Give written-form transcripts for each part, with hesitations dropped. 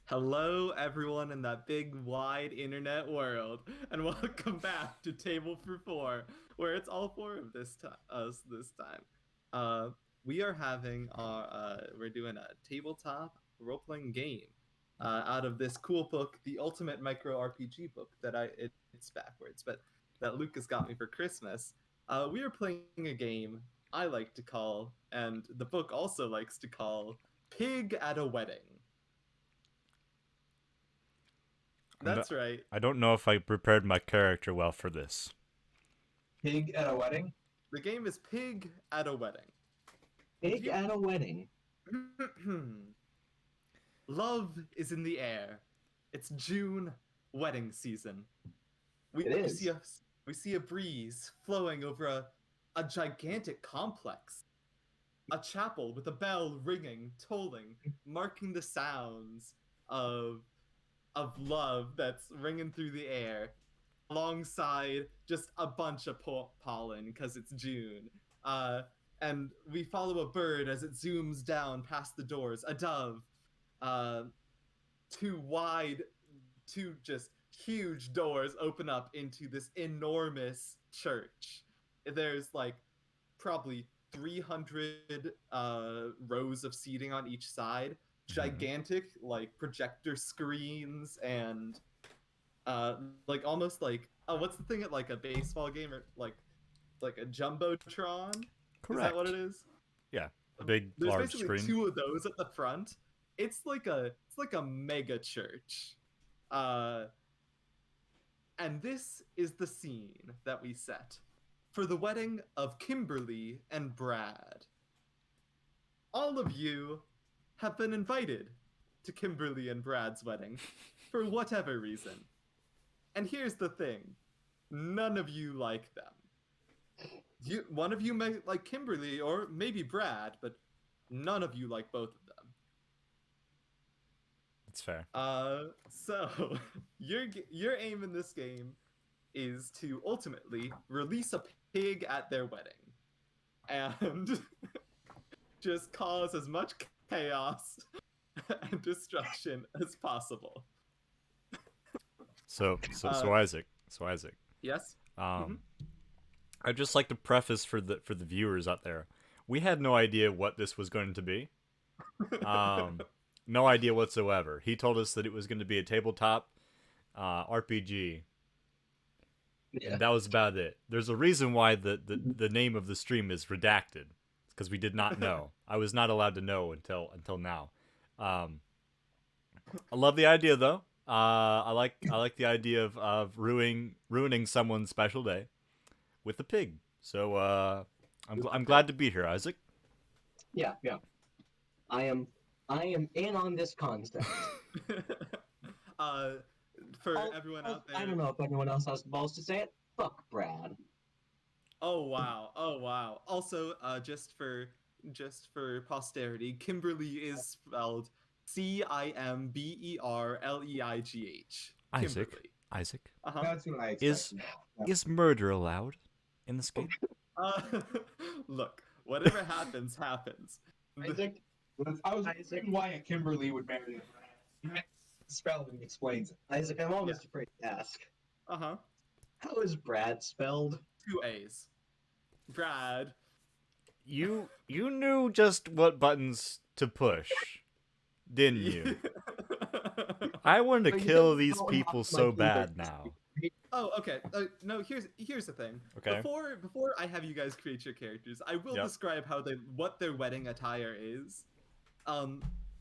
Hello, everyone in that big, wide internet world, and welcome back to Table for Four, where it's all four of us this time. Uh, we are having we're doing a tabletop role-playing game out of this cool book, the Ultimate Micro RPG book it's backwards, but that Lucas got me for Christmas. We are playing a game I like to call, and the book also likes to call, Pig at a Wedding. I'm That's right. I don't know if I prepared my character well for this. Pig at a wedding? The game is Pig at a Wedding. Pig You... at a wedding. Love is in the air. It's June, wedding season. We, It we is. see a we see a breeze flowing over a gigantic complex. A chapel with a bell ringing, tolling, marking the sounds of of love that's ringing through the air, alongside just a bunch of pollen because it's June. Uh, and we follow a bird as it zooms down past the doors. A dove. Uh, two wide, two just huge doors open up into this enormous church. There's like probably 300 rows of seating on each side, gigantic like projector screens, and like almost like, oh, what's the thing at like a baseball game, or like a jumbotron? Is that what Correct. it is? Yeah, a big, There's large basically screen. two of those at the front. It's like a mega church. Uh, and this is the scene that we set for the wedding of Kimberly and Brad. All of you have been invited to Kimberly and Brad's wedding for whatever reason. And here's the thing, none of you like them. One of you may like Kimberly or maybe Brad, but none of you like both of them. That's fair. So your aim in this game is to ultimately release a pig at their wedding and just cause as much chaos and destruction as possible. So Isaac. So Isaac. Yes. Mm-hmm. Um, I'd just like to preface for the viewers out there. We had no idea what this was going to be. Um, no idea whatsoever. He told us that it was going to be a tabletop RPG, Yeah. and that was about it. There's a reason why the name of the stream is redacted. It's because we did not know. I was not allowed to know until now. Um, I love the idea though. I like the idea of ruining someone's special day with a pig. So I'm glad to be here, Isaac. Yeah, yeah. I am in on this concept. uh, for Oh, everyone oh, out there. I don't know if anyone else has the balls to say it. Fuck Brad. Oh wow! Oh wow! Also, just for posterity, Kimberly is spelled Cimberleigh. Isaac. Kimberly. Isaac. Uh-huh. That's what I Is expected. is murder allowed in this game? Uh Look, whatever happens, happens. Isaac, I was Isaac. wondering why a Kimberly would marry a Brad. Spelling explains it. Isaac, I'm almost afraid to ask. Uh-huh. How is Brad spelled? 2 A's. Brad. You knew just what buttons to push, didn't you? I want to But you kill don't these know people how so much bad either- now. Oh, okay. No, here's the thing. Okay. Before I have you guys create your characters, I will Yep. describe what their wedding attire is.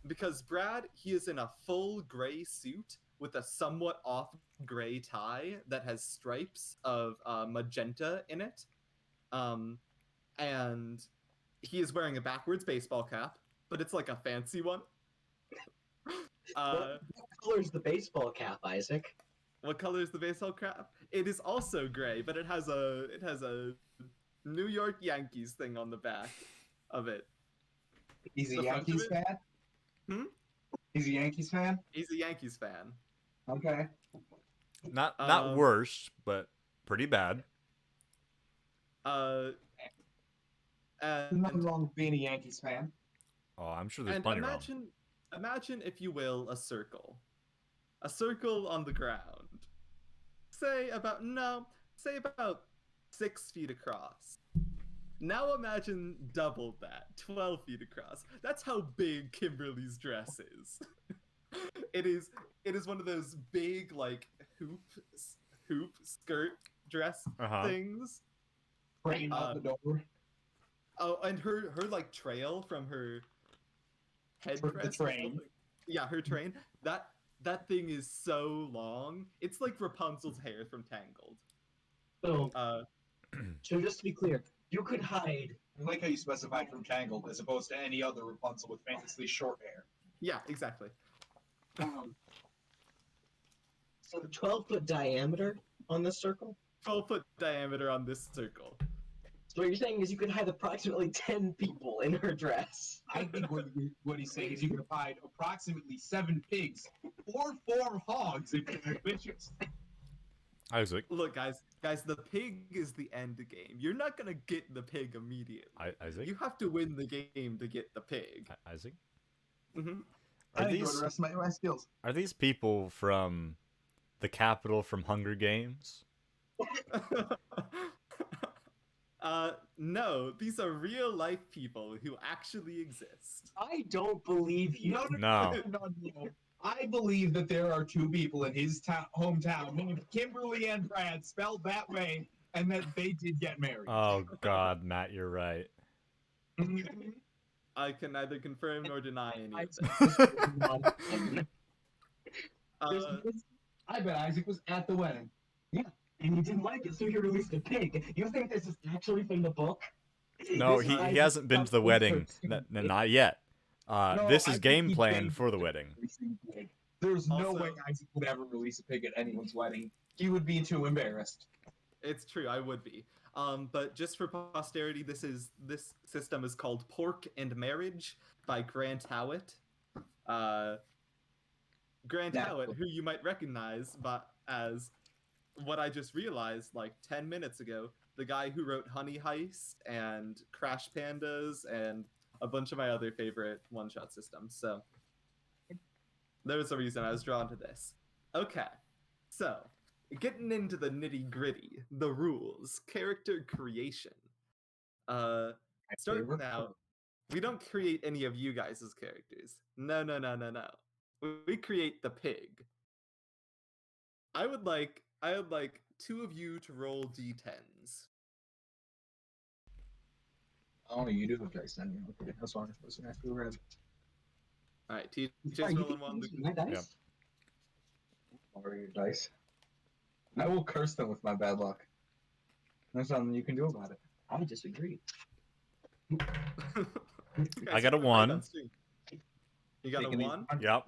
Because Brad, he is in a full gray suit with a somewhat off gray tie that has stripes of magenta in it. And he is wearing a backwards baseball cap, but it's like a fancy one. What color's the baseball cap, Isaac? What color is the baseball cap? It is also gray, but it has a New York Yankees thing on the back of it. He's a The front of Yankees it? fan? Hmm? He's a Yankees fan? He's a Yankees fan. Okay. Not Um, worse, but pretty bad. Uh, There's nothing and wrong with being a Yankees fan. Oh, I'm sure there's and plenty wrong. imagine imagine, if you will, a circle. A circle on the ground. Say about 6 feet across. Now imagine double that, 12 feet across. That's how big Kimberly's dress is. It is one of those big like hoop skirt dress Uh-huh. things. Train out the door. Oh, and her like trail from her headdress. The or train. something. Yeah, her train. That thing is so long. It's like Rapunzel's hair from Tangled. So, Uh, so just to be clear, you could hide. I like how you specified from Tangled as opposed to any other Rapunzel with famously short hair. yeah, exactly. So 12-foot diameter on this circle. 12-foot diameter on this circle. So what you're saying is you could hide approximately 10 people in her dress. I think what he's saying is you can hide approximately 7 pigs or 4 hogs if you're ambitious. Isaac. Look, guys, the pig is the end game. You're not gonna get the pig immediately. Isaac. You have to win the game to get the pig. Isaac. hmm I Are enjoy these the rest of my skills. are these people from the capital from Hunger Games? No, these are real life people who actually exist. I don't believe you. No. No. I believe that there are 2 people in his hometown named Kimberly and Brad, spelled that way, and that they did get married. Oh God, Matt, you're right. I can neither confirm nor deny any of this. I bet Isaac was at the wedding. And he didn't like it, so he released a pig. You think this is actually from the book? No, This he guy hasn't been to the wedding. Not yet. No, This I is think game he plan did for the wedding. There's no Also- way Isaac would ever release a pig at anyone's wedding. He would be too embarrassed. It's true, I would be. But just for posterity, this system is called Pork and Marriage by Grant Howitt. Grant That- Howitt, who you might recognize as what I just realized like 10 minutes ago, the guy who wrote Honey Heist and Crash Pandas and a bunch of my other favorite one-shot systems. So there's a reason I was drawn to this. Okay, so getting into the nitty-gritty, the rules, character creation. Starting favorite out, we don't create any of you guys as characters. No. We create the pig. I would like 2 of you to roll d10s. Oh, you do have dice then. Okay, that's why I'm supposed to ask you around. All right, TJ's Sorry, you rolling can one. use my dice? Yeah. Or your dice. I will curse them with my bad luck. There's nothing you can do about it. I disagree. I got a 1. You got a Taking these 1? Yep.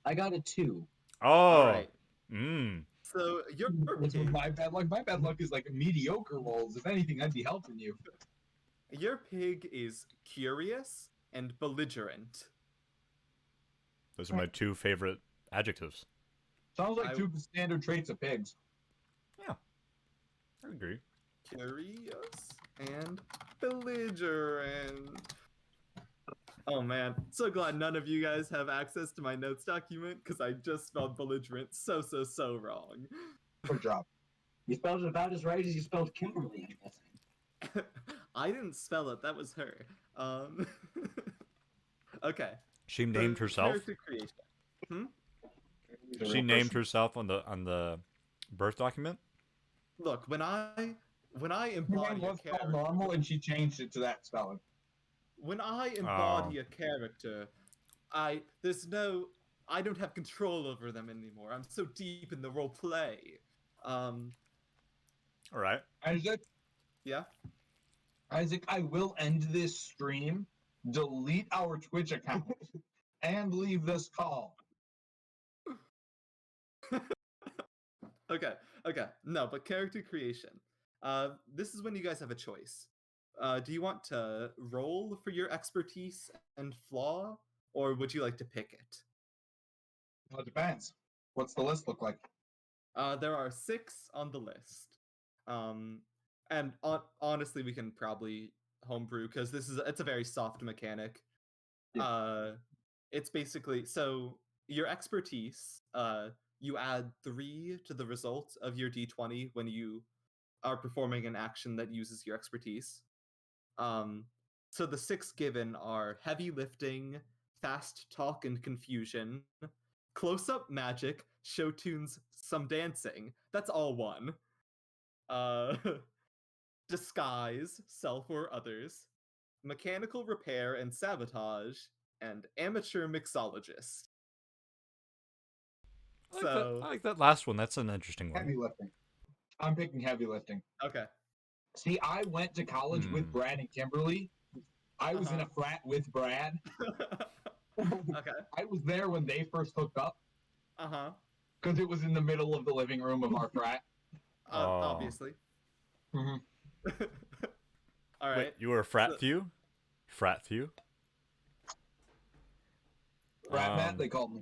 I got a 2. Oh. All right. Mmm. So your What's with pig, my bad luck? My bad luck is like mediocre rolls. If anything, I'd be helping you. your pig is curious and belligerent. Those are my 2 favorite adjectives. Sounds like I- 2 standard traits of pigs. I agree. Curious and belligerent. Oh man, so glad none of you guys have access to my notes document because I just spelled belligerent so wrong. Good job. You spelled it about as right as you spelled Kimberly, I'm guessing. I didn't spell it, that was her. Okay. She so named herself. Character creation. She named herself on the birth document. Look, when I Her name embody a was called character, normal, and she changed it to that spelling. when I embody a character, I don't have control over them anymore. I'm so deep in the role play. All right. Isaac, Yeah. I will end this stream, delete our Twitch account, and leave this call. Okay. No, but character creation. This is when you guys have a choice. Do you want to roll for your expertise and flaw, or would you like to pick it? Well, it depends. What's the list look like? There are 6 on the list. And honestly, we can probably homebrew because it's a very soft mechanic. Yeah. it's basically so your expertise. You add 3 to the result of your d20 when you are performing an action that uses your expertise. So the 6 given are heavy lifting, fast talk and confusion, close up magic, show tunes, some dancing. That's all 1. Uh, disguise, self or others, mechanical repair and sabotage, and amateur mixologist. I like that last one. That's an interesting one. Heavy lifting. I'm picking heavy lifting. Okay. See, I went to college with Brad and Kimberly. I was in a frat with Brad. Okay. I was there when they first hooked up Uh-huh. because it was in the middle of the living room of our frat. Obviously. Mhm. All right. Wait, you were a frat So- few? Frat few? Frat Matt, they called me.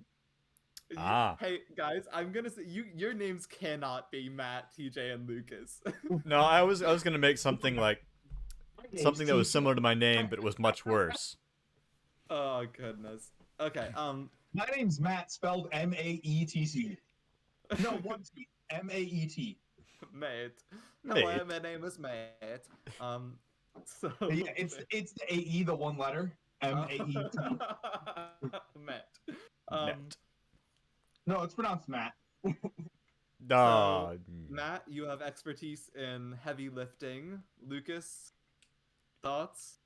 Ah. Hey guys, I'm gonna say your names cannot be Matt, TJ, and Lucas. No, I was gonna make something like something that was similar to my name, but it was much worse. Oh goodness. Okay. My name's Matt, spelled M-A-E-T-T. No, one T. M-A-E-T. Matt. Matt. Hello, my name is Matt. So Yeah, it's the A-E, the one letter. M-A-E-T. Matt. Net. No, it's pronounced Matt. Ah, Matt, you have expertise in heavy lifting. Lucas, thoughts?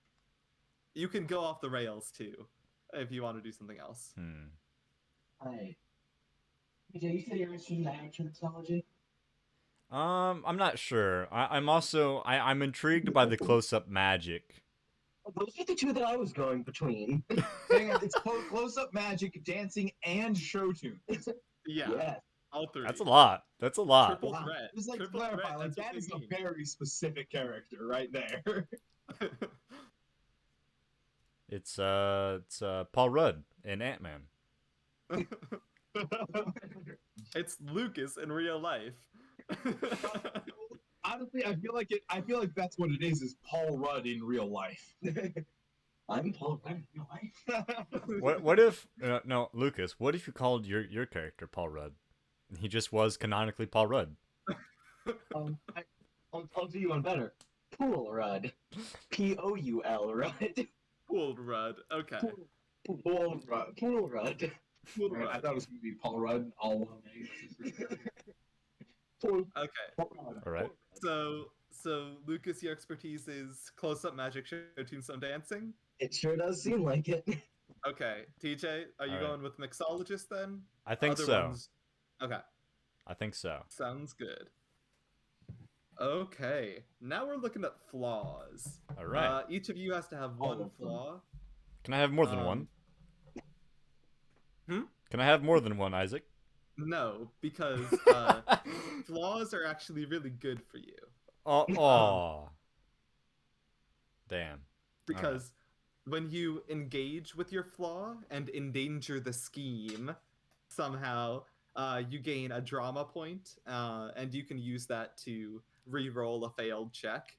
You can go off the rails too, if you want to do something else. Hi. DJ, you said you're interested in amateur mixology? I'm not sure. I'm intrigued by the close-up magic. Those are the 2 that I was going between. Hang on, it's close-up magic, dancing, and show tunes. Yeah, Yeah. all 3. That's a lot. That's a lot. Triple Wow. threat. Just like to Triple clarify, threat, like that's what that we is a mean. very specific character right there. It's Paul Rudd in Ant-Man. It's Lucas in real life. Honestly, I feel like that's what it is Paul Rudd in real life. I'm Paul Rudd in real life. What if no, Lucas, what if you called your character Paul Rudd? And he just was canonically Paul Rudd. I'll do you one better. Pool Rudd. P-O-U-L Rudd. Pooled Rudd. Okay. Pool Rudd. Pool Rudd. Pooled I Rudd. thought it was going to be Paul Rudd all one name. Okay. All right. So Lucas, your expertise is close-up magic, show tune, some dancing. It sure does seem like it. Okay, TJ, are you All right. going with mixologist then? I think Other so. ones- Okay, I think so. sounds good. Okay, now we're looking at flaws. All right. Each of you has to have All one of them. flaw. Can I have more than um, one? Hmm? Can I have more than one, Isaac? No, because flaws are actually really good for you. Oh. Damn. Because when you engage with your flaw and endanger the scheme, somehow you gain a drama point, and you can use that to re-roll a failed check.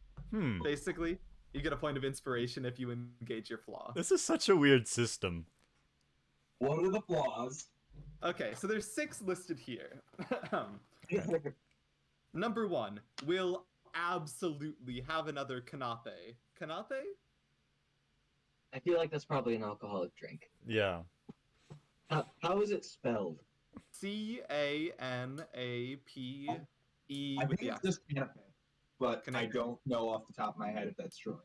Basically, you get a point of inspiration if you engage your flaw. This is such a weird system. What are the flaws? Okay, so there's 6 listed here. Number 1, will absolutely have another Kanape. Kanape? I feel like that's probably an alcoholic drink. Yeah. How is it spelled? Canape I with think the it's just canapé, but I Canapé. don't know off the top of my head if that's true.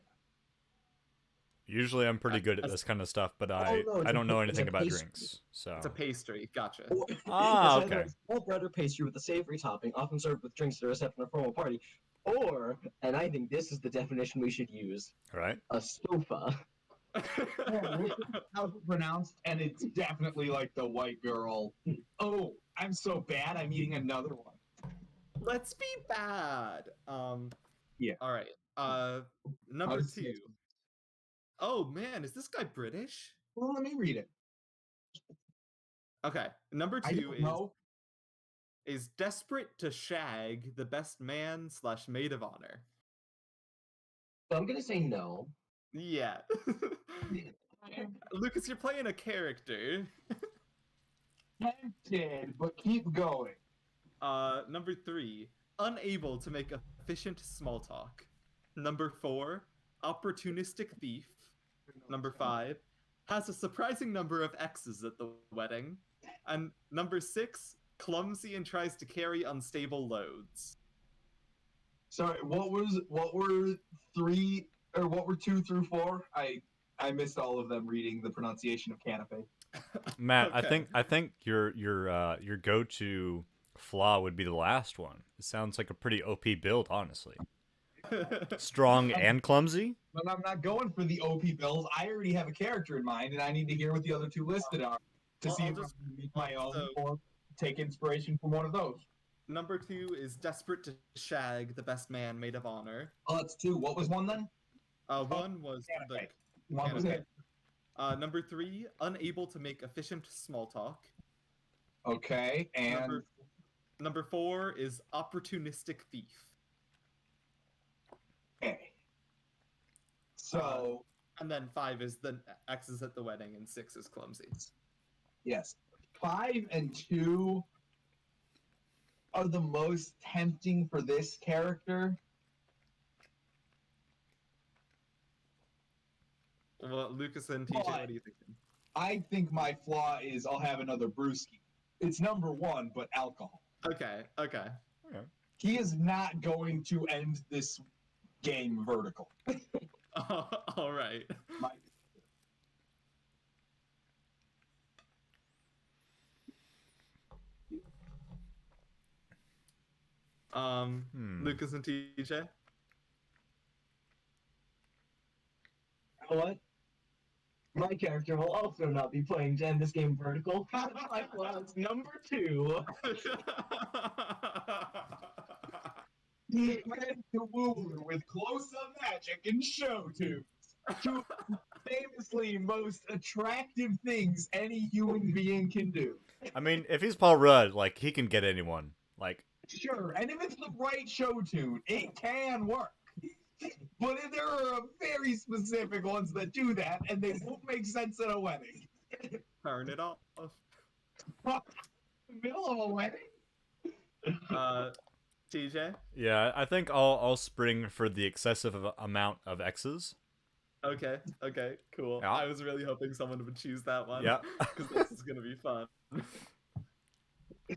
Usually I'm pretty good at this kind of stuff, but I no, it's don't know it's a anything about pastry. drinks. So It's a pastry. Gotcha. Ah, It's either okay. a small bread or pastry with a savory topping, often served with drinks at a reception or formal party. Or, and I think this is the definition we should use, All right. a sofa. How's it pronounced? And it's definitely like the white girl. Oh, I'm so bad. I'm eating another one. Let's be bad. Yeah. All right. Number How's it 2. Oh man, is this guy British? Well, let me read it. Okay. Number I 2 don't know. is desperate to shag the best man / maid of honor. So I'm gonna say no. Yeah. Lucas, you're playing a character. Tempted, but keep going. Number 3, unable to make efficient small talk. Number 4, opportunistic thief. Number 5, has a surprising number of X's at the wedding. And number 6, clumsy and tries to carry unstable loads. Sorry, what were 3 or what were 2 through 4? I missed all of them reading the pronunciation of canapé. Matt, Okay. I think your go-to flaw would be the last one. It sounds like a pretty OP build, honestly. Strong and clumsy. But I'm not going for the OP build. I already have a character in mind, and I need to hear what the other 2 listed are to Well, see I'll if just- I can make my own so- or take inspiration from one of those. Number 2 is desperate to shag the best man maid of honor. Oh, that's 2. What was 1 then? 1 was the Canopy. 1 was Canopy. it. Number 3, unable to make efficient small talk. Okay, and Number 4 is opportunistic thief. okay. So And then 5 is the X's at the wedding, and 6 is clumsy. yes, 5 and 2 are the most tempting for this character. Well, Lucas and TJ, what are you thinking? I think my flaw is I'll have another brewski. It's number 1, but alcohol. Okay. He is not going to end this game vertical. All right. My- Lucas and TJ. You know what? My character will also not be playing to end this game vertical. My flaw is number 2. He went to woo with close-up magic and show tunes. Two famously most attractive things any human being can do. I mean, if he's Paul Rudd, like he can get anyone. Like, Sure, and if it's the right show tune, it can work. But there are very specific ones that do that, and they won't make sense at a wedding. Turn it off. Middle of a wedding? TJ. yeah, I think I'll spring for the excessive amount of X's. Okay, cool. Yeah. I was really hoping someone would choose that one. Yeah. Because this is gonna be fun.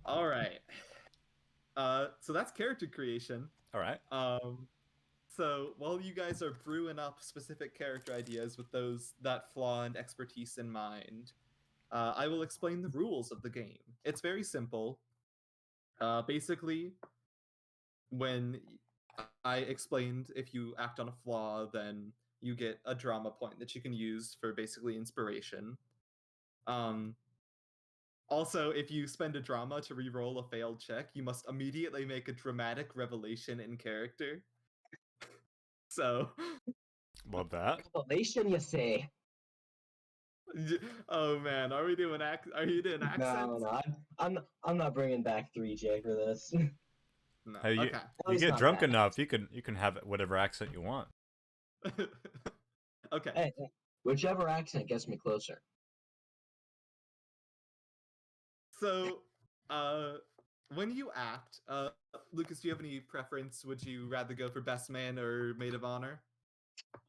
All right. So that's character creation. All right. So while you guys are brewing up specific character ideas with that flaw and expertise in mind, I will explain the rules of the game. It's very simple. Basically, when I explained if you act on a flaw, then you get a drama point that you can use for basically inspiration. Also, if you spend a drama to re-roll a failed check, you must immediately make a dramatic revelation in character. So, Love that. Revelation, you say? oh man, are you doing accents? No, I'm not bringing back 3J for this. No. Hey, you Okay. you get not drunk bad. enough, you can have whatever accent you want. Okay. Hey, whichever accent gets me closer. So, when you act, Lucas, do you have any preference? Would you rather go for best man or maid of honor?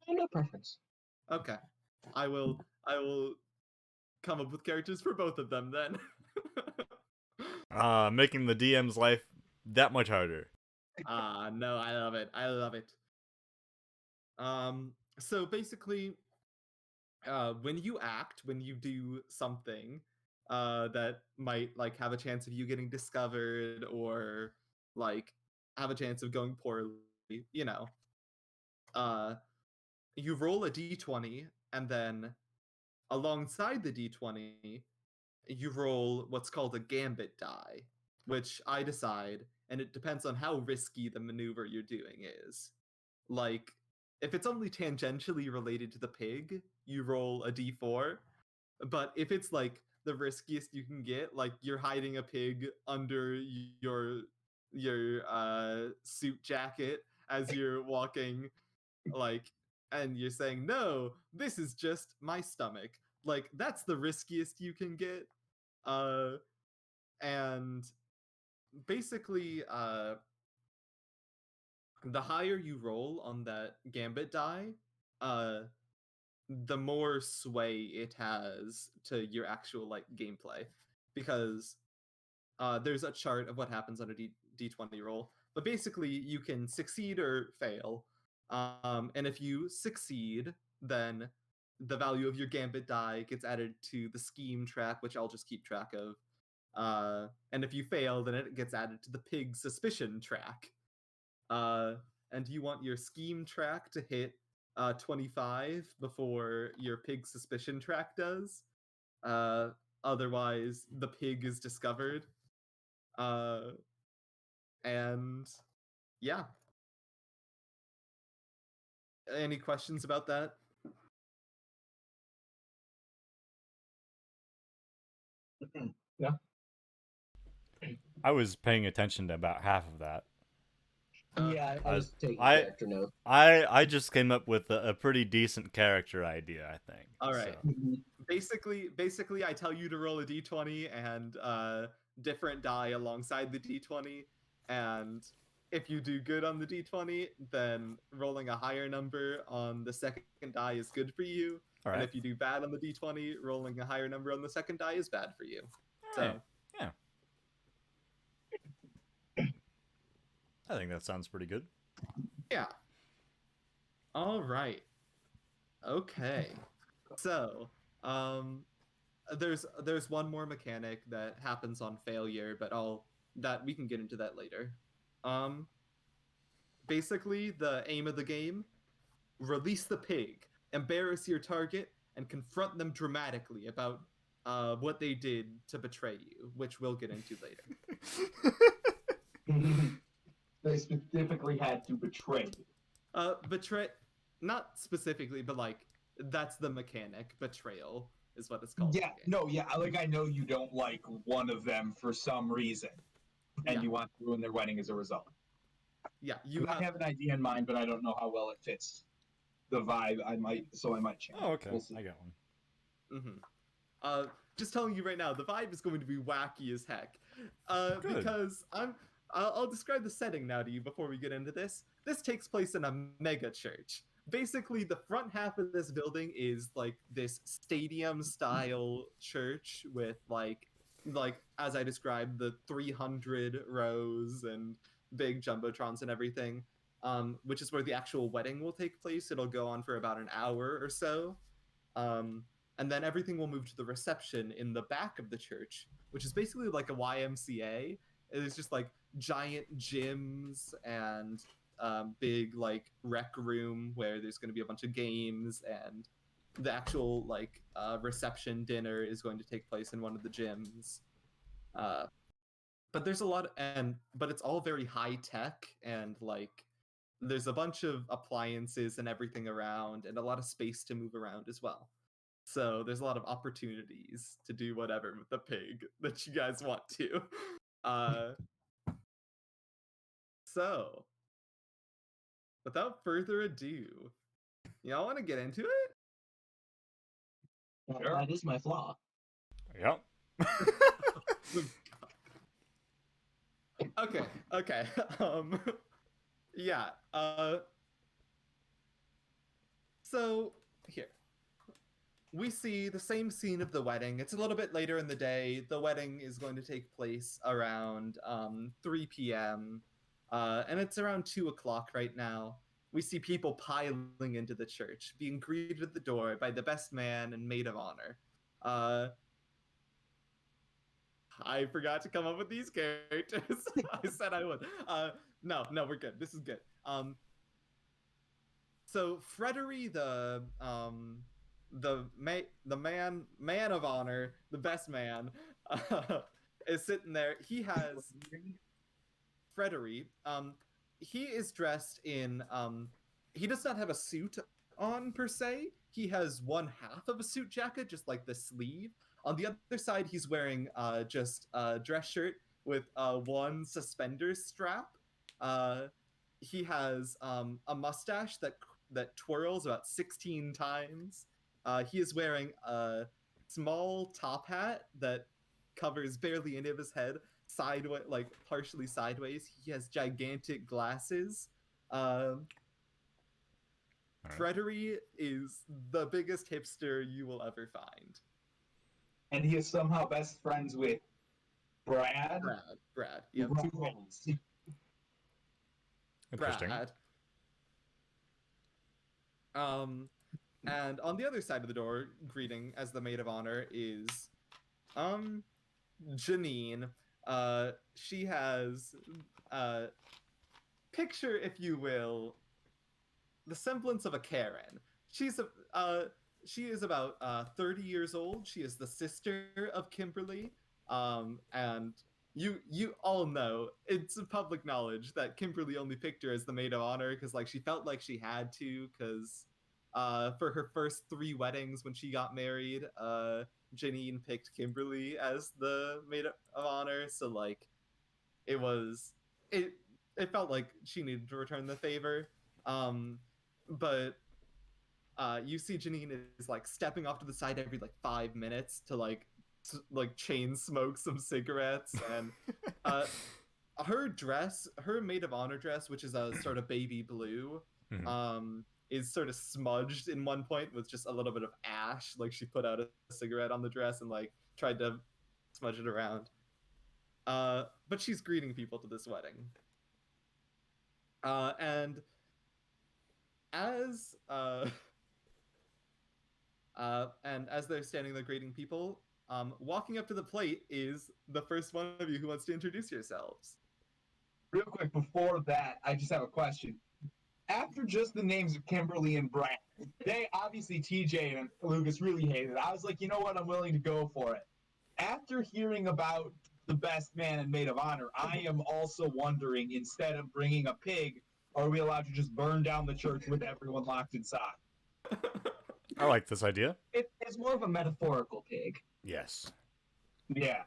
No preference. Okay. I will come up with characters for both of them then. Making the DM's life that much harder. No, I love it. I love it. So basically, when you act, when you do something, that might like have a chance of you getting discovered or like have a chance of going poorly, you know, you roll a d20 and then alongside the d20 you roll what's called a gambit die, which I decide, and it depends on how risky the maneuver you're doing is. Like, if it's only tangentially related to the pig, you roll a d4, but if it's like the riskiest you can get, like you're hiding a pig under your suit jacket as you're walking, like, and you're saying, no, this is just my stomach, like that's the riskiest you can get. And basically, the higher you roll on that gambit die, uh, the more sway it has to your actual like gameplay, because there's a chart of what happens on a D20 roll. But basically, you can succeed or fail. And if you succeed, then the value of your gambit die gets added to the scheme track, which I'll just keep track of. And if you fail, then it gets added to the pig suspicion track. And you want your scheme track to hit 25 before your pig suspicion track does. Otherwise, the pig is discovered. And yeah. Any questions about that? I was paying attention to about half of that. Yeah, I was taking I- character notes. I just came up with a pretty decent character idea, I think. All right. So, Basically, I tell you to roll a d20 and different die alongside the d20, and if you do good on the d20, then rolling a higher number on the second die is good for you. all And right. if you do bad on the d20, rolling a higher number on the second die is bad for you. So, Alright. Yeah. I think that sounds pretty good. yeah. All right. Okay. So, there's one more mechanic that happens on failure, but we can get into that later. Basically, the aim of the game: release the pig, embarrass your target, and confront them dramatically about what they did to betray you, which we'll get into later. They specifically had to betray you. Betray, not specifically, but like that's the mechanic. Betrayal is what it's called. in Yeah, the game. no, yeah. Like I know you don't like one of them for some reason, and Yeah. you want to ruin their wedding as a result. Yeah, You might have an idea in mind, but I don't know how well it fits the vibe. I might change. Oh, okay. We'll see. I got one. Just telling you right now, the vibe is going to be wacky as heck. Good. Because I'll describe the setting now to you before we get into this. This takes place in a mega church. Basically, the front half of this building is like this stadium-style church with like as I described, the 300 rows and big jumbotrons and everything. Which is where the actual wedding will take place. It'll go on for about an hour or so. And then everything will move to the reception in the back of the church, which is basically like a YMCA. It's just like giant gyms and big like rec room where there's going to be a bunch of games, and the actual like reception dinner is going to take place in one of the gyms. But there's a lot, but it's all very high tech, and like there's a bunch of appliances and everything around, and a lot of space to move around as well. So there's a lot of opportunities to do whatever with the pig that you guys want to. So, without further ado, y'all want to get into it? Well, Sure. that is my flaw. Yep. Okay. Yeah. So here we see the same scene of the wedding. It's a little bit later in the day. The wedding is going to take place around 3 p.m. And it's around 2 o'clock right now. We see people piling into the church, being greeted at the door by the best man and maid of honor. I forgot to come up with these characters. I said I would. No, we're good. This is good. So Frederick, the man of honor, the best man, is sitting there. He has Frederick. He is dressed in. He does not have a suit on per se. He has one half of a suit jacket, just like the sleeve. On the other side, he's wearing just a dress shirt with one suspender strap. He has a mustache that twirls about 16 times. He is wearing a small top hat that covers barely any of his head, sideways, like partially sideways. He has gigantic glasses. Alright. Frederick is the biggest hipster you will ever find. And he is somehow best friends with Brad. Brad. Yep. Interesting. Brad. And on the other side of the door, greeting as the maid of honor is, Janine. She has, picture, if you will, the semblance of a Karen. She is about 30 years old. She is the sister of Kimberly. And you all know, it's public knowledge that Kimberly only picked her as the maid of honor because like she felt like she had to, because for her first 3 weddings when she got married, Janine picked Kimberly as the maid of honor. So like it felt like she needed to return the favor. But you see Janine is like stepping off to the side every like 5 minutes to like chain smoke some cigarettes, and her maid of honor dress, which is a sort of baby blue, is sort of smudged in one point with just a little bit of ash. Like she put out a cigarette on the dress and like tried to smudge it around. But she's greeting people to this wedding. And as they're standing there greeting people, walking up to the plate is the first one of you who wants to introduce yourselves. Real quick, before that, I just have a question. After just the names of Kimberly and Brad, they obviously, TJ and Lucas really hated it. I was like, you know what, I'm willing to go for it. After hearing about the best man and maid of honor, I am also wondering, instead of bringing a pig, are we allowed to just burn down the church with everyone locked inside? I like this idea. It's more of a metaphorical pig. Yes. Yeah.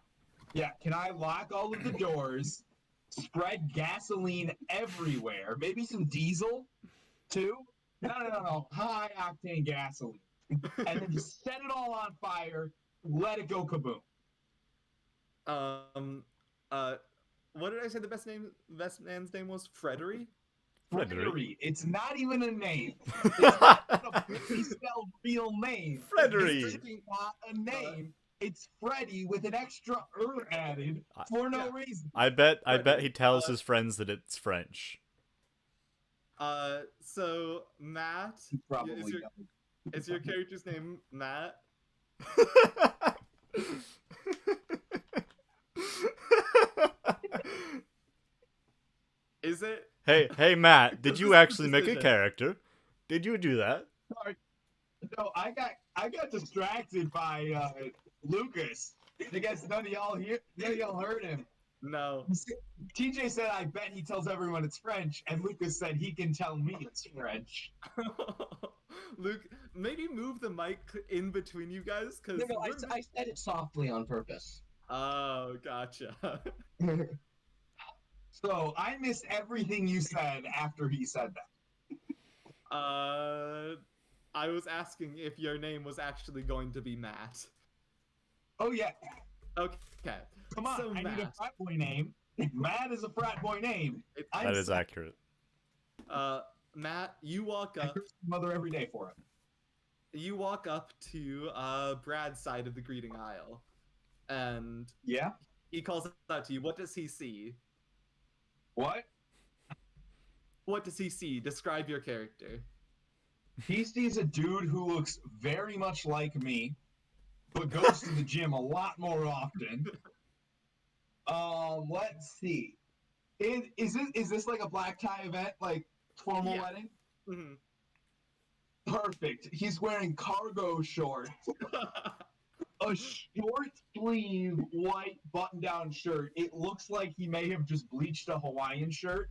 Yeah, can I lock all of the doors, spread gasoline everywhere, maybe some diesel, too? No. High octane gasoline. And then just set it all on fire, let it go kaboom. What did I say the best man's name was? Frederick? Frederick. It's not even a name. It's not a fully spelled real name. Frederick. It's not a name. It's Freddy with an extra added for no reason. I bet he tells his friends that it's French. So Matt, Probably is your character's name Matt? Is it? Hey Matt, did you actually make a decision. character? Did you do that? Sorry. No, I got distracted by Lucas. I guess none of y'all heard him. No. TJ said, I bet he tells everyone it's French, and Lucas said he can tell me it's French. Luke, maybe move the mic in between you guys, because No, I said it softly on purpose. Oh, gotcha. So I missed everything you said after he said that. I was asking if your name was actually going to be Matt. Oh yeah, Okay. come on, So I need a Matt. frat boy name. Matt is a frat boy name. That is accurate. Matt, you walk I up. curse my mother every day for it. You walk up to Brad's side of the greeting aisle, and Yeah? he calls out to you. What does he see? What? What does he see? Describe your character. He sees a dude who looks very much like me, but goes to the gym a lot more often. Let's see. Is this like a black tie event, like formal Yeah. wedding? Mhm. Perfect. He's wearing cargo shorts, a short sleeve white button-down shirt. It looks like he may have just bleached a Hawaiian shirt.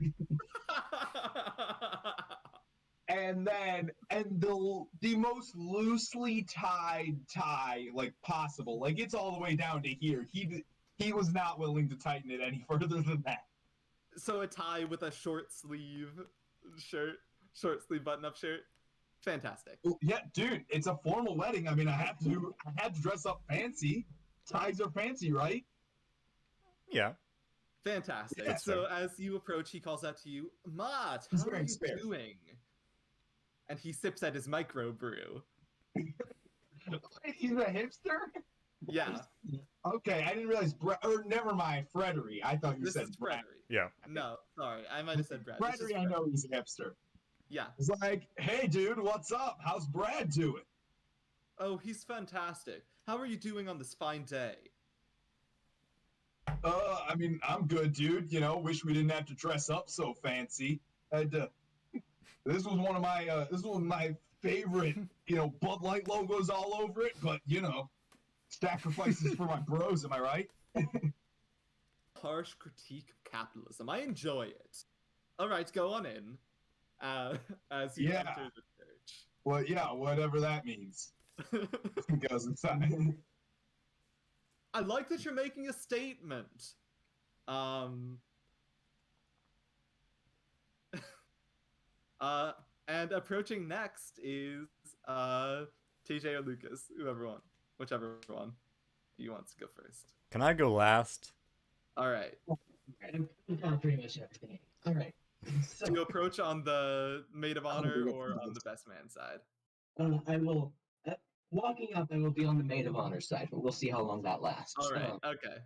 And the most loosely tied tie like possible. Like it's all the way down to here. He was not willing to tighten it any further than that. So a tie with a short sleeve shirt, short sleeve button-up shirt. Fantastic. Yeah, dude, it's a formal wedding. I mean, I had to dress up fancy. Ties are fancy, right? Yeah. Fantastic. Yeah, So as you approach, he calls out to you, Mott, He's how are wearing you spares. doing? And he sips at his microbrew. He's a hipster? Yeah, Okay, I didn't realize or never mind, Frederick. I thought you this said is Brad. Frederick. Yeah. No, sorry, I might have said Brad. This is Frederick, I know he's a hipster. Yeah. It's like, hey dude, what's up? How's Brad doing? Oh, he's fantastic. How are you doing on this fine day? I mean, I'm good, dude. You know, wish we didn't have to dress up so fancy. Had to, this was one of my favorite, Bud Light logos all over it, but sacrifices for my bros, am I right? Harsh critique of capitalism. I enjoy it. All right, go on in. As you Yeah. enter the Well, yeah, whatever that means. church. Goes inside. I like that you're making a statement. And approaching next is TJ or Lucas, whichever one he wants to go first. Can I go last? All right. I've got pretty much everything. All right. So, Do you approach on the maid of honor or on the best man side? I will. Walking up, I will be on the maid of honor side, but we'll see how long that lasts. All right. Okay.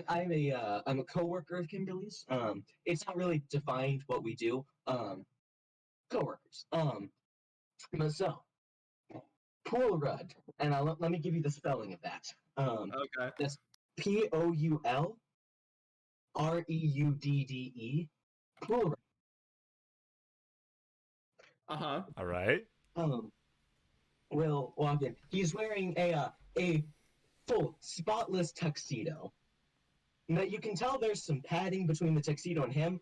I'm a coworker of Kimberly's. It's not really defined what we do. Coworkers. But so Pool Rudd, and let me give you the spelling of that. Okay. That's POULREUDDE. Pool Rudd. Uh-huh. All right. Will walk in. He's wearing a full spotless tuxedo. Now you can tell there's some padding between the tuxedo and him.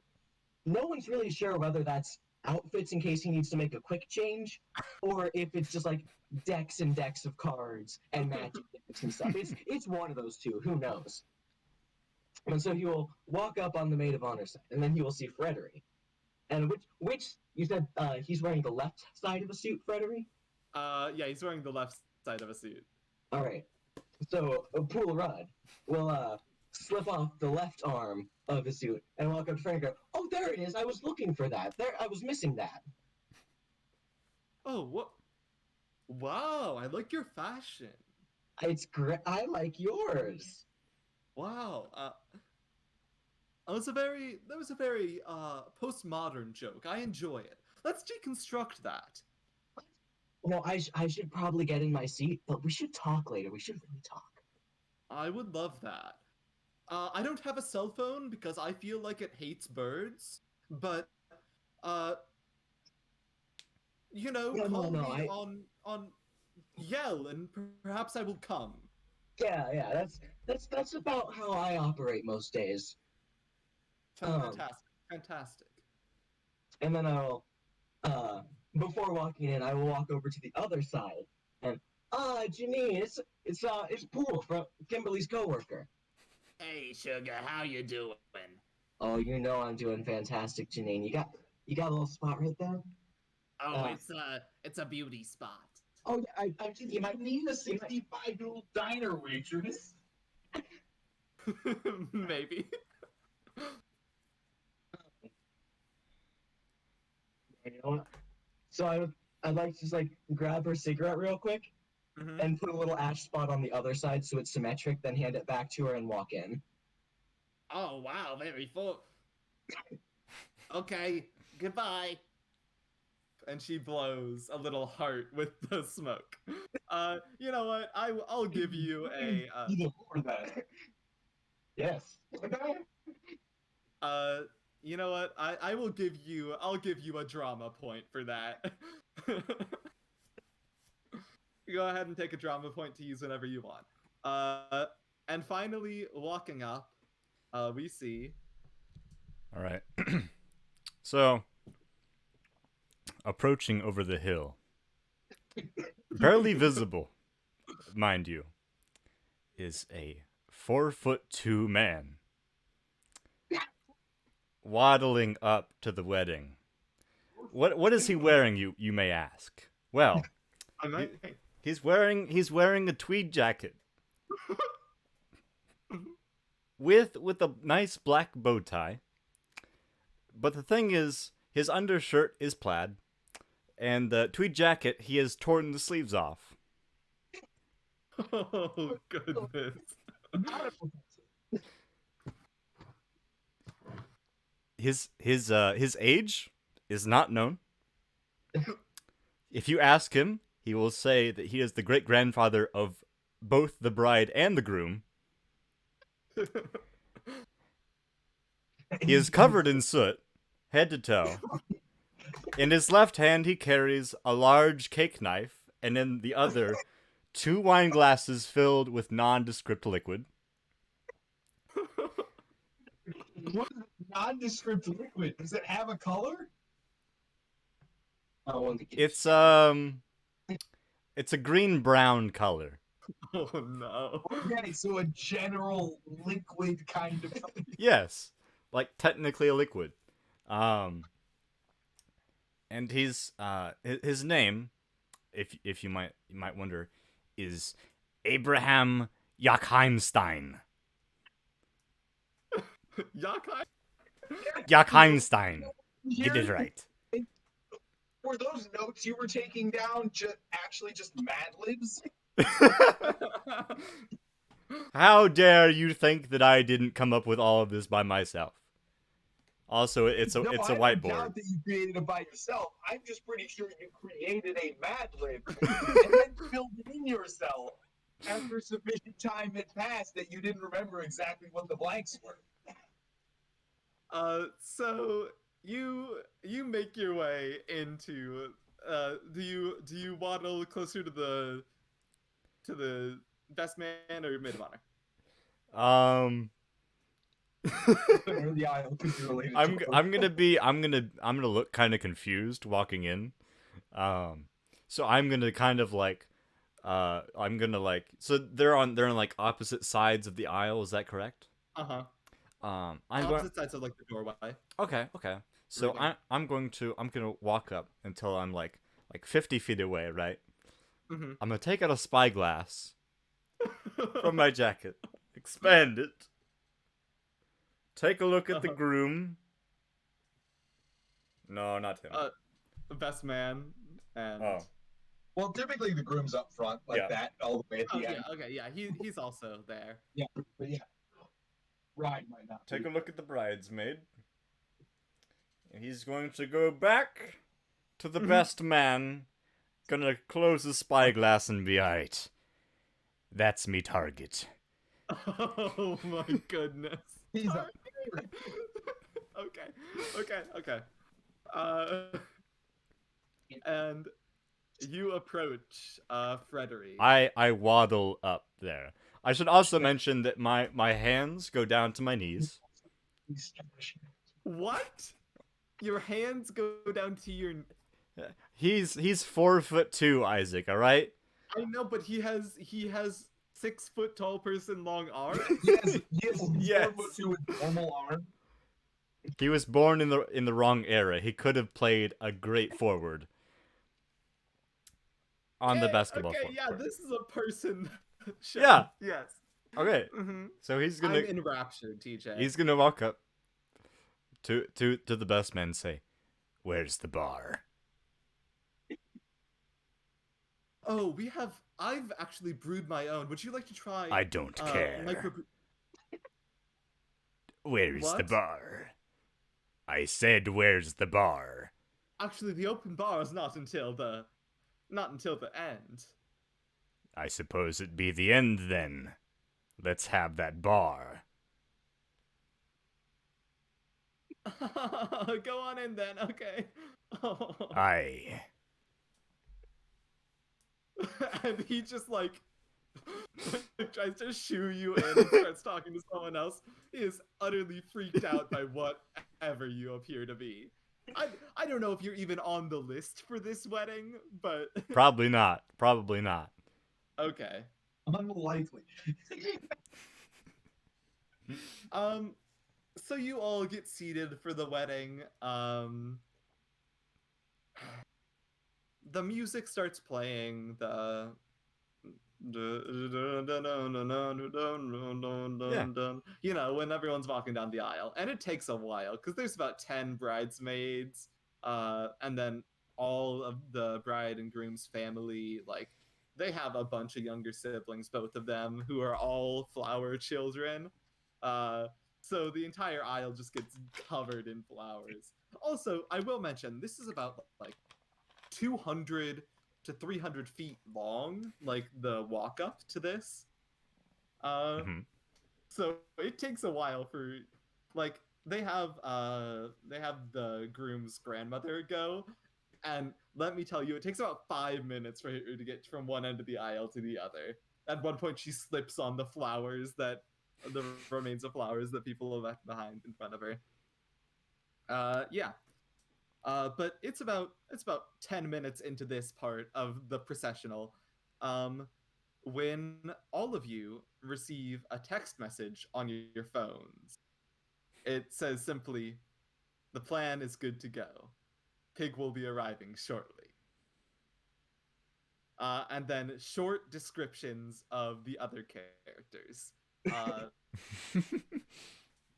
No one's really sure whether that's outfits in case he needs to make a quick change, or if it's just like decks and decks of cards and magic decks and stuff. It's one of those two. Who knows? And so he will walk up on the maid of honor side, and then he will see Frederick. And which you said he's wearing the left side of the suit, Frederick? Yeah, he's wearing the left side of a suit. All right. So Pool Rudd will slip off the left arm of his suit and walk up to Frank and go, "Oh, there it is. I was looking for that. I was missing that." Oh, what? Wow, I like your fashion. It's great. I like yours. Wow. That was a very postmodern joke. I enjoy it. Let's deconstruct that. Well, I should probably get in my seat, but we should talk later. We should really talk. I would love that. I don't have a cell phone because I feel like it hates birds, but call me on Yell, and perhaps I will come. Yeah. That's about how I operate most days. Fantastic. And then I'll, before walking in, I will walk over to the other side and, Janine, it's Pool from Kimberly's coworker. Hey, sugar, how you doing? Oh, you know I'm doing fantastic, Janine. You got a little spot right there? Oh, it's a beauty spot. Oh, yeah, I'm just, You might need a 65-year-old diner waitress. Maybe. You know what? So I'd like to just like grab her cigarette real quick Mhm. and put a little ash spot on the other side so it's symmetric, then hand it back to her and walk in. Oh, wow, very full. Okay, goodbye. And she blows a little heart with the smoke. You know what? I'll give you a Even more that. Yes. you know what? I'll give you a drama point for that. Go ahead and take a drama point to use whenever you want. And finally, walking up, we see. All right. So, approaching over the hill, barely visible, mind you, is a 4'2" man waddling up to the wedding. What is he wearing? You may ask. Well, I might. Hey. he's wearing a tweed jacket with a nice black bow tie. But the thing is, his undershirt is plaid, and the tweed jacket he has torn the sleeves off. Oh goodness. His age is not known. If you ask him, he will say that he is the great grandfather of both the bride and the groom. He is covered in soot, head to toe. In his left hand, he carries a large cake knife, and in the other, 2 wine glasses filled with nondescript liquid. What is nondescript liquid? Does it have a color? I want to get It's a green-brown color. Oh no. Okay, so a general liquid kind of color. Yes, like technically a liquid. And he's his name, if you might wonder, is Abraham Jackheimstein. Yakai? Jackheimstein. You did right. Were those notes you were taking down actually just Mad Libs? How dare you think that I didn't come up with all of this by myself? Also, it's a I don't whiteboard. doubt that you created it by yourself. I'm just pretty sure you created a Mad Lib and then filled it in yourself after sufficient time had passed that you didn't remember exactly what the blanks were. So you make your way into do you waddle closer to the best man or maid of honor? Or the aisle could be related I'm to gonna look kind of confused walking in. So I'm gonna kind of like so they're on like opposite sides of the aisle, is that correct? Uh-huh. I'm Opposite sides of like the doorway. Okay. So Really? I'm gonna walk up until I'm like 50 feet away, right? Mhm. I'm gonna take out a spyglass from my jacket, expand it, take a look at the Uh-huh. groom. No, not him. The best man and Oh. Well, typically the groom's up front like Yeah. that all the way at Oh, the yeah, end. okay, yeah, he's also there. But yeah, Ride might not. Take be. a look at the bridesmaid. He's going to go back to the Mhm. best man. Gonna close the spyglass and be alright. That's me target. Oh my goodness. He's a Okay. And you approach Frederick. I waddle up there. I should also mention that my hands go down to my knees. What? Your hands go down to your. He's 4'2", Isaac. All right. I know, but he has 6 foot tall person long arms. Yes. Yes. To a normal arm. He was born in the wrong era. He could have played a great forward on the basketball Okay, court. yeah, this is a person. Sure. Yeah. Yes. Okay. Mm-hmm. So he's I'm gonna enraptured, TJ. he's gonna walk up to the best man and say, "Where's the bar?" Oh, I've actually brewed my own. Would you like to try? I don't care. Where's the What? bar? I said, "Where's the bar?" Actually, the open bar is not until the end. I suppose it'd be the end then. Let's have that bar. Go on in then. Okay. Oh. Aye. And he just like tries to shoo you in and starts talking to someone else. He is utterly freaked out by whatever you appear to be. I don't know if you're even on the list for this wedding, but Probably not. Probably not. okay. Unlikely. So you all get seated for the wedding. the music starts playing. You know, when everyone's walking down the aisle, and it takes a while because there's about 10 bridesmaids, and then all of the bride and groom's family, like they have a bunch of younger siblings, both of them, who are all flower children. So the entire aisle just gets covered in flowers. Also, I will mention this is about like 200 to 300 feet long, like the walk up to this. Mhm. So it takes a while for, like, they have the groom's grandmother go, and let me tell you, it takes about 5 minutes for her to get from one end of the aisle to the other. At one point, she slips on the remains of flowers that people have left behind in front of her. Yeah. But it's about 10 minutes into this part of the processional, when all of you receive a text message on your phones. It says simply, "The plan is good to go. Pig will be arriving shortly." And then short descriptions of the other characters.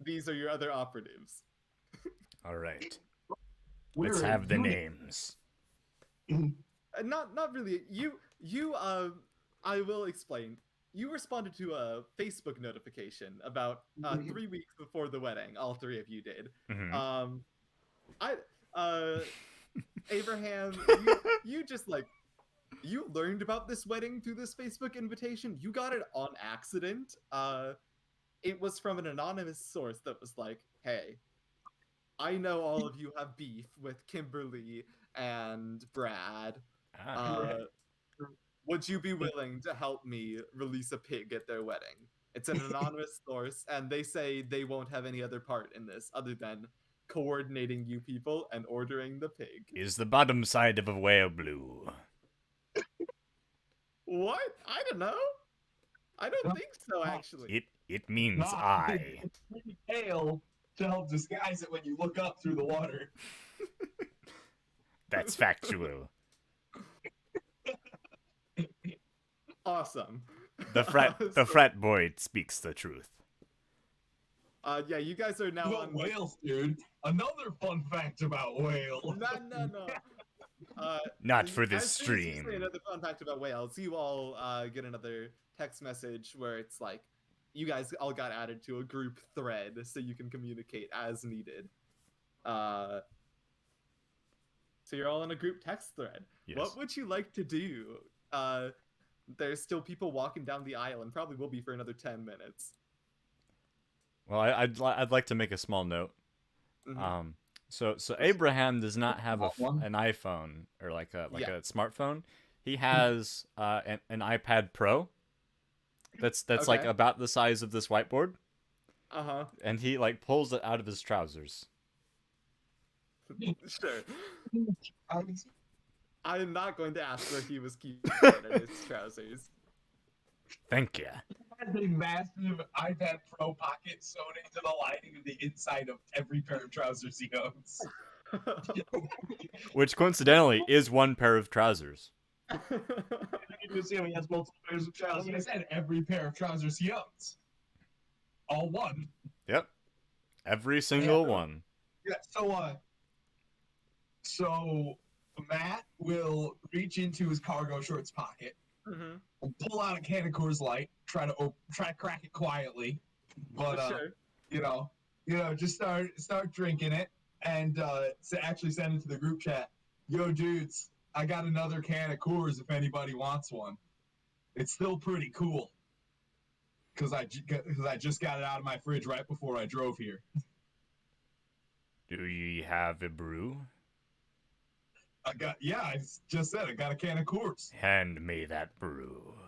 These are your other operatives. All right. We're Let's a have the unit. names. Not really. I will explain. You responded to a Facebook notification about 3 weeks before the wedding. All three of you did. Mhm. Abraham, you just like, you learned about this wedding through this Facebook invitation. You got it on accident. It was from an anonymous source that was like, "Hey, I know all of you have beef with Kimberly and Brad. Ah. Would you be willing to help me release a pig at their wedding?" It's an anonymous source, and they say they won't have any other part in this other than coordinating you people and ordering the pig. Is the bottom side of a whale blue? What? I don't know. I don't think so, actually. It means Nah, I. It's pretty pale to help disguise it when you look up through the water. That's factual. Awesome. The frat boy speaks the truth. Yeah, you guys are now Well, on whales, dude. Another fun fact about whales. No. Not for this as soon as you stream. say another fun fact about whales, you all get another text message where it's like, you guys all got added to a group thread so you can communicate as needed. So you're all in a group text thread. Yes. What would you like to do? There's still people walking down the aisle, and probably will be for another 10 minutes. Well, I'd like to make a small note. Mhm. So Abraham does not have One? an iPhone or like a Yeah. smartphone. He has an iPad Pro. That's like Okay. about the size of this whiteboard, Uh-huh. and he like pulls it out of his trousers. Sure. I was- I'm not going to ask where he was keeping it in his trousers. Thank you. has a massive iPad Pro pocket sewn into the lining of the inside of every pair of trousers he owns. Which coincidentally is one pair of trousers. You can see him, he has multiple pairs of Like I trousers. said, every pair of trousers he owns. All one. Yep. Every single Yeah. one. Yeah, so Matt will reach into his cargo shorts pocket, Mhm. pull out a can of Coors Light, try to crack it quietly, but Sure. just start drinking it, and actually send it to the group chat. Yo, dudes, I got another can of Coors if anybody wants one. It's still pretty cool, because I just got it out of my fridge right before I drove here. Do you have a brew? I just said I got a can of Coors. Hand me that brew.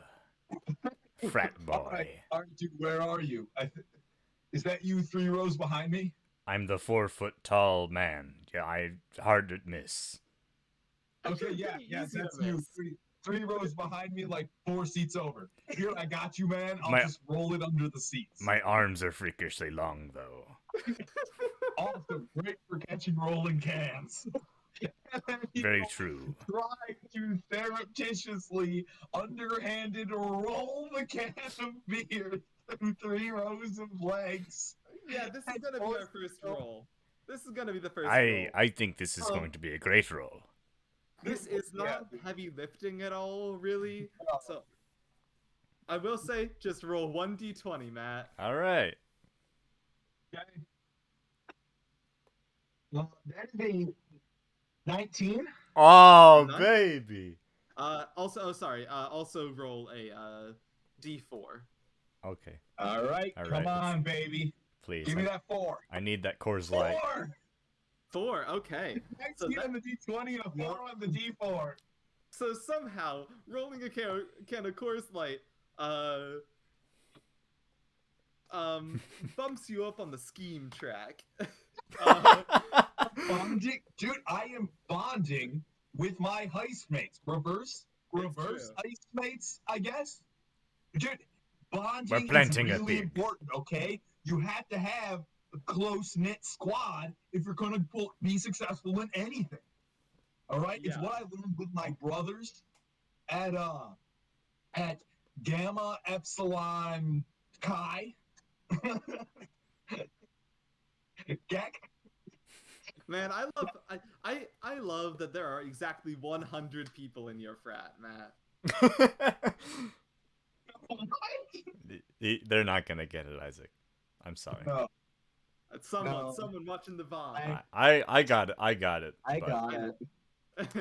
Frat boy. All right, dude, where are you? Is that you 3 rows behind me? I'm the 4-foot tall man. Yeah, hard to miss. Okay, Pretty yeah, easy to that's you. miss. 3 rows behind me, like 4 seats over. Here, I got you, man. I'll My- just roll it under the seats. My arms are freakishly long, though. Also great for catching rolling cans. And then he Very true. tried to surreptitiously, underhanded, roll the can of beer through 3 rows of legs. Yeah, this is And gonna be our forced first himself- roll. This is gonna be the first roll. I think this is Um, going to be a great roll. This is Yeah. not heavy lifting at all, really. No. So I will say, just roll 1d20, Matt. All right. Okay. Well, that is a 19. Oh, Nice. baby. Also roll a d4. Okay, All right, All come right. on, baby. please. Give me that 4. I need that Coors Light. 4! 4. Okay. 19 on the D20 and a 4 on the D4. So somehow rolling a can of Coors Light bumps you up on the scheme track. Bonding, dude, I am bonding with my heist mates. Reverse true. heist mates, I guess. Dude, bonding We're planting is a really pig. important, okay? You have to have a close-knit squad if you're gonna be successful in anything. All right? It's Yeah. what I learned with my brothers at Gamma Epsilon Chi. Gek. Man, I love that there are exactly 100 people in your frat, Matt. They're not gonna get it, Isaac. I'm sorry. No. Someone No. watching the VOD. I got it. I got it. I but- got it.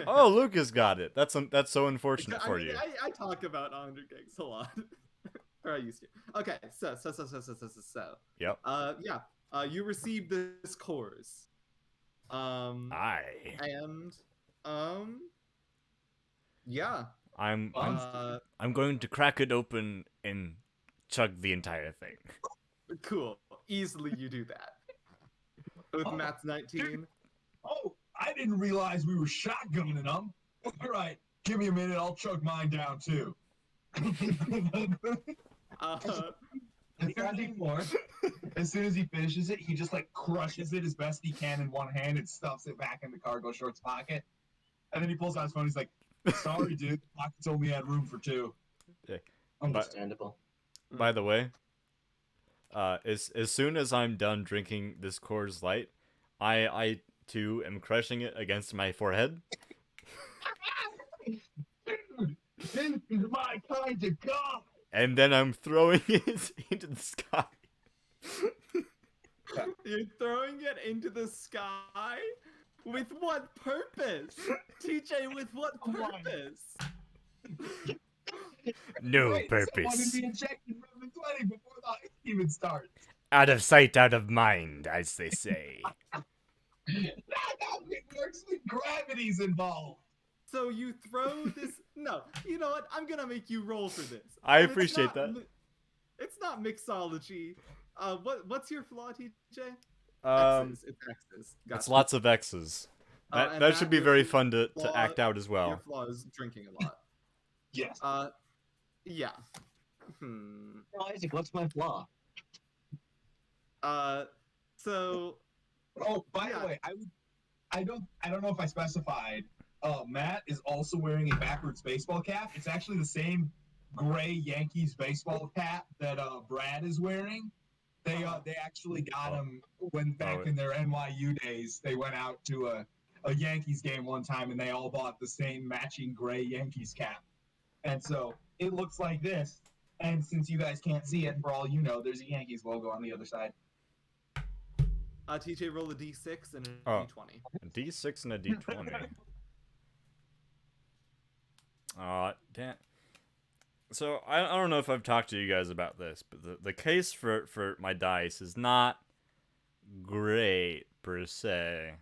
Oh, Lucas got it. That's so unfortunate for you. I talk about 100 gigs a lot. Or I used to. Okay, so. Yep. Yeah. You received this course. I. And yeah. I'm Uh, going to crack it open and chug the entire thing. cool. Easily you do that. With Oh, Matt's 19. Oh, I didn't realize we were shotgunning them. All right, give me a minute. I'll chug mine down too. As soon as he finishes it, he just like crushes it as best he can in one hand and stuffs it back in the cargo shorts pocket. And then he pulls out his phone. He's like, "Sorry, dude. The pocket told me I had room for 2." Understandable. By the way, as soon as I'm done drinking this Coors Light, I too am crushing it against my forehead. Dude, this is my kind of gum. And then I'm throwing it into the sky. You're throwing it into the sky? With what purpose? TJ, with what Come on. purpose? No Wait, someone purpose. to be ejected from the 20 before the even starts. Out of sight, out of mind, as they say. That's how it works when gravity's involved. So you throw this. No, you know what? I'm gonna make you roll for this. I And it's appreciate not that. It's not mixology. What's your flaw, TJ? It's It's X's. Gotcha. lots of X's. That, and that should be your very fun to flaw- act out as Your well. flaw is drinking a lot. Yes. Yeah. Hmm. No, Isaac, what's my flaw? So Oh, by Yeah. the way, I don't know if I specified. Matt is also wearing a backwards baseball cap. It's actually the same gray Yankees baseball cap that Brad is wearing. They actually got him when back in their NYU days. They went out to a Yankees game one time and they all bought the same matching gray Yankees cap. And so it looks like this. And since you guys can't see it, for all you know, there's a Yankees logo on the other side. TJ roll a d6 and a Oh. d20. A D6 and a D20. Damn. So I don't know if I've talked to you guys about this, but the case for my dice is not great per se,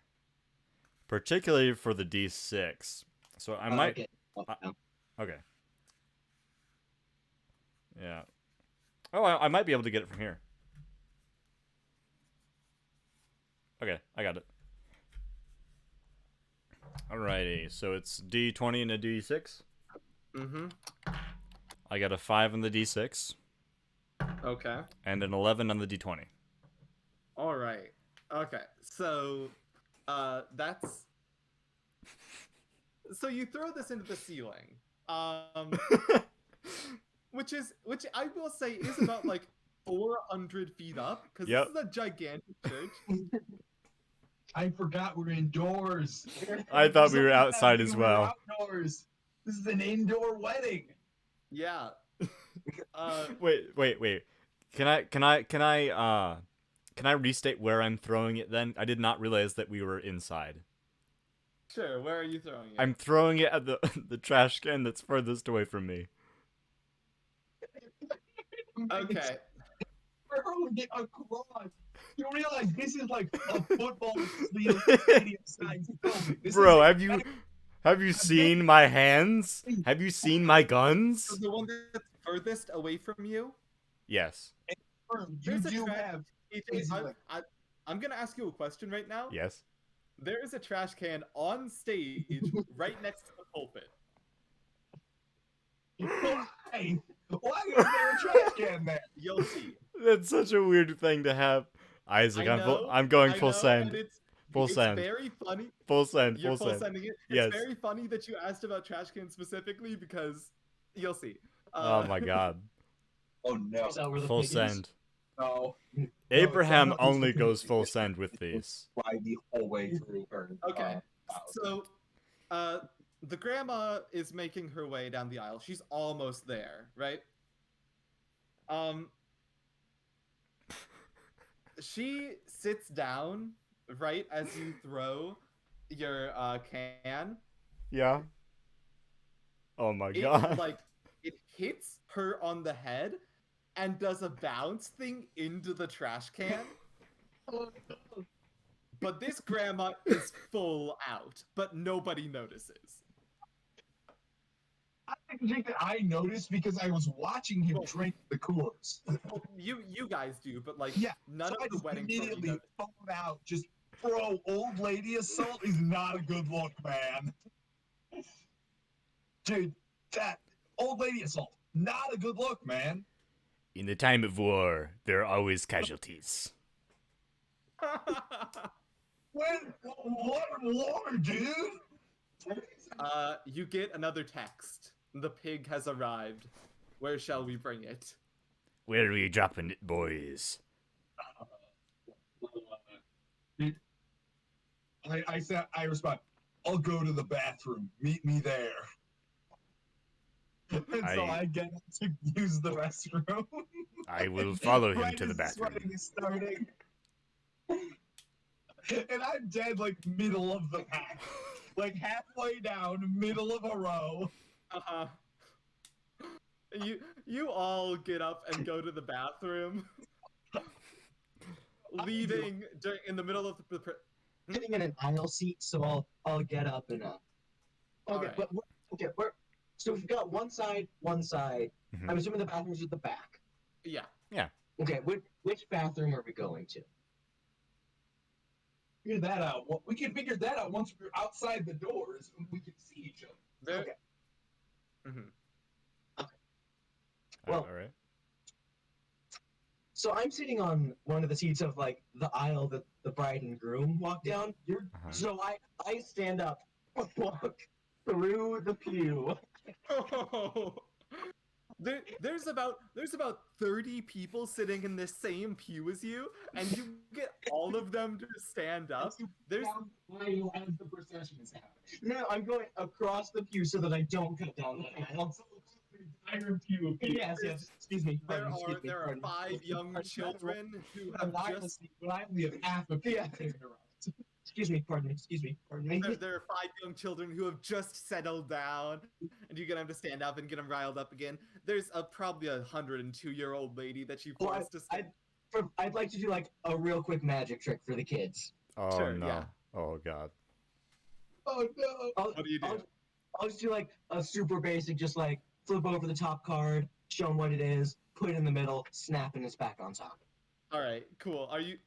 particularly for the D6. So I might. Okay. Oh, no. Okay. Yeah. Oh, I might be able to get it from here. Okay, I got it. Alrighty, so it's D20 and a D6. Mm-hmm. I got a 5 on the D6 Okay. and an 11 on the D20. All right. Okay. So, that's So you throw this into the ceiling, which I will say is about like 400 feet up, because Yep. this is a gigantic church. I forgot we're indoors. I thought we were Something outside about as we were well. Outdoors. This is an indoor wedding. Yeah. Wait. Can I restate where I'm throwing it then? I did not realize that we were inside. Sure. Where are you throwing it? I'm throwing it at the the trash can that's furthest away from me. Okay. We're hurling it across. You realize this is like a football stadium size building. This Bro, is have you seen my hands? Have you seen my guns? So the one that's furthest away from you. Yes. you There's a do trash- have AJ, I'm gonna ask you a question right now. Yes. There is a trash can on stage right next to the pulpit. why? Why is there a trash can there? You'll see. That's such a weird thing to have. Isaac, I'm going I full know, send. and Full it's send. very funny. Full send. You're Full full send. sending it. Yes. It's very funny that you asked about trash cans specifically because you'll see. Oh my god. Oh no. Is that where the Full pig is? send. No. Abraham not only just the goes pig. full send with these. Fly the whole way through her. Okay. house. So, the grandma is making her way down the aisle. She's almost there, right? She sits down right as you throw your can. Yeah. Oh my It god. like it hits her on the head and does a bounce thing into the trash can. But this grandma is full out, but nobody notices. I think that I noticed because I was watching him Well- drink the Coors. Well, you guys do, but like Yeah, none So I of the just wedding party immediately does. phoned out. Just, bro, old lady assault is not a good look, man. Dude, that old lady assault, not a good look, man. In the time of war, there are always casualties. What war, dude? You get another text. The pig has arrived. Where shall we bring it? Where are we dropping it, boys? I respond, I'll go to the bathroom. Meet me there. And so I get to use the restroom. I will follow him Right to the as bathroom. sweating is starting. And I'm dead, like, middle of the pack. Like, halfway down, middle of a row. Uh-huh. You all get up and go to the bathroom, leaving in the middle of the. Sitting in an aisle seat, so I'll get up and Okay, Alright. but we're so we've got one side. Mhm. I'm assuming the bathroom's at the back. Yeah. Okay, which bathroom are we going to? Figure that out. We can figure that out once we're outside the doors and we can see each other. There. Okay. Mhm. Well- all right. So I'm sitting on one of the seats of like the aisle that the bride and groom walk down. Uh-huh. So I stand up, walk through the pew. There's about 30 people sitting in the same pew as you, and you get all of them to stand up. There's aisle as the procession is happening. No, I'm going across the pew so that I don't go down the aisle. The entire pew of people. Yes. Excuse me. there pardon, are pardon. 5 young children who have just When I only have half a pew Yeah. taken around. Excuse me. Pardon me. there are 5 young children who have just settled down, and you get them to stand up and get them riled up again. There's probably a 102-year-old lady that you Well, forced to stand. I'd like to do like a real quick magic trick for the kids. Oh Sure, no. yeah. Oh god. Oh no! I'll, What do you do? I'll just do like a super basic, just like flip over the top card, show them what it is, put it in the middle, snap, and it's back on top. All right, cool. Are you?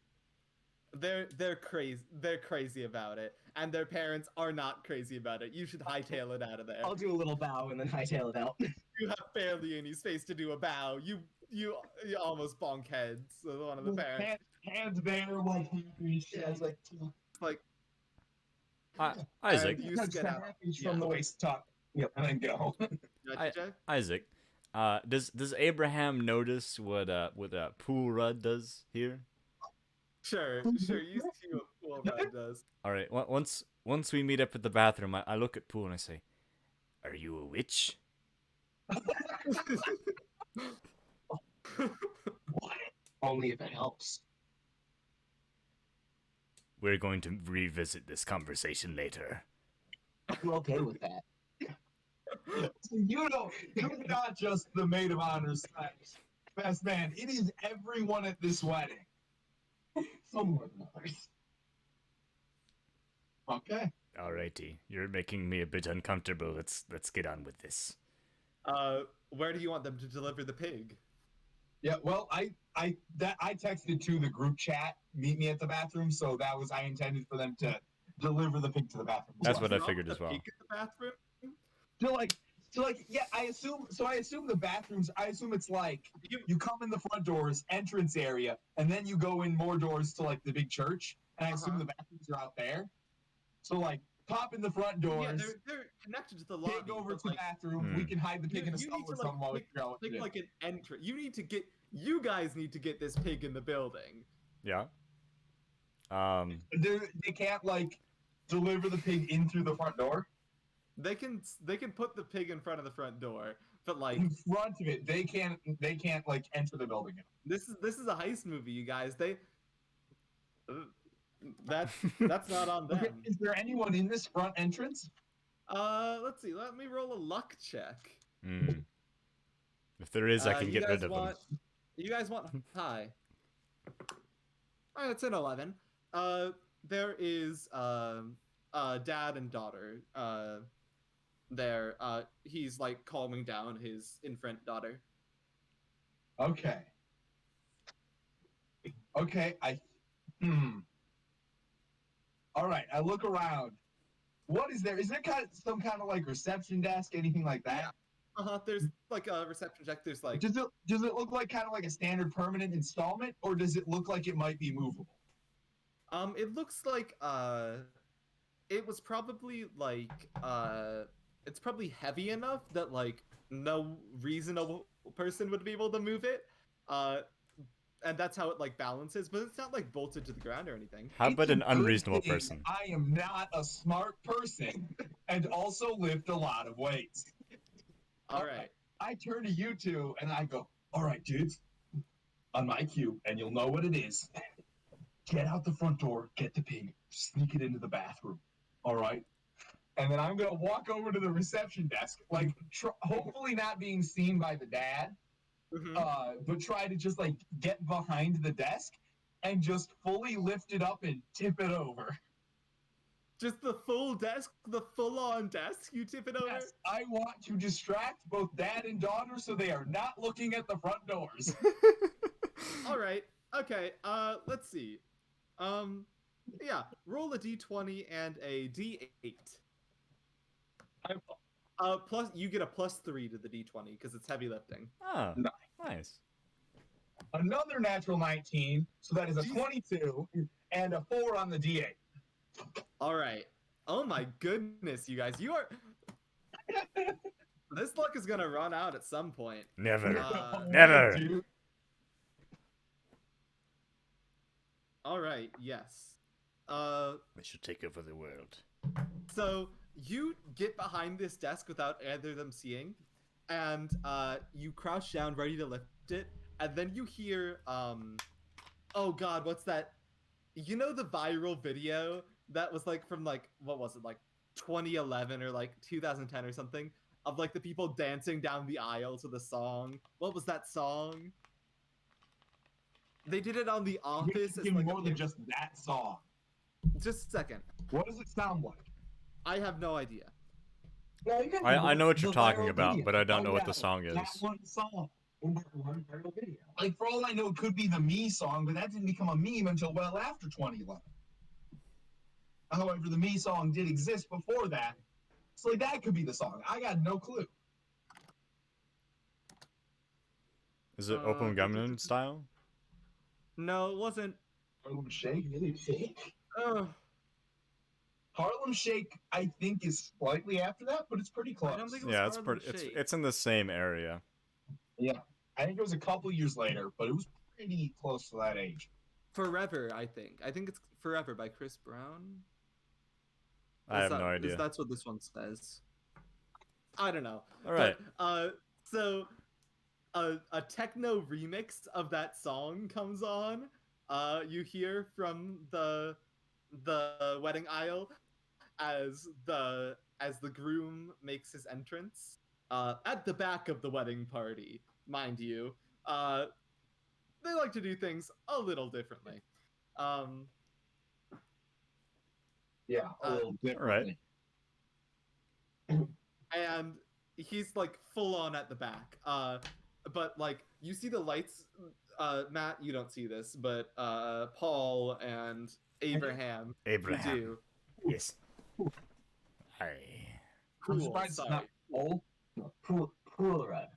They're crazy. They're crazy about it, and their parents are not crazy about it. You should hightail it out of there. I'll do a little bow and then hightail it out. You have barely any space to do a bow. You almost bonk heads with one of the parents. Hands there, like Yeah, it's like Like, Isaac, And you Touch skid the out. half-inch Yeah. from the waist up. Yep, and then go. Gotcha, Jack? Isaac, does Abraham notice what Pool Rudd does here? Sure. You see what Pool Rudd does. All right. Once we meet up at the bathroom, I look at Pool and I say, "Are you a witch?" What? Only if it helps. We're going to revisit this conversation later. I'm okay with that. You're not just the maid of honor slash best man. It is everyone at this wedding. Some more than others. Okay. Alrighty, you're making me a bit uncomfortable. Let's get on with this. Where do you want them to deliver the pig? Yeah, well, I texted to the group chat, meet me at the bathroom, so I intended for them to deliver the pig to the bathroom. That's what I Drop figured the as well. pig in the bathroom? Yeah, I assume the bathrooms, I assume it's like you come in the front doors, entrance area, and then you go in more doors to like the big church, and I assume the bathrooms are out there. So like pop in the front Yeah, doors, they're connected to the lobby. pig over but, to the bathroom, Hmm. we can hide the pig in a you stall need or to something while we figure out what to make do. like an entrance. You guys need to get this pig in the building. Yeah. They can't like deliver the pig in through the front door. They can put the pig in front of the front door, but like In front of it, they can't like enter the building. this is a heist movie, you guys. That's not on them. Okay, is there anyone in this front entrance? Let's see. Let me roll a luck check. Hmm. If there is, I can You get guys rid of want, them. You guys want high? It's an 11. There is dad and daughter. There. He's like calming down his infant daughter. Okay. Okay, All right, I look around. What is there? Is there some kind of like reception desk, anything like that? There's like a reception check. There's like Does it look like kind of like a standard permanent installment, or does it look like it might be movable? it looks like it was probably like it's probably heavy enough that like no reasonable person would be able to move it. And that's how it like balances, but it's not like bolted to the ground or anything. How about It's a an good unreasonable thing person? I am not a smart person and also lift a lot of weights. All right. I turn to you two and I go, all right, dudes, on my cue, and you'll know what it is. Get out the front door, get the pig, sneak it into the bathroom. All right? And then I'm going to walk over to the reception desk, like hopefully not being seen by the dad, but try to just like get behind the desk and just fully lift it up and tip it over. Just the full desk, the full-on desk, you tip it over? Yes, I want to distract both dad and daughter so they are not looking at the front doors. All right. Okay. Let's see. Yeah. Roll a d20 and a d8. Plus you get a +3 to the d20 because it's heavy lifting. Oh, Nice. nice. Another natural 19, so that is a 22 and a 4 on the D8. All right. Oh my goodness, you guys, you are. This luck is gonna run out at some point. Never. Uh, Never. Dude. All right. Yes. We should take over the world. So you get behind this desk without either of them seeing, and you crouch down, ready to lift it, and then you hear, oh god, what's that? You know the viral video that was like from like, what was it, like 2011 or like 2010 or something, of like the people dancing down the aisle to the song? What was that song? They did it on The Office. Give as, me like, more than just that song. Just a second. What does it sound like? I have no idea. No, you can I know what you're the talking viral about, video. but I don't know what yeah, the song is. That one song. One viral video. Like, for all I know, it could be the Me song, but that didn't become a meme until well after 2011. However, the Me song did exist before that. So, like, that could be the song. I got no clue. Is it Open Gangnam Style? No, it wasn't. Harlem Shake? Really fake? Oh. Harlem Shake, I think, is slightly after that, but it's pretty close. I don't think it was Yeah, it's Harlem pretty. Shake. It's in the same area. Yeah, I think it was a couple years later, but it was pretty close to that age. Forever, I think. I think it's Forever by Chris Brown. I have no idea. That's what this one says. I don't know. All right. But, so a techno remix of that song comes on. You hear from the wedding aisle as the groom makes his entrance at the back of the wedding party, mind you. They like to do things a little differently. Yeah, a little differently. And he's like full on at the back. But like you see the lights. Matt, you don't see this, but Paul and Abraham do. Yes. Hi. I'm Cool. surprised it's Sorry. not Paul. Pool run.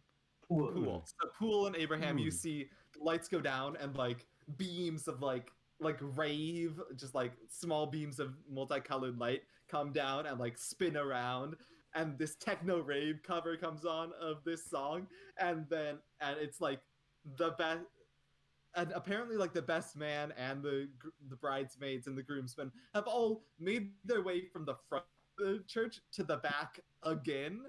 Cool. So Pool and Abraham, you Hmm. see the lights go down and like beams of like rave, just like small beams of multicolored light come down and like spin around, and this techno rave cover comes on of this song, and it's like the best. And apparently, like the best man and the bridesmaids and the groomsmen have all made their way from the front of the church to the back again,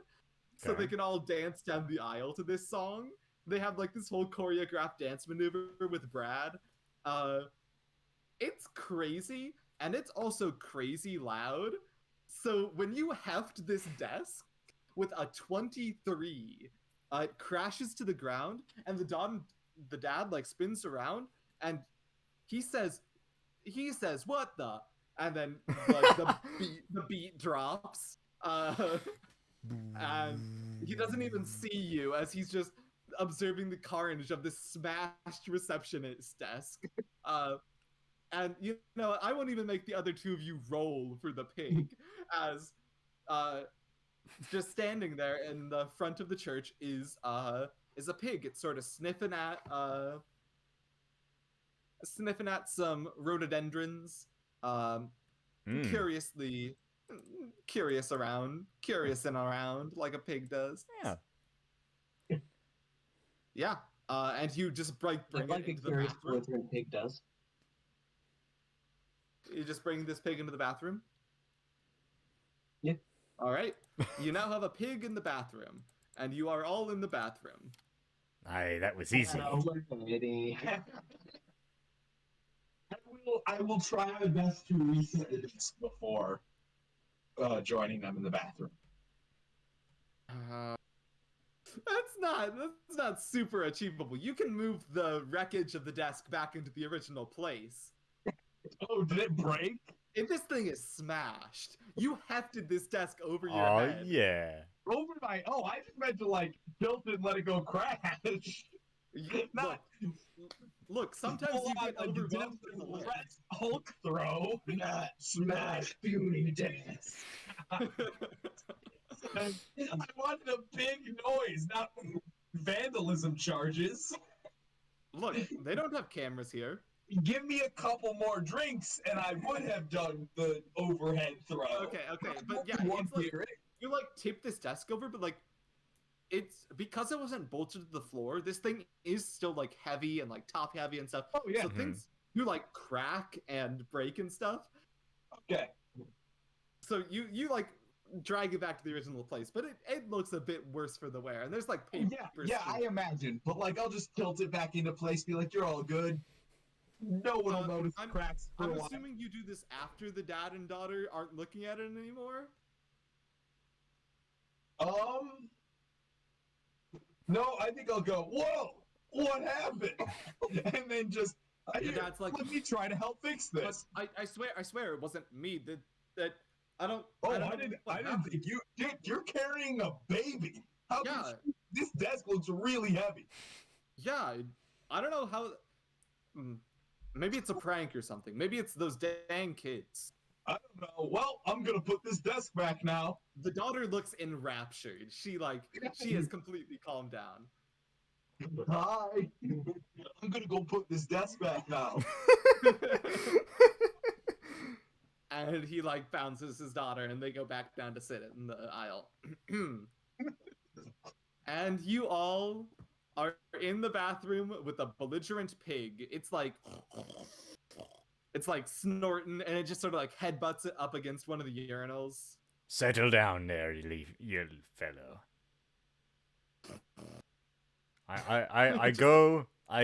so Okay. they can all dance down the aisle to this song. They have like this whole choreographed dance maneuver with Brad. It's crazy, and it's also crazy loud. So when you heft this desk with a 23, it crashes to the ground, and the dad like spins around, and he says, "What the?" And then like the beat drops, and he doesn't even see you as he's just observing the carnage of this smashed receptionist desk. And you know, I won't even make the other two of you roll for the pig, as just standing there in the front of the church is a pig. It's sort of sniffing at some rhododendrons, curious and around like a pig does. Yeah. Yeah. And you just bring Like it a into the curious bathroom. Lutheran pig does. You just bring this pig into the bathroom? Yeah. All right. You now have a pig in the bathroom, and you are all in the bathroom. Aye, that was easy. I will try my best to reset the disc before joining them in the bathroom. That's not super achievable. You can move the wreckage of the desk back into the original place. Oh, did it break? If this thing is smashed, you hefted this desk over your Oh head. yeah. Over my. Oh, I just meant to like tilt it and let it go crash. Not Look, sometimes you get overwhelmed with the lift. Hulk throw, not smash beauty dance. I wanted a big noise, not vandalism charges. Look, they don't have cameras here. Give me a couple more drinks, and I would have done the overhead throw. Okay, but yeah, One it's like, here. you like tip this desk over, but like it's because it wasn't bolted to the floor. This thing is still like heavy and like top heavy and stuff. Oh yeah. So things do like crack and break and stuff. Okay. So you like drag it back to the original place, but it looks a bit worse for the wear. And there's like paper. Yeah, I imagine. But like, I'll just tilt it back into place. Be like, you're all good. No one will notice cracks for I'm a while. assuming you do this after the dad and daughter aren't looking at it anymore. No, I think I'll go, whoa, what happened? And then just, Your dad's like, let me try to help fix but this. I swear it wasn't me. That I don't. Oh, don't I know didn't what think happened. you, dude, you're carrying a baby. How Yeah. could you, this desk looks really heavy. Yeah, I don't know how. Maybe it's a prank or something. Maybe it's those dang kids. I don't know. Well, I'm gonna put this desk back now. The daughter looks enraptured. She has completely calmed down. Hi. I'm gonna go put this desk back now. And And he like bounces his daughter, and they go back down to sit in the aisle. And you all are in the bathroom with a belligerent pig. It's like snorting, and it just sort of like headbutts it up against one of the urinals. Settle down there, you little fellow. I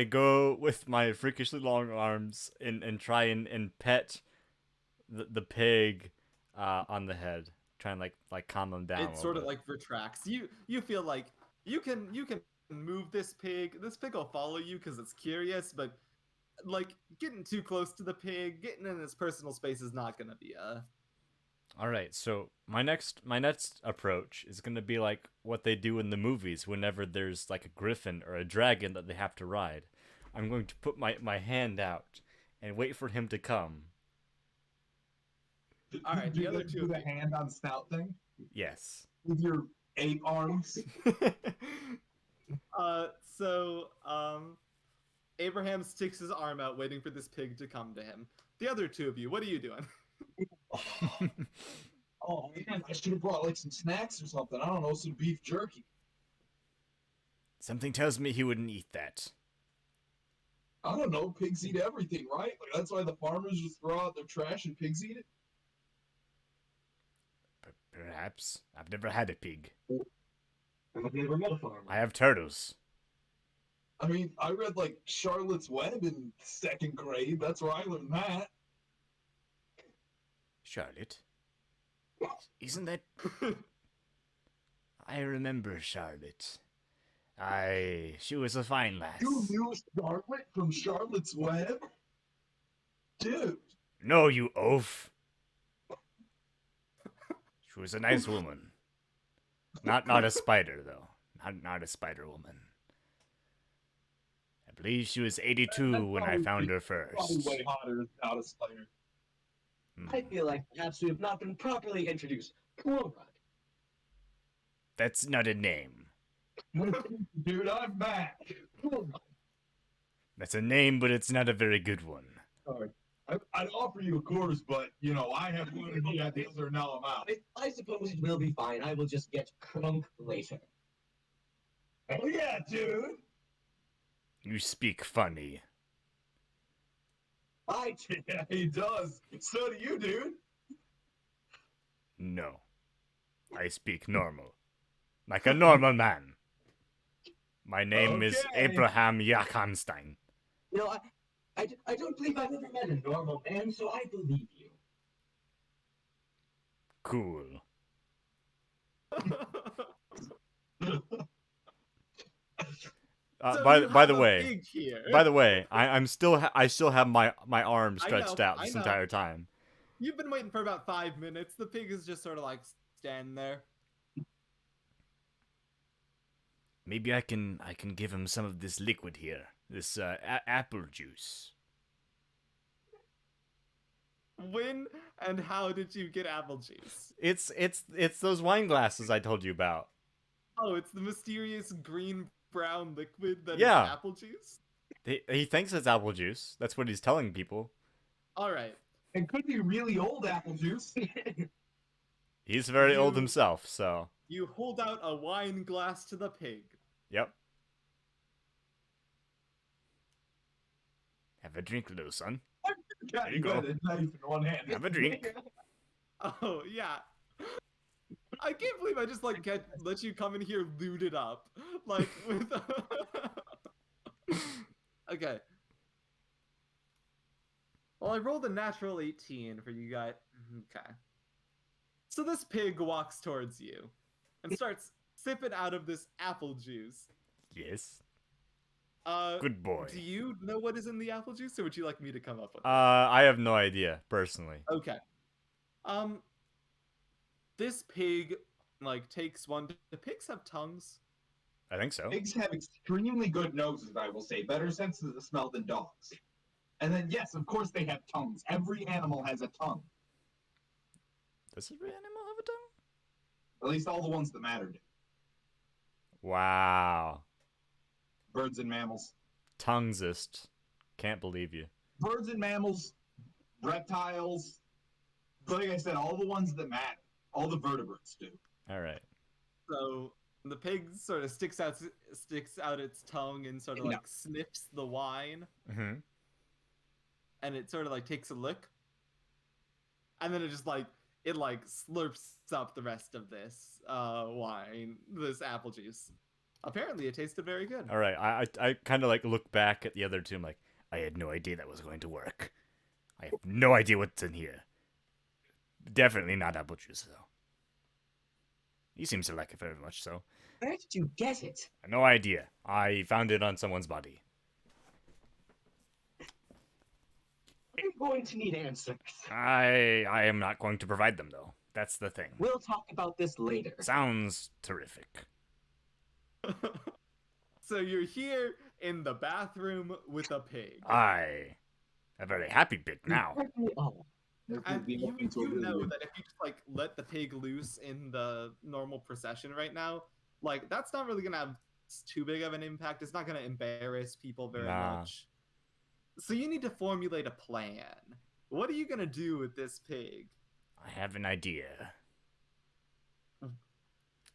go with my freakishly long arms and try and pet the pig on the head, try and like calm him down. It sort of like retracts. You feel like you can move this pig. This pig will follow you because it's curious, but like getting too close to the pig, getting in its personal space is not gonna be All right, so my next approach is gonna be like what they do in the movies whenever there's like a griffin or a dragon that they have to ride. I'm going to put my hand out and wait for him to come. All right, the other two do of the you. hand on snout thing Yes. with your 8 arms. Abraham sticks his arm out, waiting for this pig to come to him. The other two of you, what are you doing? Oh man, I should have brought like some snacks or something. I don't know, some beef jerky. Something tells me he wouldn't eat that. I don't know. Pigs eat everything, right? Like that's why the farmers just throw out their trash and pigs eat it. Perhaps. I've never had a pig. I've never met a farmer. I have turtles. I mean, I read like Charlotte's Web in 2nd grade. That's where I learned that. Charlotte? Isn't that... I remember Charlotte. She was a fine lass. You knew Charlotte from Charlotte's Web? Dude. No, you oaf. She was a nice woman. Not a spider, though. Not a spider woman. I believe she was 82 when I found her Probably first. way hotter without a spider. I feel like perhaps we have not been properly introduced. Cornrod. That's not a name. Dude, I'm back. Cornrod. That's a name, but it's not a very good one. Sorry. I'd offer you a course, but, you know, I have one of the ideas or now I'm out. I suppose it will be fine. I will just get crunk later. Oh yeah, dude. You speak funny. Yeah, he does. So do you, dude. No. I speak normal. Like a normal man. My name is Okay. Abraham Jakonstein. You know, I don't believe I've ever met a normal man, so I believe you. Cool. So By you the have a way, pig here. I still have my arm I stretched know, out I this know. entire time. You've been waiting for about 5 minutes. The pig is just sort of like standing there. Maybe I can give him some of this liquid here, this apple juice. When and how did you get apple juice? It's those wine glasses I told you about. Oh, it's the mysterious green-brown liquid that is Yeah. apple juice? He thinks it's apple juice. That's what he's telling people. Alright. It could be really old apple juice. He's very old You- himself, so You hold out a wine glass to the pig. yep. Have a drink, little son. Yeah, you go. got a knife in one hand. Have a drink. Oh, yeah. I can't believe I just like let you come in here looted up. Like with Okay. Well, I rolled a natural 18 for you guys. Okay. So this pig walks towards you and starts sipping out of this apple juice. Yes. Good Good boy. Do you know what is in the apple juice, or would you like me to come up with it? I have no idea, personally. Okay. This pig like takes one. Do pigs have tongues? I think so. Pigs have extremely good noses, I will say. Better senses of smell than dogs. And then, yes, of course they have tongues. Every animal has a tongue. Does every animal have a tongue? At least all the ones that matter do. Wow. Birds and mammals. Tonguesist. Can't believe you. Birds and mammals, reptiles, Like I said, all the ones that matter, all the vertebrates do. All right. So the pig sort of sticks out its tongue and sort of No. like sniffs the wine, Mm-hmm. and it sort of like takes a look, and then it just like slurps up the rest of this wine, this apple juice. Apparently, it tasted very good. All right. I kind of like look back at the other two. I'm like, I had no idea that was going to work. I have no idea what's in here. Definitely not apple juice though. He seems to like it very much so. Where did you get it? No idea. I found it on someone's body. I'm going to need answers. I am not going to provide them though. That's the thing. We'll talk about this later. Sounds terrific. So you're here in the bathroom with a pig. I a very happy pig now. Heard me all. And We you, went into a you really know good- that if you just like let the pig loose in the normal procession right now, like that's not really gonna have too big of an impact. It's not gonna embarrass people very Nah. much. So you need to formulate a plan. What are you gonna do with this pig? I have an idea. Mm.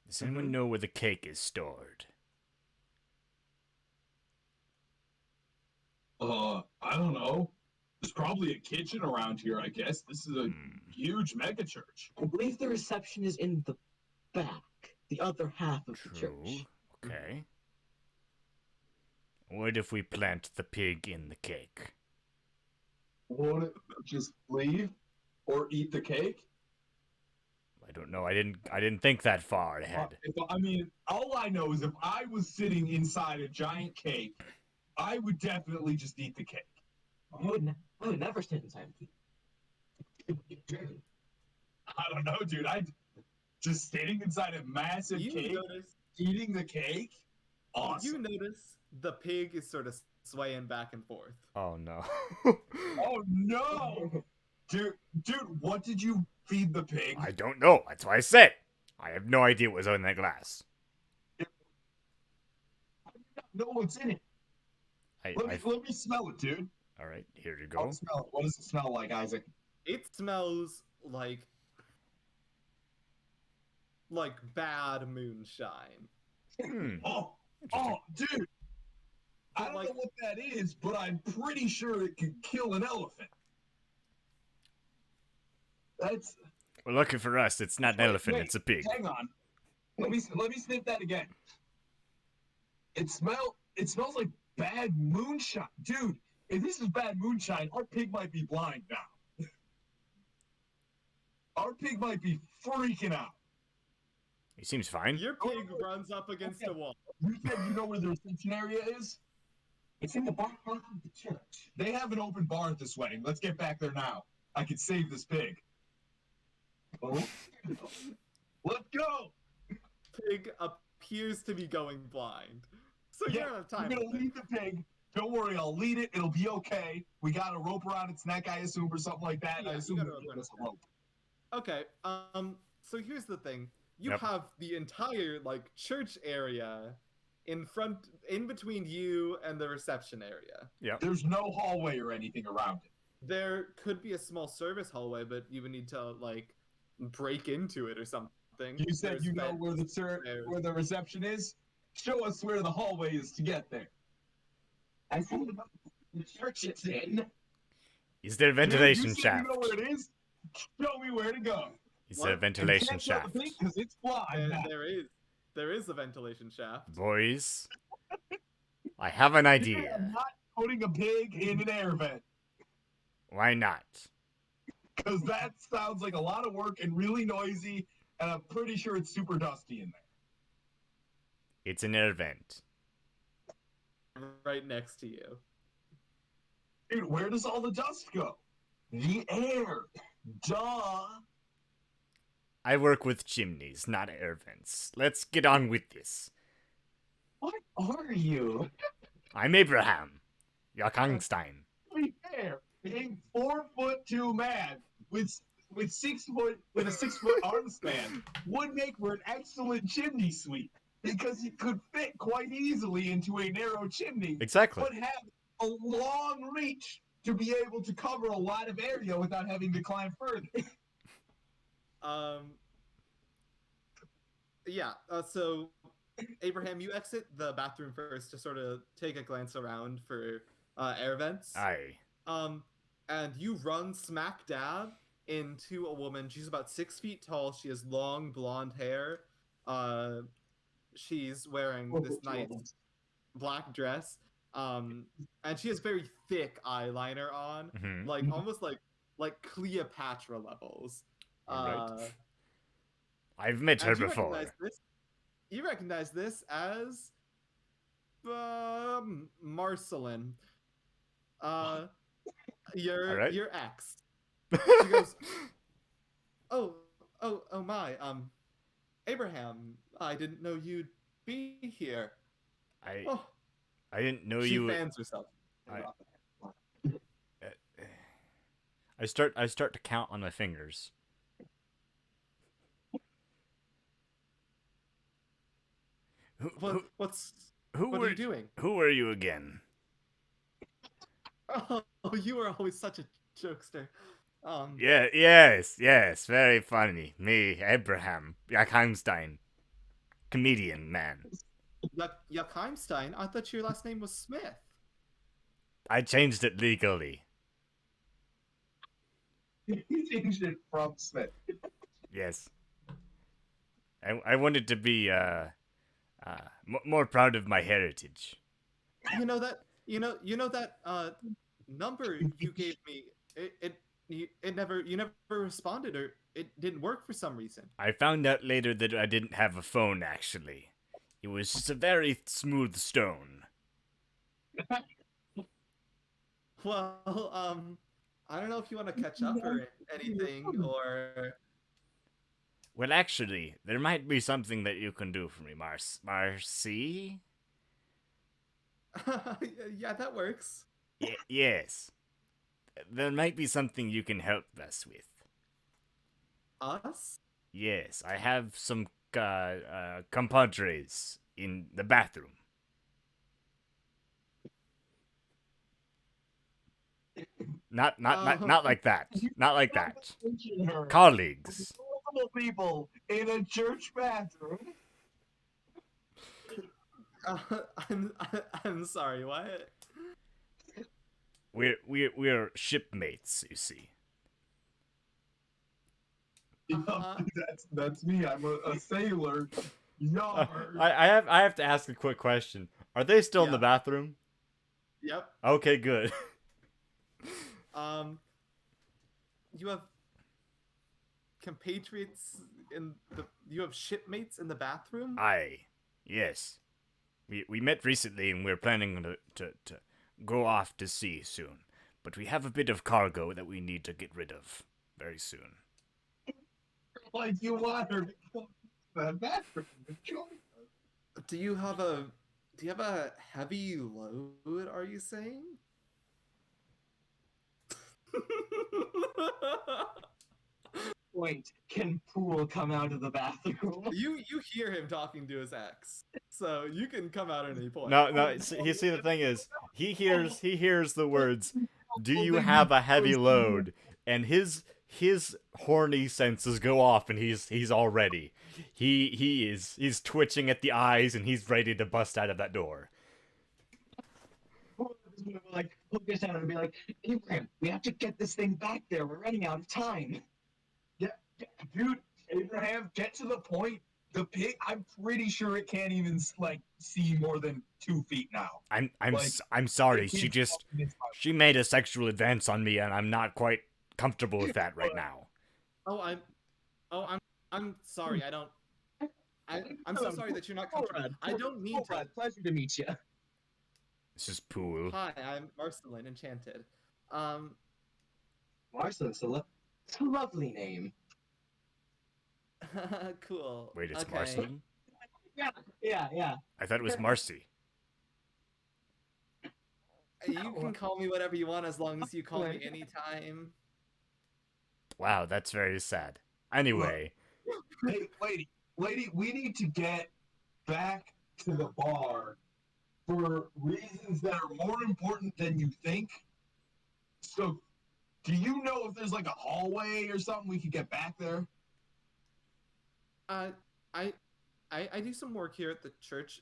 Does anyone know where the cake is stored? I don't know. There's probably a kitchen around here, I guess. This is a Hmm. huge mega church. I believe the reception is in the back, the other half of the True. church. Okay. What if we plant the pig in the cake? Won't just leave or eat the cake? I don't know. I didn't think that far ahead. I mean, all I know is if I was sitting inside a giant cake, I would definitely just eat the cake. I would never stand inside of you. I don't know, dude. I just sitting inside a massive You cake, notice eating the cake. Awesome. you notice the pig is sort of swaying back and forth. Oh no. Oh no, dude! What did you feed the pig? I don't know. That's why I said. I have no idea what was in that glass. I do not know what's in it. Let me smell it, dude. All right, here you I'll go. smell it. What does it smell like, Isaac? It smells like bad moonshine. Hmm. Oh, Interesting. dude! I don't know what that is, but I'm pretty sure it could kill an elephant. That's. Well, lucky for us, it's not an Wait, elephant. wait, It's a pig. Hang on. Let me sniff that again. It smells like bad moonshine, dude. If this is bad moonshine, our pig might be blind now. Our pig might be freaking out. He seems fine. Your pig runs up against a wall. You said you know where the reception area is? It's in the back half of the church. They have an open bar at this wedding. Let's get back there now. I could save this pig. Oh, Let's go! Pig appears to be going blind. So you Yeah, don't have I'm time. gonna for that. lead the pig. Don't worry, I'll lead it. It'll be okay. We got a rope around its neck, I assume, or something like that. Yeah, I you assume got a they'll rope give around us its a rope. Okay, so here's the thing. You Yep. have the entire church area in between you and the reception area. There's no hallway or anything around it. There could be a small service hallway, but you would need to break into it or something. You said There's you know vents. where the There's- where the reception is. Show us where the hallway is to get there. I see the church it's in. Is there a Dude, ventilation you said shaft? You know where it is. Show me where to go. Is there a What? ventilation shaft? Because it's blind. now. There is a ventilation shaft. Boys, I have an I'm idea. not putting a pig in an air vent Why not? because that sounds like a lot of work and really noisy, and I'm pretty sure it's super dusty in there. It's an air vent. Right next to you. Dude, where does all the dust go? The air. Duh. I work with chimneys, not air vents. Let's get on with this. What are you? I'm Abraham. Jackangstein. To be fair, a 4'2" man with a 6 foot arm span would make for an excellent chimney sweep because he could fit quite easily into a narrow chimney, Exactly. but have a long reach to be able to cover a lot of area without having to climb further. Um. Yeah. So, Abraham, you exit the bathroom first to sort of take a glance around for air vents. Aye. And you run smack dab into a woman. She's about 6 feet tall. She has long blonde hair. She's wearing this nice black dress. And she has very thick eyeliner on, Mhm. like almost like Cleopatra levels. Alright. I've met her And before. You recognize this as Marcelin. Alright. Your ex. She goes, oh my, Abraham, I didn't know you'd be here. I Oh, didn't know she you. fans herself. I start to count on my fingers. What Who are were you doing? Who were you again? Oh, you were always such a jokester. Yeah, yes, very funny. Me, Abraham Jackheimstein, comedian man. Jackheimstein? I thought your last name was Smith. I changed it legally. He changed it from Smith. Yes. I wanted to be more proud of my heritage. You know that number you gave me. You never responded, or it didn't work for some reason. I found out later that I didn't have a phone. Actually, it was just a very smooth stone. Well, I don't know if you want to catch up or anything, or Well, actually, there might be something that you can do for me, Marcy. yeah, that works. Yes. There might be something you can help us with. Us? Yes, I have some compadres in the bathroom. Not like that. Not like that. Colleagues. Multiple people in a church bathroom. I'm sorry. What? We're shipmates, you see. That's me. I'm a sailor. Yar. I have to ask a quick question. Are they still in the Yeah. bathroom? Yep. Okay, good. You have compatriots you have shipmates in the bathroom? Aye. Yes. We met recently and we're planning to go off to sea soon. But we have a bit of cargo that we need to get rid of very soon. Like you want her to come to the bathroom to join us. Do you have a heavy load, are you saying? Wait, can Pool come out of the bathroom? You hear him talking to his ex, so you can come out at any point. No. You see, the thing is, he hears the words, "Do you have a heavy load?" And his horny senses go off, and he's all ready. He's twitching at the eyes, and he's ready to bust out of that door. Pool is gonna like poke his head and be like, Abraham, we have to get this thing back there. We're running out of time. Dude, Abraham, get to the point. The pig, I'm pretty sure it can't even like see more than 2 feet now. I'm sorry. She made a sexual advance on me, and I'm not quite comfortable with that right now. I'm sorry. I'm so sorry that you're not comfortable. I don't mean to. Conrad, pleasure to meet you. This is Pool. Hi, I'm Marcelin, Enchanted. Marcelin's it's a lovely name. Cool. Wait, it's okay. Marcelin? Yeah. I thought it was Marcy. You can call me whatever you want as long as you call me anytime. Wow, that's very sad. Anyway. Hey, lady, we need to get back to the bar for reasons that are more important than you think. So, do you know if there's like a hallway or something we could get back there? I I do some work here at the church.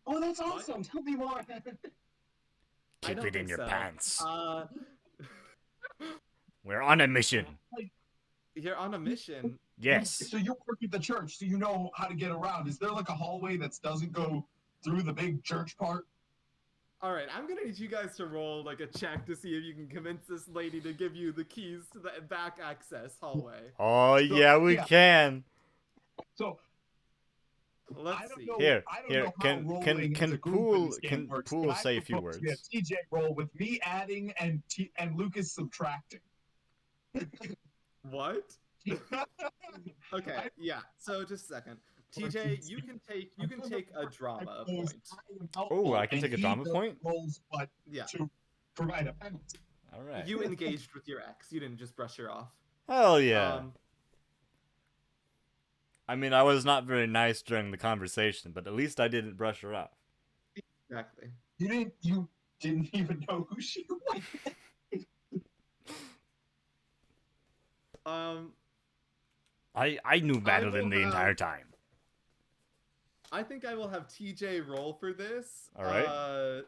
Oh, that's awesome. Tell me more. I Keep don't it in think your so. pants. Uh, We're on a mission. you're on a mission. Yes. So you work at the church, so you know how to get around. Is there like a hallway that doesn't go through the big church part? All right, I'm gonna need you guys to roll like a check to see if you can convince this lady to give you the keys to the back access hallway. Oh yeah, we yeah. can. So Let's I don't see. know. Here, I don't here, know how can- rolling can- can as a group Pool- in this game can works, Pool but I say a few propose we have words? TJ roll with me adding and Lucas subtracting. What? Okay, yeah. So just a second. TJ, you can take a drama point. Oh, I can take a drama point? Rolls, but Yeah. to provide a penalty. All right. You engaged with your ex. You didn't just brush her off. Hell yeah. Um, I mean, I was not very nice during the conversation, but at least I didn't brush her off. exactly. You didn't even know who she was. I knew Madeline the will entire time. I think I will have TJ roll for this. All right.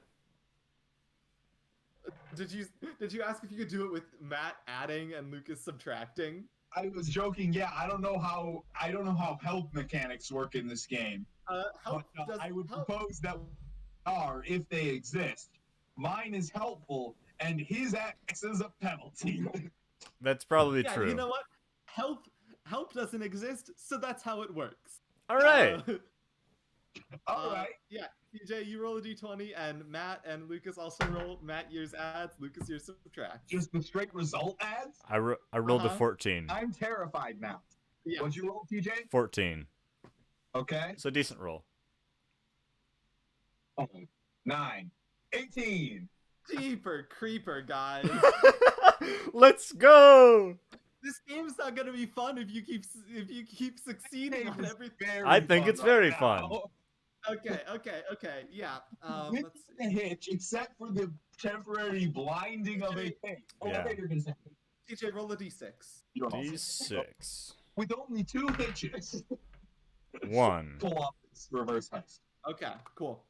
Did you ask if you could do it with Matt adding and Lucas subtracting? I was joking. Yeah, I don't know how help mechanics work in this game. Help But, does I would help. propose that are if they exist. Mine is helpful, and his acts as a penalty. That's probably Yeah, true. you know what? Help doesn't exist, so that's how it works. All right. All right. Yeah, TJ, you roll a d20, and Matt and Lucas also roll. Matt yours adds, Lucas yours subtracts. Just the straight result adds. I rolled a Uh-huh. 14. I'm terrified now. Yeah. What'd you roll, TJ? 14. Okay. So decent roll. 9. 18. Jeeper creeper, guys. Let's go. This game's not gonna be fun if you keep succeeding on everything. I think it's very fun. Okay, yeah. With Let's see. the hitch, except for the temporary blinding of a thing. Oh, Yeah. I thought you were gonna say. TJ, roll a d6. You're awesome. D6. With only 2 hitches. 1. Pull off this reverse heist. Okay, cool.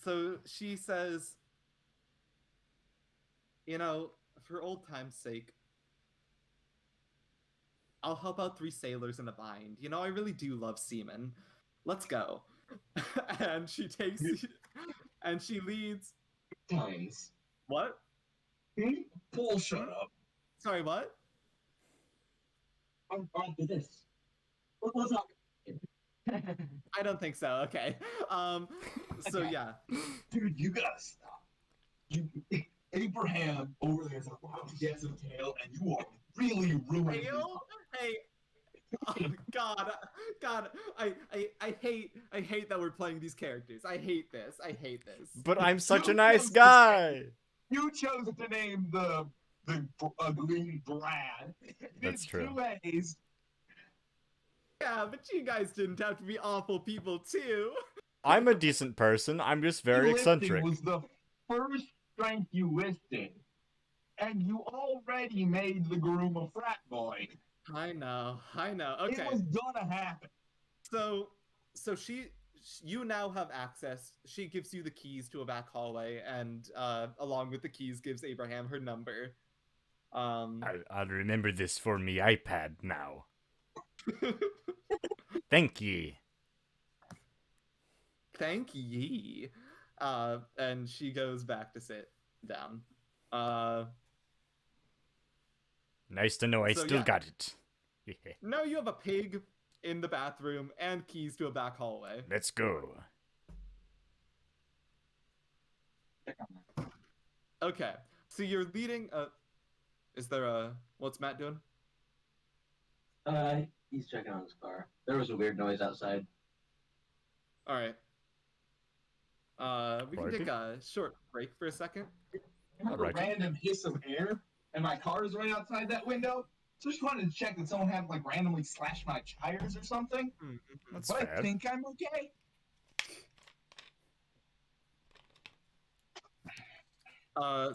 So she says, for old time's sake, I'll help out 3 sailors in a bind. I really do love seamen. Let's go. And she takes and she leads. Times. What? Pull, shut up. Sorry, what? I'm on to this. What's up? I don't think so. Okay. So yeah. Dude, you gotta stop. Abraham over there is about to get some tail, and you are really ruining it. Hey. Oh, God, I hate that we're playing these characters. I hate this. But I'm such a nice guy. You chose to name the ugly Brad. That's It's true. 2 ways. Yeah, but you guys didn't have to be awful people too. I'm a decent person. I'm just very eccentric. Was the first strength you listed, and you already made the groom a frat boy. I know. Okay. It was gonna happen. So you now have access. She gives you the keys to a back hallway, and along with the keys, gives Abraham her number. I'll remember this for me iPad now. Thank ye. Thank ye. And she goes back to sit down. Nice to know I So, still yeah. got it. Now you have a pig in the bathroom and keys to a back hallway. Let's go. Okay, so you're leading. Is there a? What's Matt doing? He's checking on his car. There was a weird noise outside. All right. We can Righty. take a short break for a second. I have a Alrighty. random hiss of air, and my car is right outside that window. So just wanted to check that someone had like randomly slashed my tires or something. That's But I fair. think I'm okay.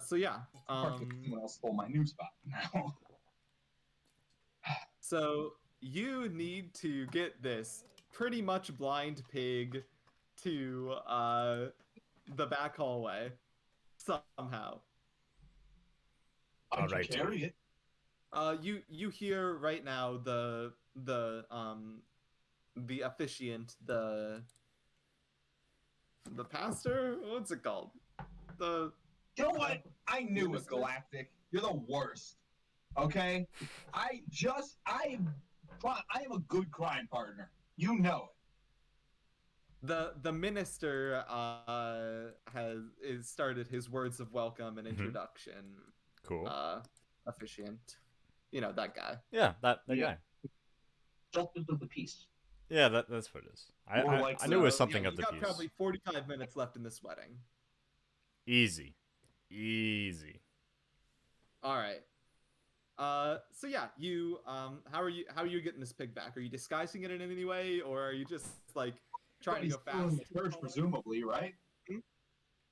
So yeah. Someone else stole my new spot now. So So you need to get this pretty much blind pig to the back hallway somehow. I All can right. carry it. You hear right now the officiant, the pastor, what's it called? The You know what? I knew it, Minister? Galactic. You're the worst. Okay? I am a good crime partner. You know it. the minister is started his words of welcome and Mhm. introduction. Cool. Officiant, you know that guy. Yeah, that Yeah. guy. Justice of the peace. Yeah, that's what it is. More like I knew it was So, something yeah, of the you got piece. probably 45 minutes left in this wedding. Easy. All right. So yeah, you how are you getting this pig back? Are you disguising it in any way, or are you just like trying to go Everybody's fast? still in the church, presumably, right? Hmm?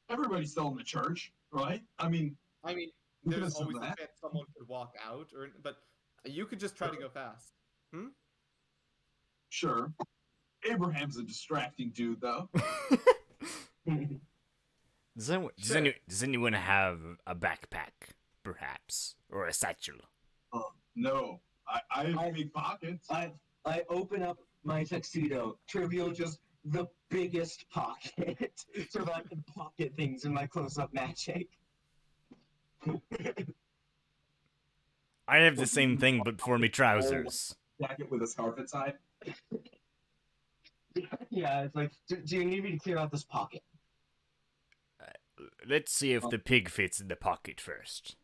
Everybody's still in the church, right? I mean, I mean, we can there's assume always the that. chance someone could walk out, but you could just try to go fast. Sure. Abraham's a distracting dude, though. Does anyone have a backpack, perhaps, or a satchel? No, I have big pockets. I open up my tuxedo to reveal just the biggest pocket so that I can pocket things in my close-up magic. I have the same thing, but for me trousers. Jacket with a scarf inside. Yeah, it's like, do you need me to clear out this pocket? Let's see if the pig fits in the pocket first.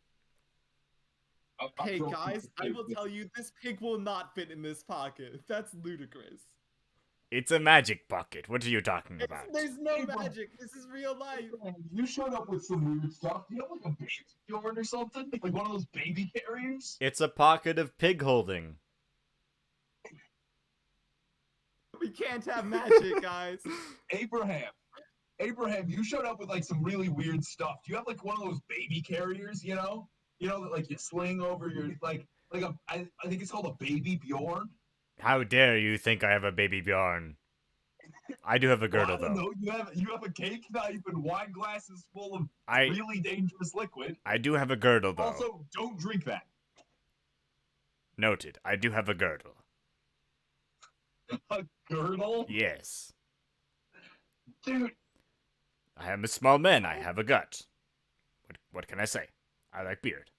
Hey guys, I will tell you, this pig will not fit in this pocket. That's ludicrous. It's a magic pocket. What are you talking about? There's no magic. This is real life. You showed up with some weird stuff. Do you have like a baby Bjorn or something? Like one of those baby carriers? It's a pocket of pig holding. We can't have magic, guys. Abraham, you showed up with like some really weird stuff. Do you have like one of those baby carriers? You know that like you sling over your I think it's called a baby Bjorn. How dare you think I have a baby Bjorn? I do have a girdle, Well, I don't though. know. You have a cake knife and wine glasses full of I really dangerous liquid. do have a girdle, though. Also, don't drink that. Noted. I do have a girdle. A girdle? Yes. Dude, I am a small man. I have a gut. What can I say? I like beard.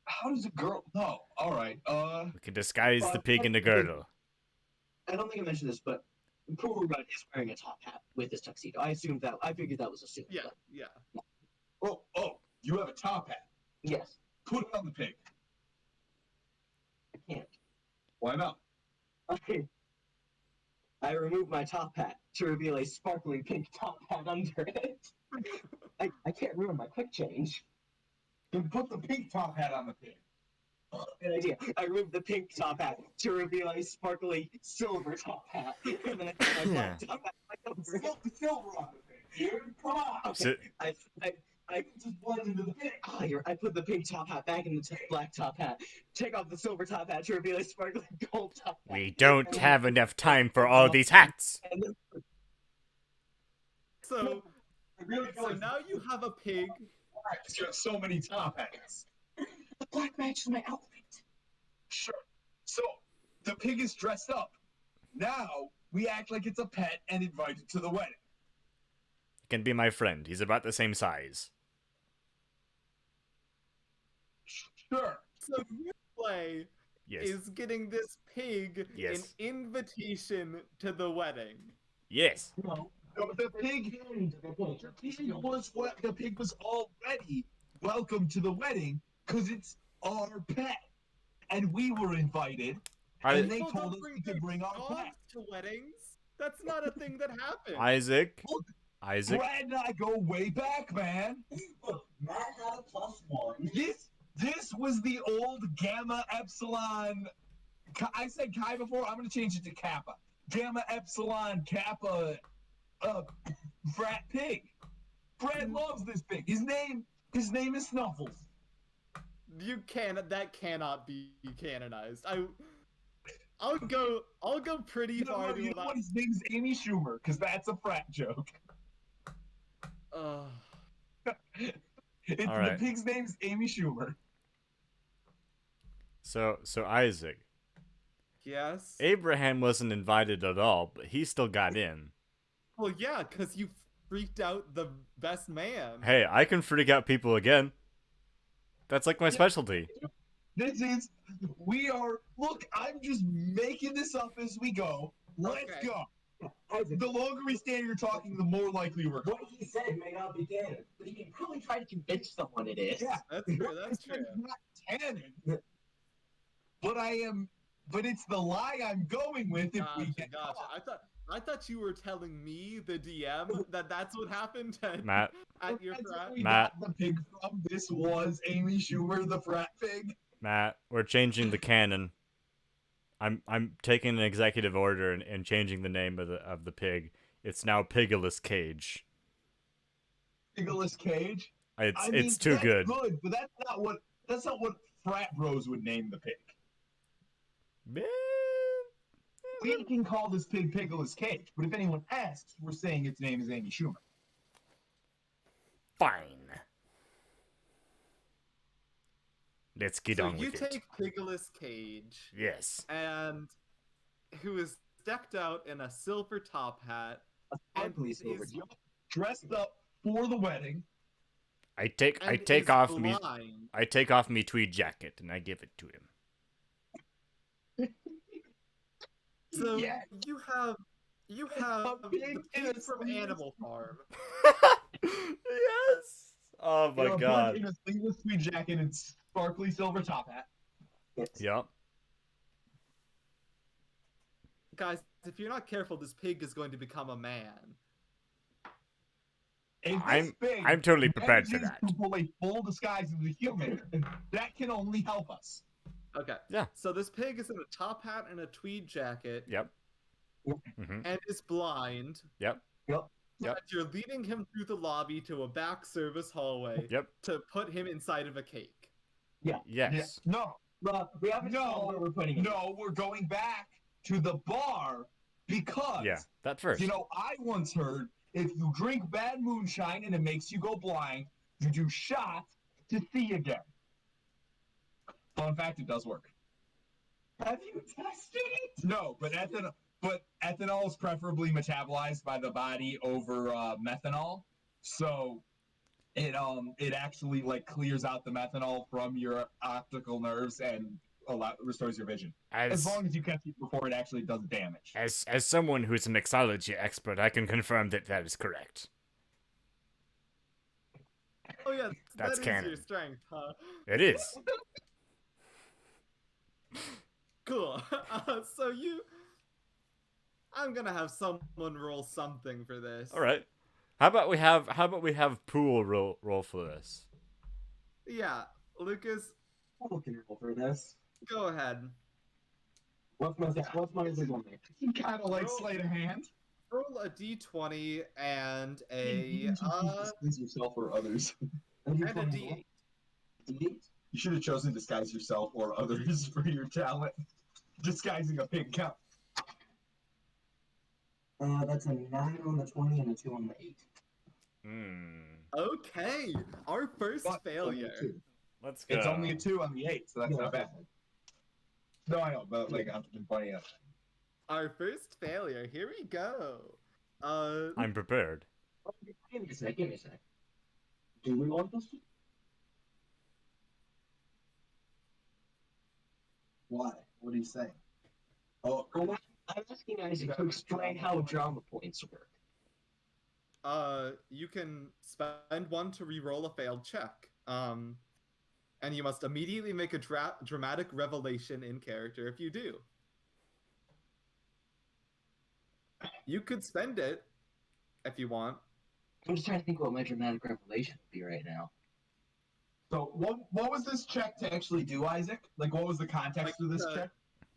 how does a girl... No, alright, We can disguise the pig in the girdle. I don't think I mentioned this, but Pooh is wearing a top hat with his tuxedo. I figured that was assumed. Yeah, but yeah. Oh, you have a top hat. yes, Put it on the pig. I can't. Why not? I removed my top hat to reveal a sparkling pink top hat under it. I can't ruin my quick change. Then put the pink top hat on the pig. Good idea. I removed the pink top hat to reveal a sparkly silver top hat. And then I put my black top hat back over it. Put the silver on the pig, dude. Come on. Okay, So- I Just blend into the pig. I put the pink top hat back in the black top hat. Take off the silver top hat to reveal a sparkling gold top hat. We don't have enough time for all these hats. And then So, I really feel so like now you have a pig. you have so many top hats. the black matches my outfit. Sure. So, the pig is dressed up. Now, we act like it's a pet and invite it to the wedding. He can be my friend. He's about the same size. Sure. So your play Yes. is getting this pig Yes. an invitation to the wedding. Yes. No. No, the pig was already welcome to the wedding because it's our pet, and we were invited, and they People told don't us we could bring our dogs pet. to weddings. That's not a thing that happens. Isaac. Look, Isaac. Brad and I go way back, man. Look, Matt had a +1. This was the old Gamma Epsilon. I said Chi before. I'm gonna change it to Kappa. Gamma Epsilon Kappa. Frat pig. Brad loves this pig. His name is Snuffles. that cannot be canonized. I'll go pretty far to You know allow. what? His name is Amy Schumer, because that's a frat joke. Uh, All right. The pig's name's Amy Schumer. So Isaac, yes. Abraham wasn't invited at all, but he still got in. Well, yeah, because you freaked out the best man. Hey, I can freak out people again. That's like my specialty. Look, I'm just making this up as we go. Let's Okay. go. Isaac, The longer we stand here talking, the more likely we're what he said may not be canon, but he can probably try to convince someone it is. Yeah. That's true. That's It's true. not canon. But it's the lie I'm going with if we get Gotcha. caught. I thought you were telling me, the DM, that's what happened Matt, at your That's frat. where we Matt. got the pig from. This was Amy Schumer, the frat pig. Matt, we're changing the canon. I'm taking an executive order and changing the name of the pig. It's now Pigolus Cage. Nicolas Cage. It's too that's good. But that's not what frat bros would name the pig. Man. We can call this pig Pigolus Cage, but if anyone asks, we're saying its name is Amy Schumer. Fine. Let's get So on you with it. take Pigolus Cage, Yes. and who is decked out in a silver top hat, and Ugly is silver Dressed up for the wedding. I take is off blind. me tweed jacket and I give it to him. So Yeah. you have A the pig in a pig from sleeveless- Animal Farm. Yes. Oh my You know, god. in a sleeveless tweed jacket and sparkly silver top hat. Yep. Guys, if you're not careful, this pig is going to become a man. If I'm- this pig I'm totally prepared for manages that. to pull a full disguise as a human, that can only help us. Okay. Yeah. So this pig is in a top hat and a tweed jacket Yep. Yep. Mm-hmm. and is blind. Yep. Yep. Yep. And you're leading him through the lobby to a back service hallway Yep. to put him inside of a cake. Yes. Yeah. No, We haven't No. decided where we're putting it. no, we're going back to the bar because Yeah. That first. you know, I once heard if you drink bad moonshine and it makes you go blind, you do shots to see again. Fun fact, it does work. Have you tested it? No, but ethanol is preferably metabolized by the body over methanol. So it actually like clears out the methanol from your optical nerves and restores your vision. As as long as you catch it before it actually does damage. as someone who's a mixology expert, I can confirm that is correct. Oh yeah, That's that is canon. your strength, huh? It is. Cool. I'm gonna have someone roll something for this. All right. How about we have Pool roll for this? Yeah, Lucas, I'm looking for this. go ahead. What's my original name? Kind of like Roll. sleight of hand. Roll a d20 and a Disguise yourself or others. and a d8. D8? You should have chosen disguise yourself or others for your talent. Disguising a pig count. That's a 9 on the 20 and a 2 on the 8. Okay, our first But- failure. Let's go. It's only a 2 on the 8, so that's not bad. No, I know, but like I'm pointing out. Our first failure. Here we go. I'm prepared. Give me a sec. Do we want this? Why? What are you saying? Oh, I'm asking Isaac to explain how drama points work. You can spend one to re-roll a failed check. And you must immediately make a dramatic revelation in character if you do. You could spend it if you want. I'm just trying to think what my dramatic revelation would be right now. so what was this check to actually do, Isaac? Like, what was the context of this check?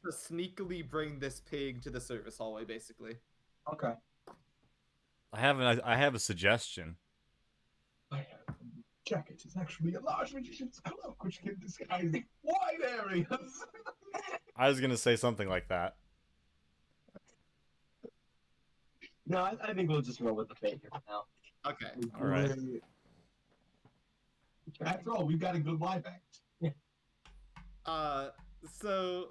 To sneakily bring this pig to the service hallway, basically. Okay. I have a suggestion. jacket is actually a large magician's cloak, which can disguise wide areas. I was gonna say something like that. No, I think we'll just roll with the fate here for now. Okay. All right. After all, we've got a good live act. So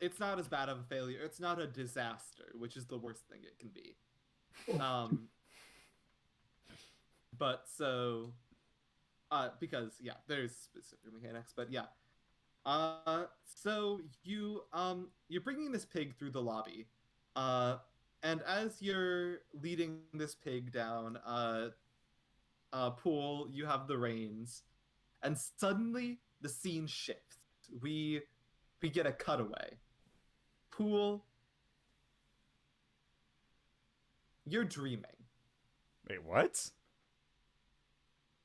it's not as bad of a failure. It's not a disaster, which is the worst thing it can be. But so because yeah, there's specific mechanics, but yeah. So you're bringing this pig through the lobby. And as you're leading this pig down Pool, you have the reins, and suddenly the scene shifts. We get a cutaway. Pool, you're dreaming. Wait, what?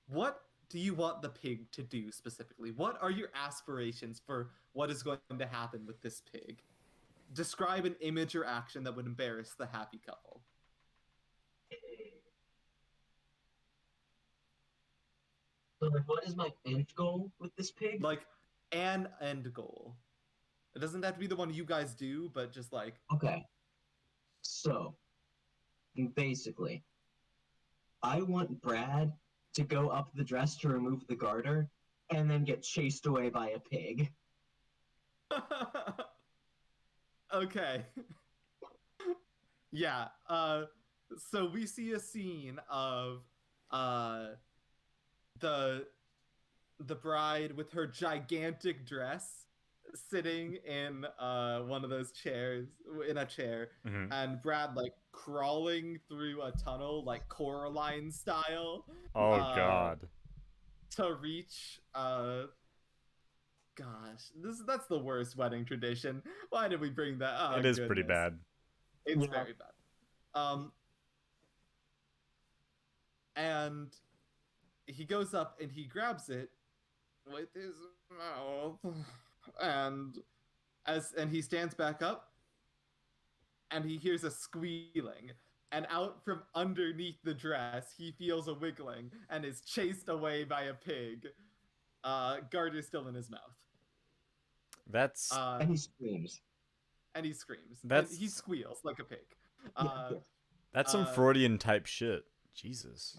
What do you want the pig to do specifically? What are your aspirations for what is going to happen with this pig? Describe an image or action that would embarrass the happy couple. So, like, what is my end goal with this pig? Like, an end goal. It doesn't have to be the one you guys do, but just like... Okay. So, basically, I want Brad to go up the dress to remove the garter, and then get chased away by a pig. Okay. Yeah, so we see a scene of the bride with her gigantic dress sitting in one of those chairs, in a chair, Mhm. and Brad like crawling through a tunnel like Coraline style Oh God. to reach gosh, that's the worst wedding tradition. Why did we bring that? Oh, It is pretty goodness. bad. It's Yeah. very bad. And he goes up and he grabs it with his mouth, and he stands back up, and he hears a squealing, and out from underneath the dress he feels a wiggling and is chased away by a pig. Garter's still in his mouth. That's And he screams. And he screams. That's- And he squeals like a pig. that's some uh, Freudian type shit. Jesus.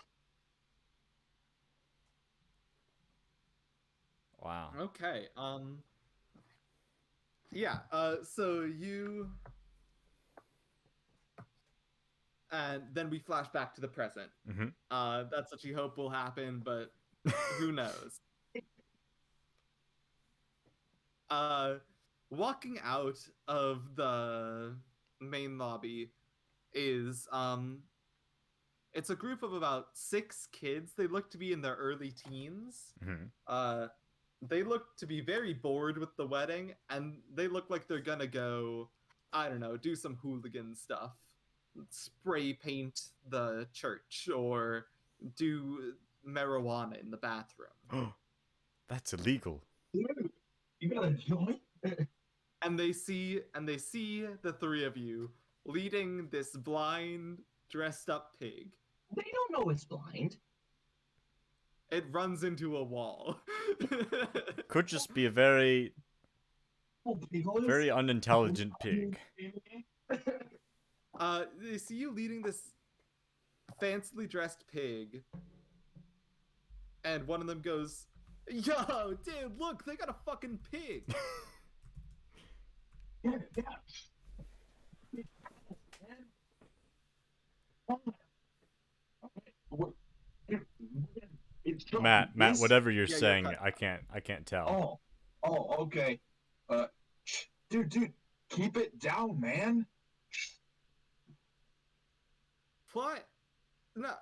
Wow. Okay. Yeah. So you. And then we flash back to the present. Mhm. That's what you hope will happen, but who knows? Walking out of the main lobby is it's a group of about 6 kids. They look to be in their early teens. Mhm. They look to be very bored with the wedding, and they look like they're gonna go, I don't know, do some hooligan stuff. Spray paint the church, or do marijuana in the bathroom. That's illegal. Dude, you got a joint? And they see the 3 of you leading this blind, dressed up pig. They don't know it's blind. It runs into a wall. Could just be a very, Oh, Pickles? very unintelligent pig. They see you leading this fancily dressed pig, and one of them goes, "Yo, dude, look, they got a fucking pig." Yeah. It's Matt, this- whatever you're Yeah, you're saying, cut. I can't tell. Okay. Dude, keep it down, man. What? No,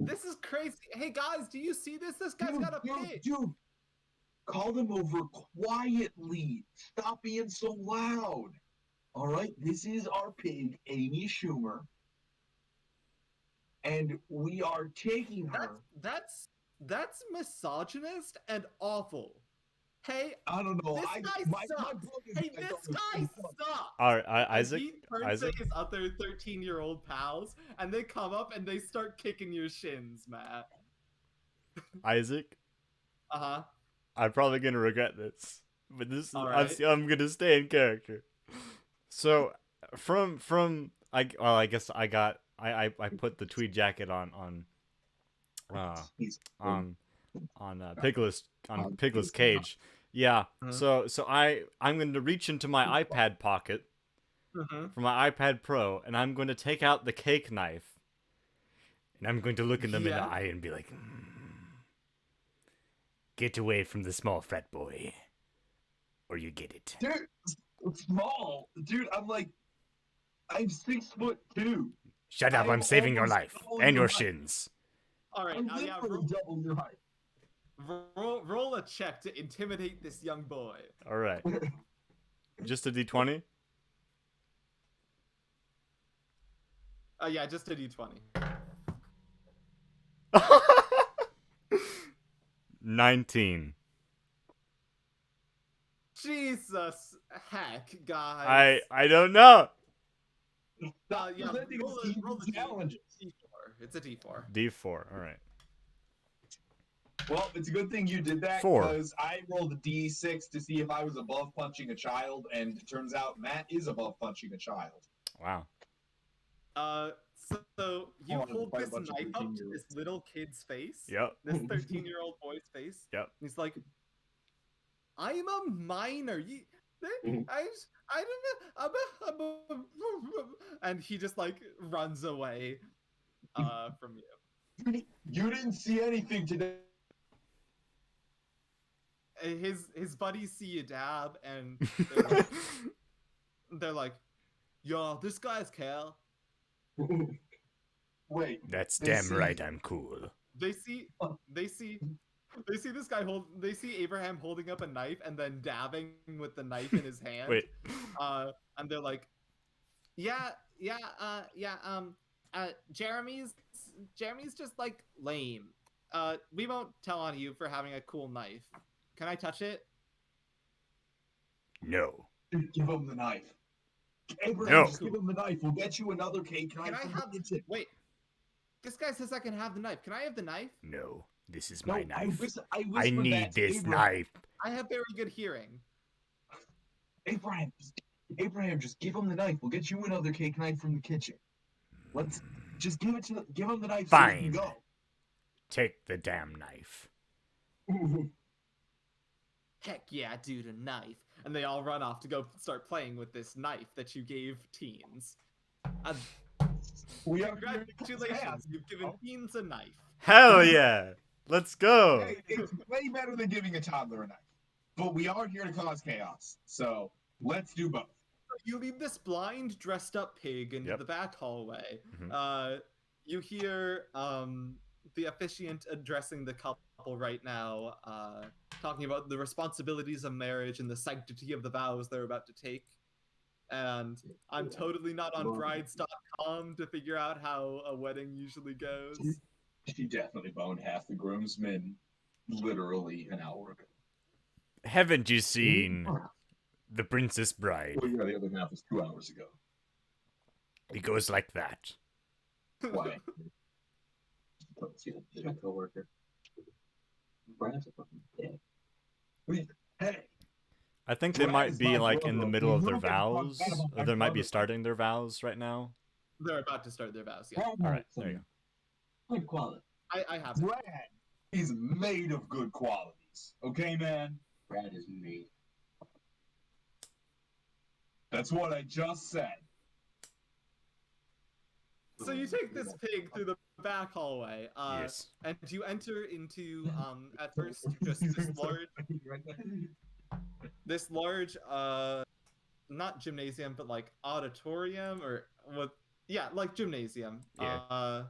this is crazy. Hey guys, do you see this? This guy's got a pig. Dude, call them over quietly. Stop being so loud. All right, this is our pig, Amy Schumer, and we are taking her. That's misogynist and awful. Hey, I don't know. this guy my sucks. brother's Hey, I this don't know. guy sucks. All right, And Isaac. he turns to his other 13-year-old pals, and they come up and they start kicking your shins, Matt. Isaac, Uh-huh. I'm probably gonna regret this, but All right. I'm gonna stay in character. So, I guess I put the tweed jacket uh on Piglet's cage. Yeah. Mhm. So I'm going to reach into my iPad pocket Mhm. for my iPad Pro, and I'm going to take out the cake knife, and I'm going to look them in the Yeah. eye and be like, "Get away from the small fat boy, or you get it." Dude, small. Dude, I'm 6'2". Shut up! I'm I'm saving your almost life double and your your height. shins. All right. I'm Yeah. literally double your height. Roll a check to intimidate this young boy. All right. Just a D20. Yeah, just a d20. 19. Jesus heck, guys. I don't know. Stop Yeah, presenting roll these the challenges. D4. It's a D4. D4. All right. Well, it's a good thing you did that 4. because I rolled a D6 to see if I was above punching a child, and it turns out Matt is above punching a child. Wow. So you Oh, I'm gonna hold fight a this bunch of knife up to 13-year-olds. this little kid's face. Yep. This 13-year-old boy's face. Yep. He's like, I'm a minor. Mhm. I don't know. And he just like runs away from you. You didn't see anything today. His buddies see you dab, and they're like, yo, this guy's Cal. Wait, That's They damn see- right. I'm cool. They see this guy they see Abraham holding up a knife and then dabbing with the knife in his hand. Wait. And they're like, Jeremy's just like lame. We won't tell on you for having a cool knife. Can I touch it? No. give him the knife. Abraham, No. just give him the knife. We'll get you another cake Can knife I from the have kitchen. wait? This guy says I can have the knife. Can I have the knife? No. This is No, my knife. I I whispered need that to this Abraham. knife. I have very good hearing. Abraham, just give him the knife. We'll get you another cake knife from the kitchen. Let's just give him the knife so we can Fine. go. Take the damn knife. Heck yeah, dude, a knife. And they all run off to go start playing with this knife that you gave teens. We are Congratulations, you've given teens a knife. Hell yeah. Let's go. Hey, it's way better than giving a toddler a knife. But we are here to cause chaos, so let's do both. You leave this blind, dressed up pig into Yep. the back hallway. Mhm. You hear the officiant addressing the couple right now, talking about the responsibilities of marriage and the sanctity of the vows they're about to take. And I'm totally not on brides.com to figure out how a wedding usually goes. She definitely boned half the groomsmen literally an hour ago. Haven't you seen The Princess Bride? Well, yeah, the other half was 2 hours ago. It goes like that. Why? My coworker. Brad's a fucking dick. Hey, I think they Brad might is be my like in the brother. middle of You their don't get to talk vows. bad about Or my they might be brother. starting their vows right now. They're about to start their vows, yeah. All right, there you go. Good quality. I have it. Brad is made of good qualities. Okay, man? Brad is made. That's what I just said. So you take this pig through the back hallway, Yes. and you enter into at first just this large not gymnasium but like auditorium or what? Yeah, like gymnasium. Yeah.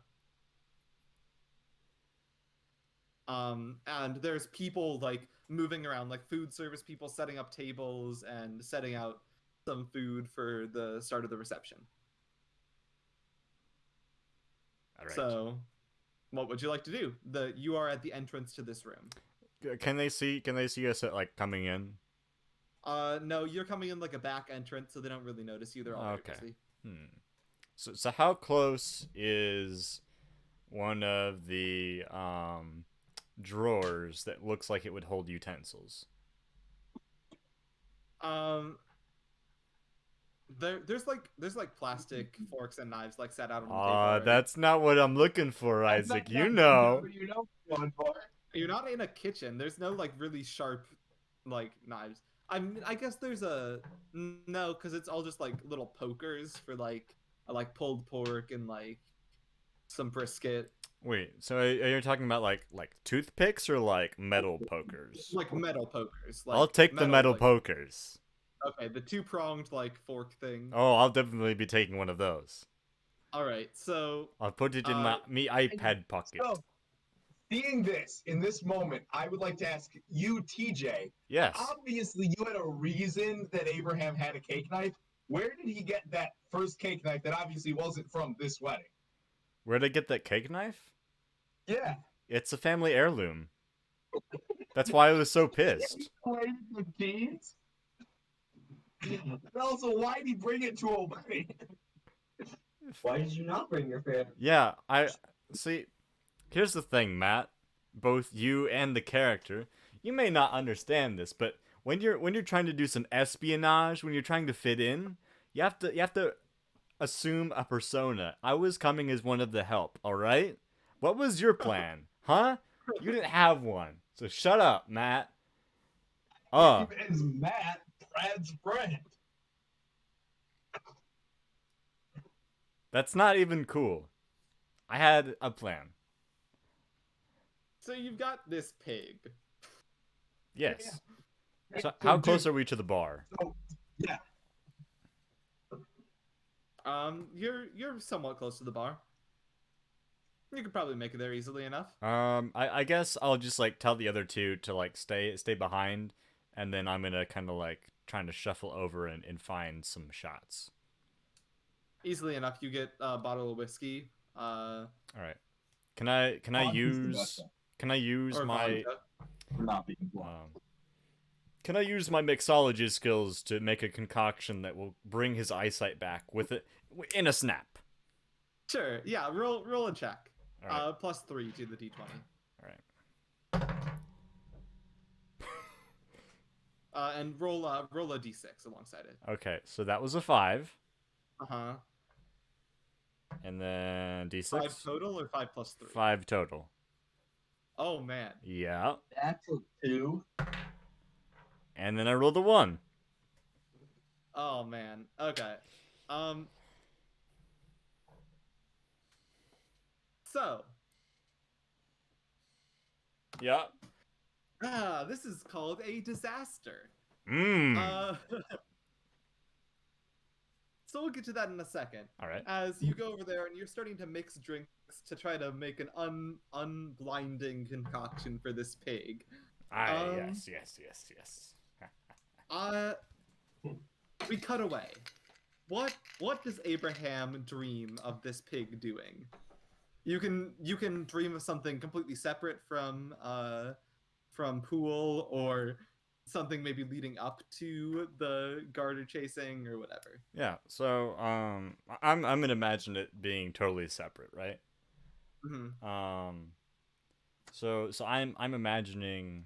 And there's people like moving around, like food service people setting up tables and setting out some food for the start of the reception. All right. So, what would you like to do? You are at the entrance to this room. Can they see us like coming in? No, you're coming in like a back entrance, so they don't really notice you. They're all Okay. very busy. So how close is one of the drawers that looks like it would hold utensils? There's like plastic forks and knives like set out on the table. already. That's not what I'm looking for, That's Isaac. not- You that's know. what you know what I'm going for. You're not in a kitchen. There's no like really sharp like knives. I guess there's a no, because it's all just like little pokers for like pulled pork and like some brisket, Wait, so are you talking about like toothpicks or like metal pokers? like metal pokers. I'll take the metal like, pokers. Okay, the two-pronged like fork thing. Oh, I'll definitely be taking one of those. All right, so I'll put it in my iPad pocket. So, seeing this in this moment, I would like to ask you, TJ. Yes. Obviously, you had a reason that Abraham had a cake knife. Where did he get that first cake knife that obviously wasn't from this wedding? Where'd I get that cake knife? Yeah. It's a family heirloom. That's why I was so pissed. Played the jeans. And also, why did he bring it to a wedding? Why did you not bring your family? Yeah, I see. Here's the thing, Matt. Both you and the character, you may not understand this, but when you're trying to do some espionage, when you're trying to fit in, you have to assume a persona. I was coming as one of the help, all right? What was your plan? Huh? You didn't have one. So shut up, Matt. As Matt, Brad's friend. That's not even cool. I had a plan. So you've got this pig. Yes. Yeah. So how dude, close are we to the bar? So, yeah. You're somewhat close to the bar. You could probably make it there easily enough. I guess I'll just like tell the other two to like stay behind, and then I'm gonna kind of like trying to shuffle over and find some shots. Easily enough, you get a bottle of whiskey. All right. Can I Vodka's the use best Or my vodka. for not being blunt. can I use my mixology skills to make a concoction that will bring his eyesight back with it in a snap? Sure. Yeah. Roll a check. All right. +3 to the d20. All right. And roll a d6 alongside it. Okay, so that was a 5, Uh-huh. and then D6. 5 total or 5 + 3? 5 total. Oh man. Yeah. That's a 2. And then I rolled a 1. Oh man. Okay. So, Yeah. this is called a disaster. Mmm. So we'll get to that in a second. All right. As you go over there and you're starting to mix drinks to try to make an unblinding concoction for this pig. Yes. We cut away. What does Abraham dream of this pig doing? You can dream of something completely separate from Pool, or something maybe leading up to the garter chasing or whatever. Yeah. So I'm gonna imagine it being totally separate, right? Mm-hmm. So I'm imagining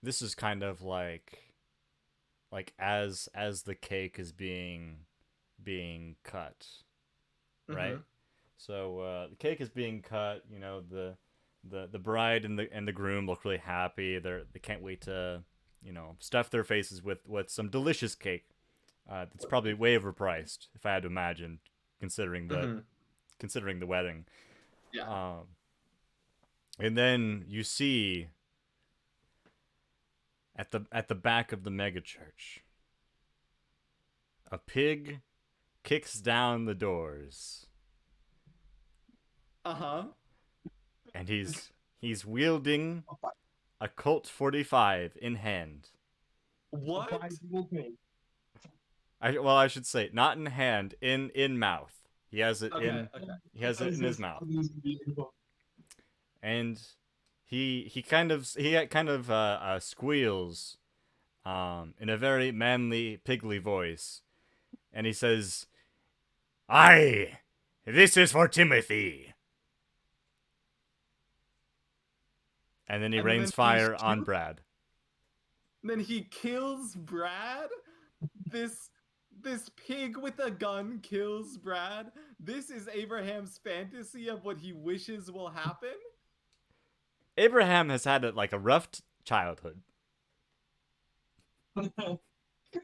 this is kind of like as the cake is being cut, right? Mhm. So the cake is being cut. You know, the bride and the groom look really happy. They can't wait to stuff their faces with some delicious cake. That's probably way overpriced if I had to imagine, considering the wedding. Yeah. And then you see at the back of the megachurch, a pig kicks down the doors, Uh-huh. and he's wielding a Colt 45 in hand. What? I should say not in hand, in mouth. He has it Okay. he has it in his mouth. And he kind of squeals in a very manly pigly voice, and he says, "Aye, this is for Timothy." And then he And rains then fire he on shoots- Brad. Then he kills Brad. This pig with a gun kills Brad. This is Abraham's fantasy of what he wishes will happen. Abraham has had a rough childhood.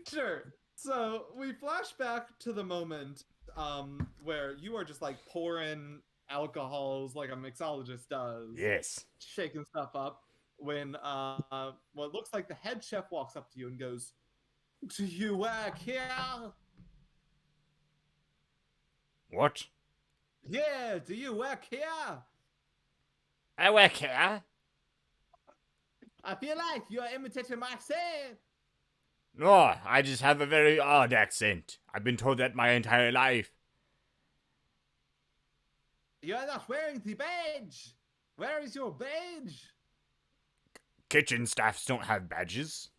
Sure. So we flash back to the moment where you are just like pouring alcohols like a mixologist does. Yes. Shaking stuff up when what looks like the head chef walks up to you and goes, "Do you work here?" What? Yeah, do you work here? I work here. I feel like you're imitating my accent. No, I just have a very odd accent. I've been told that my entire life. You're not wearing the badge. Where is your badge? Kitchen staffs don't have badges.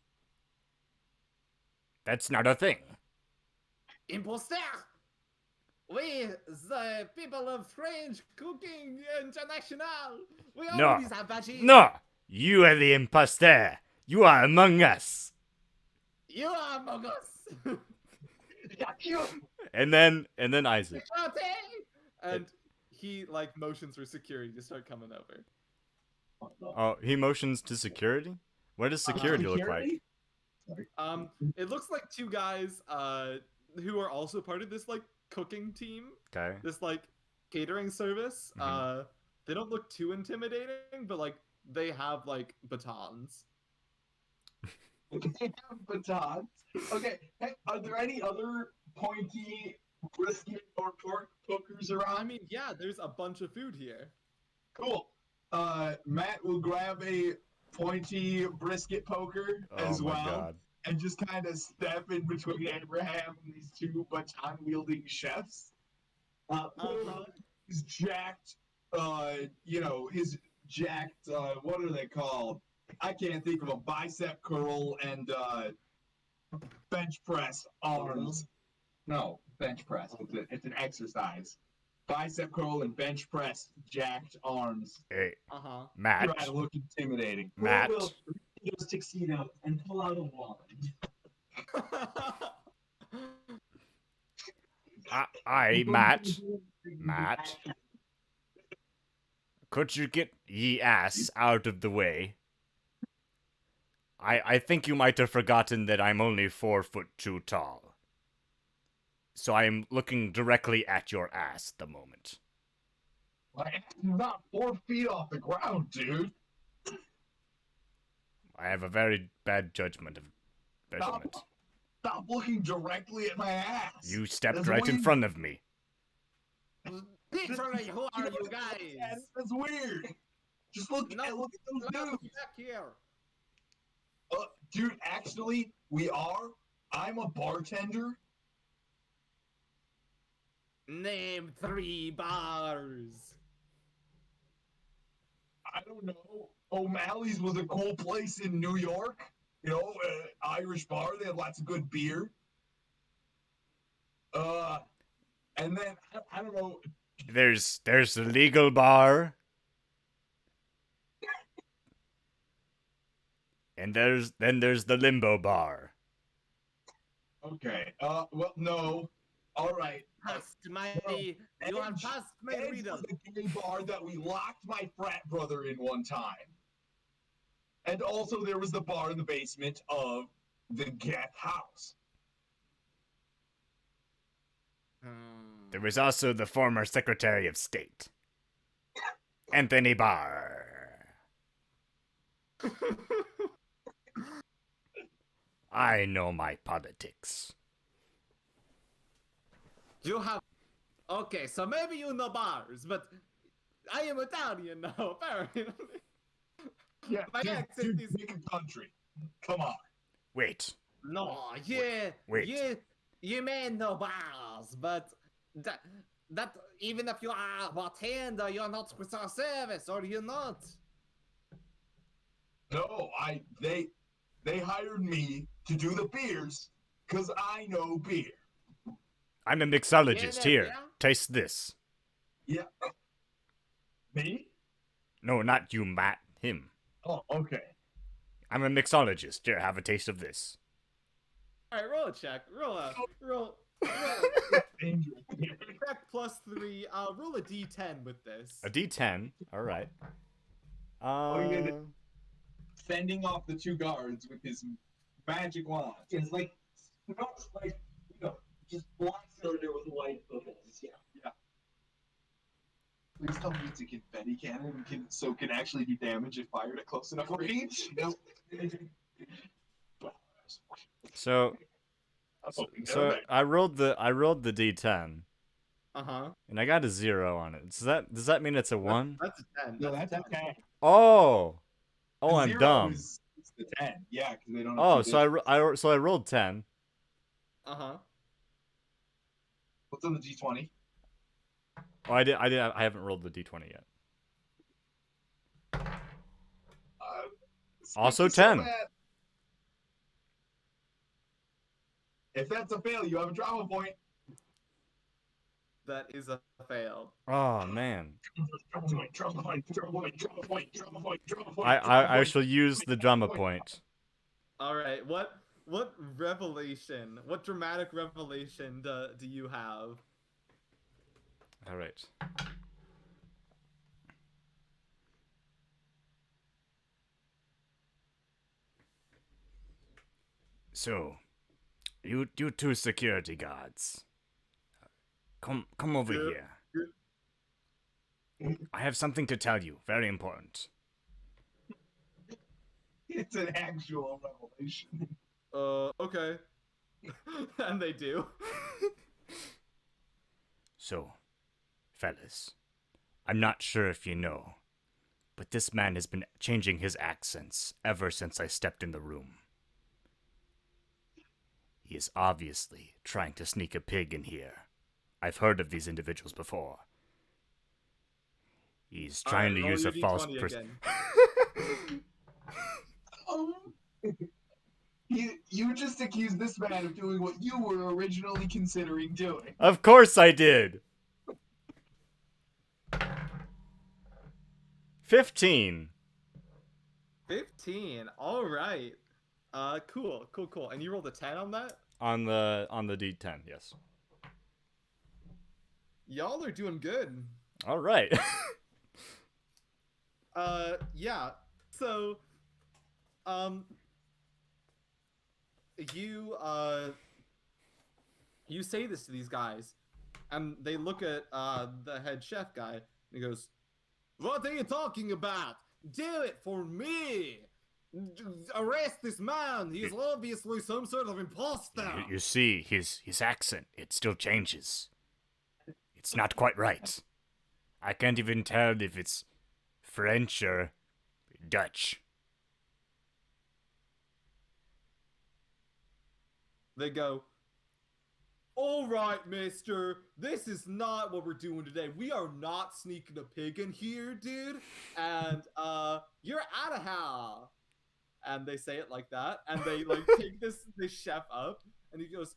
That's not a thing. Imposter! We, the people of French Cooking International, we No. always have badges. No! You are the impostor. You are among us. You are among us. And then Isaac. Shante! And he like motions for security to start coming over. Oh, he motions to security? What does security look like? It looks like two guys who are also part of this like cooking team, Okay. this like catering service. Mhm. They don't look too intimidating, but like they have like batons. They have batons. Okay, hey, are there any other pointy brisket or pork pokers around? I mean, yeah, there's a bunch of food here. Cool. Matt will grab a pointy brisket poker as Oh my well, god. and just kind of step in between Abraham and these two baton wielding chefs. His jacked, his jacked, what are they called? I can't think of a bicep curl and bench press arms. No, bench press. It's an exercise. Bicep curl and bench press jacked arms. Hey, Uh-huh. Matt. Try to look intimidating. Matt. Will those tuxedo and pull out a wand. Matt. Could you get ye ass out of the way? I think you might have forgotten that I'm only 4'2" tall. So I'm looking directly at your ass the moment. My ass is not 4 feet off the ground, dude. I have a very bad judgment of measurement. Stop looking directly at my ass. You stepped That's right in weird. front of me. Literally, who are you guys? That's weird. Just look No, at those no, dudes. back here. Dude, actually, we are. I'm a bartender. Name 3 bars. I don't know. O'Malley's was a cool place in New York. You know, Irish bar. They had lots of good beer. And then I don't know. There's the legal bar. And there's the limbo bar. Okay. Well, no. All right. Past my, Edge- you are past my Edge riddle. was the gay bar that we locked my frat brother in one time. And also there was the bar in the basement of the Geth house. There was also the former Secretary of State, Anthony Barr. I know my politics. You have. Okay, so maybe you know bars, but I am Italian now, apparently. Yeah, My accent is. pick a country. Come on. Wait, No, yeah, Wait. you may know bars, but that even if you are a bartender, you're not customer service, or you're not. No, they hired me to do the beers because I know beer. I'm a mixologist. Yeah, Here, yeah. taste this. Yeah. Me? No, not you, Matt. Him. Oh, okay. I'm a mixologist. Here, have a taste of this. All right, roll a check. Roll. Dangerous. Check +3. Roll a d10 with this. A D10. All right. yeah. Fending off the two guards with his magic wand. It's like, not like, just black cylinder with white bubbles. Yeah. Please tell me it's a confetti cannon so can actually do damage if fired at close enough range. No. So I rolled the D10 and I got a 0 on it. Does that mean it's a 1? That's a 10. No, that's okay. Oh, I'm Zero dumb. is the 10. Yeah, because they don't. Oh, have so I rolled 10. What's on the D20? Oh, I haven't rolled the D20 yet. Also So 10. bad. If that's a fail, you have a drama point. That is a fail. Oh man. Drama point. I shall use the drama point. All right. What revelation? What dramatic revelation do you have? All right. So, you two security guards, come over here. I have something to tell you, very important. It's an actual revelation. Okay. And they do. So, fellas, I'm not sure if you know, but this man has been changing his accents ever since I stepped in the room. He is obviously trying to sneak a pig in here. I've heard of these individuals before. He's trying to use a false again. You just accused this man of doing what you were originally considering doing. Of course I did. 15. 15. All right. Cool. And you rolled a 10 on that? On the D10, yes. Y'all are doing good. All right. Yeah. So, you say this to these guys, and they look at the head chef guy, and he goes, "What are you talking about? Do it for me! Arrest this man! He is obviously some sort of imposter!" You see, his accent, it still changes. It's not quite right. I can't even tell if it's French or Dutch. They go, "All right, mister, this is not what we're doing today. We are not sneaking a pig in here, dude. And, you're out of here." And they say it like that, and they, like, take this chef up, and he goes,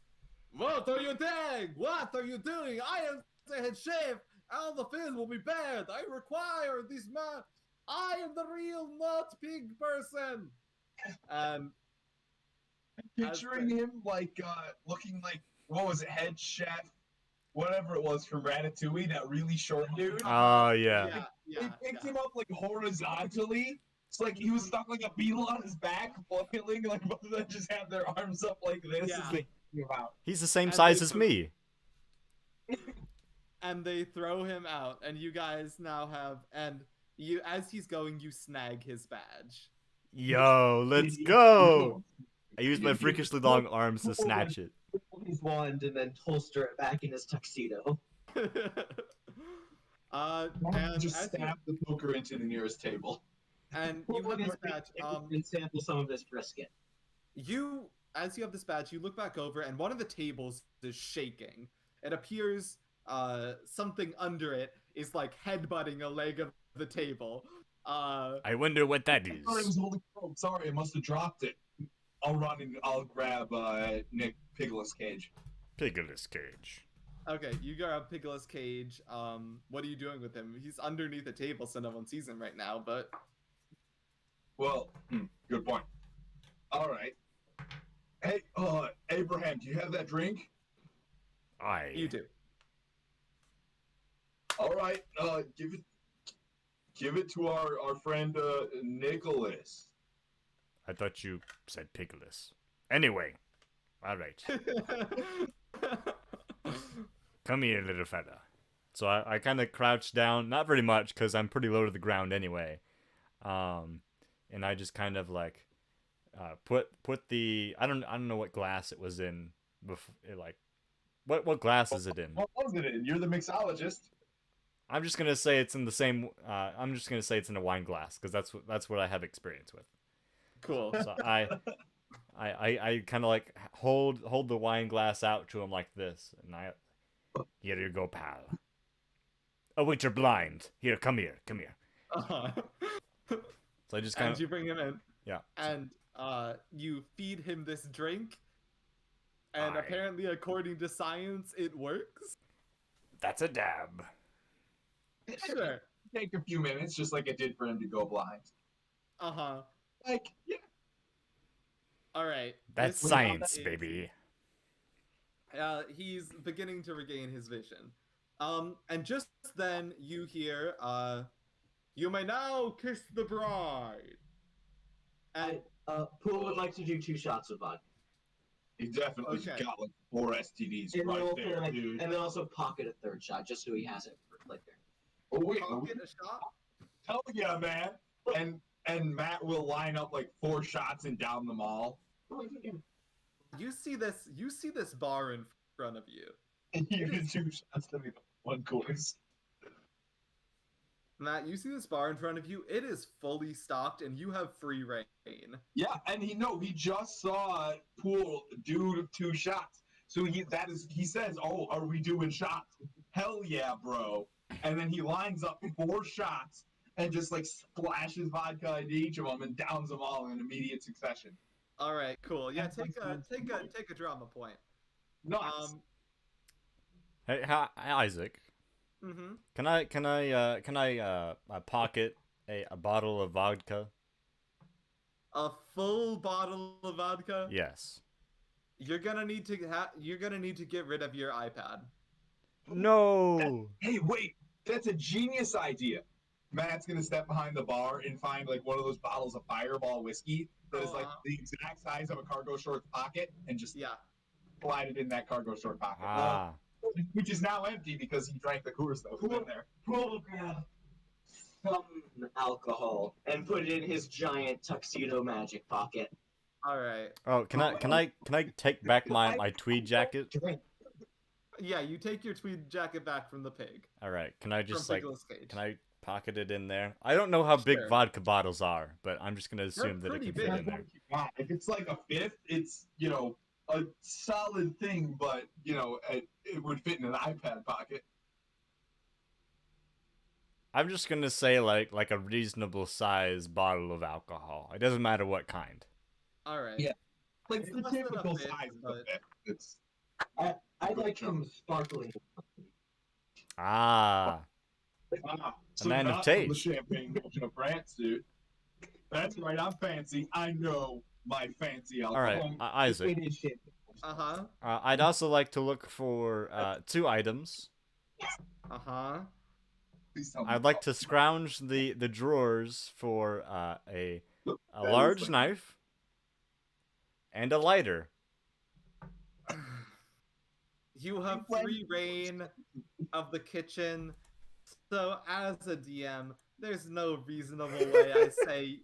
"What are you doing? What are you doing? I am the head chef, and the food will be bad. I require this man. I am the real not pig person." And Picturing him like looking like, what was it, head chef, whatever it was from Ratatouille, that really short dude. Oh, yeah. They picked him up like horizontally. It's like he was stuck like a beetle on his back, flailing, like both of them just have their arms up like this Yeah. as they came out. He's the same And size they as put- me. And they throw him out, and you guys now have, and you, as he's going, you snag his badge. Yo, let's go! I use my freakishly long arms to snatch it. His wand and then holster it back in his tuxedo. And Just as stab the poker into the nearest table. and you have this badge. And sample some of his brisket. As you have this badge, you look back over, and one of the tables is shaking. It appears something under it is like headbutting a leg of the table. I wonder what that I thought it was is. holding. Oh, sorry, I must have dropped it. I'll run and I'll grab Nick Piglet's cage. Piglet's cage. Okay, you grab Piglet's cage. What are you doing with him? He's underneath the table, so no one sees him right now. But Well, good point. All right. Hey, Abraham, do you have that drink? You do. All right. Give it to our friend Nicholas. I thought you said Pickles. Anyway, all right. Come here, little fella. So I kind of crouch down, not very much, because I'm pretty low to the ground anyway. And I just kind of like put the I don't know what glass it was in before, like what glass is it in? What was it in? You're the mixologist. I'm just gonna say it's in the same. I'm just gonna say it's in a wine glass because that's what I have experience with. Cool. So I kind of like hold the wine glass out to him like this, and here you go, pal. Oh wait, you're blind. Here, come here. Uh-huh. So I just kind And of you bring him in. yeah. And you feed him this drink. And Aye. apparently, according to science, it works. That's a dab. Sure. Take a few minutes, just like it did for him to go blind. Uh-huh. Like, yeah. All right. That's This science, is- baby. He's beginning to regain his vision. And just then you hear, you may now kiss the bride. And Pool would like to do 2 shots of vodka. He definitely Okay. got like 4 STDs And then, right also, there, dude. and then also pocket a 3rd shot, just so he has it right there. Oh wait, pocket a shot. hell yeah, man! And Matt will line up like 4 shots and down them all. You see this bar in front of you. And you did 2 shots to me, 1 course. Matt, you see this bar in front of you. It is fully stocked, and you have free reign. Yeah, and he just saw Pool do 2 shots. So he says, "Oh, are we doing shots?" Hell yeah, bro! And then he lines up 4 shots and just like splashes vodka into each of them and downs them all in immediate succession. All right, cool. Yeah, take a drama point. Nuts. Hey, Isaac. Mm-hmm. Can I pocket a bottle of vodka? A full bottle of vodka. Yes. You're gonna need to get rid of your iPad. No. Hey, wait! That's a genius idea. Matt's gonna step behind the bar and find like one of those bottles of Fireball whiskey that is like the exact size of a cargo short pocket, and just Yeah. slide it in that cargo short pocket. Ah. Which is now empty because he drank the Coors that was in there. Pool will grab some alcohol and put it in his giant tuxedo magic pocket. All right. Oh, can I take back my tweed jacket? Drink. Yeah, you take your tweed jacket back from the pig. All right. Can I just from like Nicolas Cage. can I pocket it in there? I don't know how big Sure. vodka bottles are, but I'm just gonna assume that it pretty can fit big. in there. Yeah, if it's like a 5th, it's a solid thing, but it would fit in an iPad pocket. I'm just gonna say like a reasonable size bottle of alcohol. It doesn't matter what kind. All right. Yeah. Like It's the less than a typical 5th, size of a but- 5th. It's I'd like some sparkling. Ah. so man of not from the taste. Champagne region of France, dude. That's right. I'm fancy. I know my fancy All alcohol. right, Isaac. It is shit. Uh-huh. I'd also like to look for 2 items. Uh-huh. Please tell me. I'd like to scrounge the drawers for a That is large like- knife and a lighter. You have free reign of the kitchen. So as a DM, there's no reasonable way I say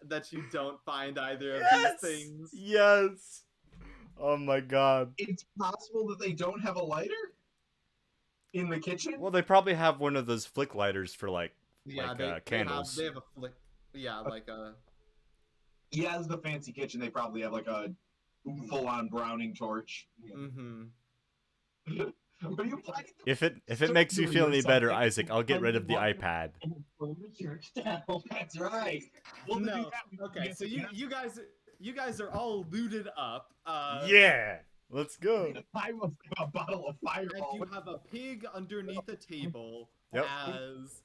that you don't find either of these things. Yes. Oh my god. It's possible that they don't have a lighter in the kitchen. Well, they probably have one of those flick lighters for like Yeah, candles. They have a flick. Yeah, like a. Yeah, as the fancy kitchen, they probably have like a full-on Browning torch. Mm-hmm. But you planning to If it makes you feel any better, Isaac, I'll get rid of the iPad. And burn the church down. That's right. Well, to do No. that, we can Okay, get so some- you guys are all looted up. Yeah. Let's go. I will have a bottle of And Fireball. you have a pig underneath a table Yep. as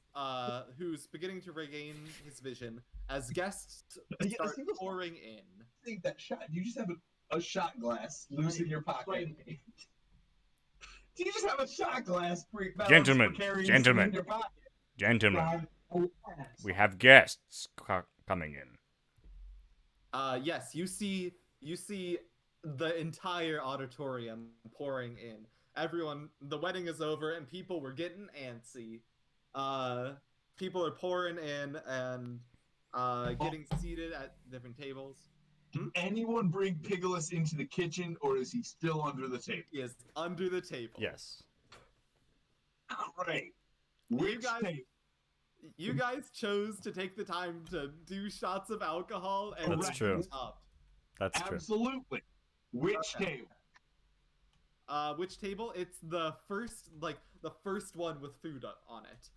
whose who's beginning to regain his vision as guests Yeah, start see those- pouring in. Think that shot. You just have a shot glass loose in your pocket. Do you just have a shot glass Gentlemen, gentlemen. in your pocket? Gentlemen, Alas. we have guests coming in. Yes, you see the entire auditorium pouring in. Everyone, the wedding is over and people were getting antsy. People are pouring in and getting seated at different tables. Did anyone bring Piglet into the kitchen, or is he still under the table? He is under the table. Yes. Great. Which guys- table? You guys chose to take the time to do shots of alcohol and That's drink true. up. That's true. Absolutely. Which Okay. table? Which table? It's the first one with food on it.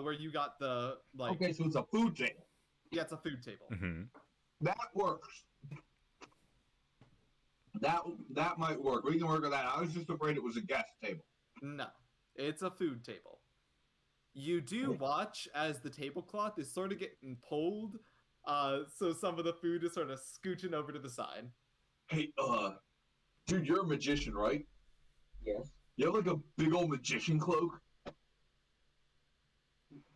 Where you got the Okay, so it's a food table. yeah, it's a food table. Hmm. That works. That might work. We can work with that. I was just afraid it was a guest table. No, it's a food table. You do watch as the tablecloth is sort of getting pulled, so some of the food is sort of scooching over to the side. Hey, dude, you're a magician, right? Yes. You have like a big old magician cloak?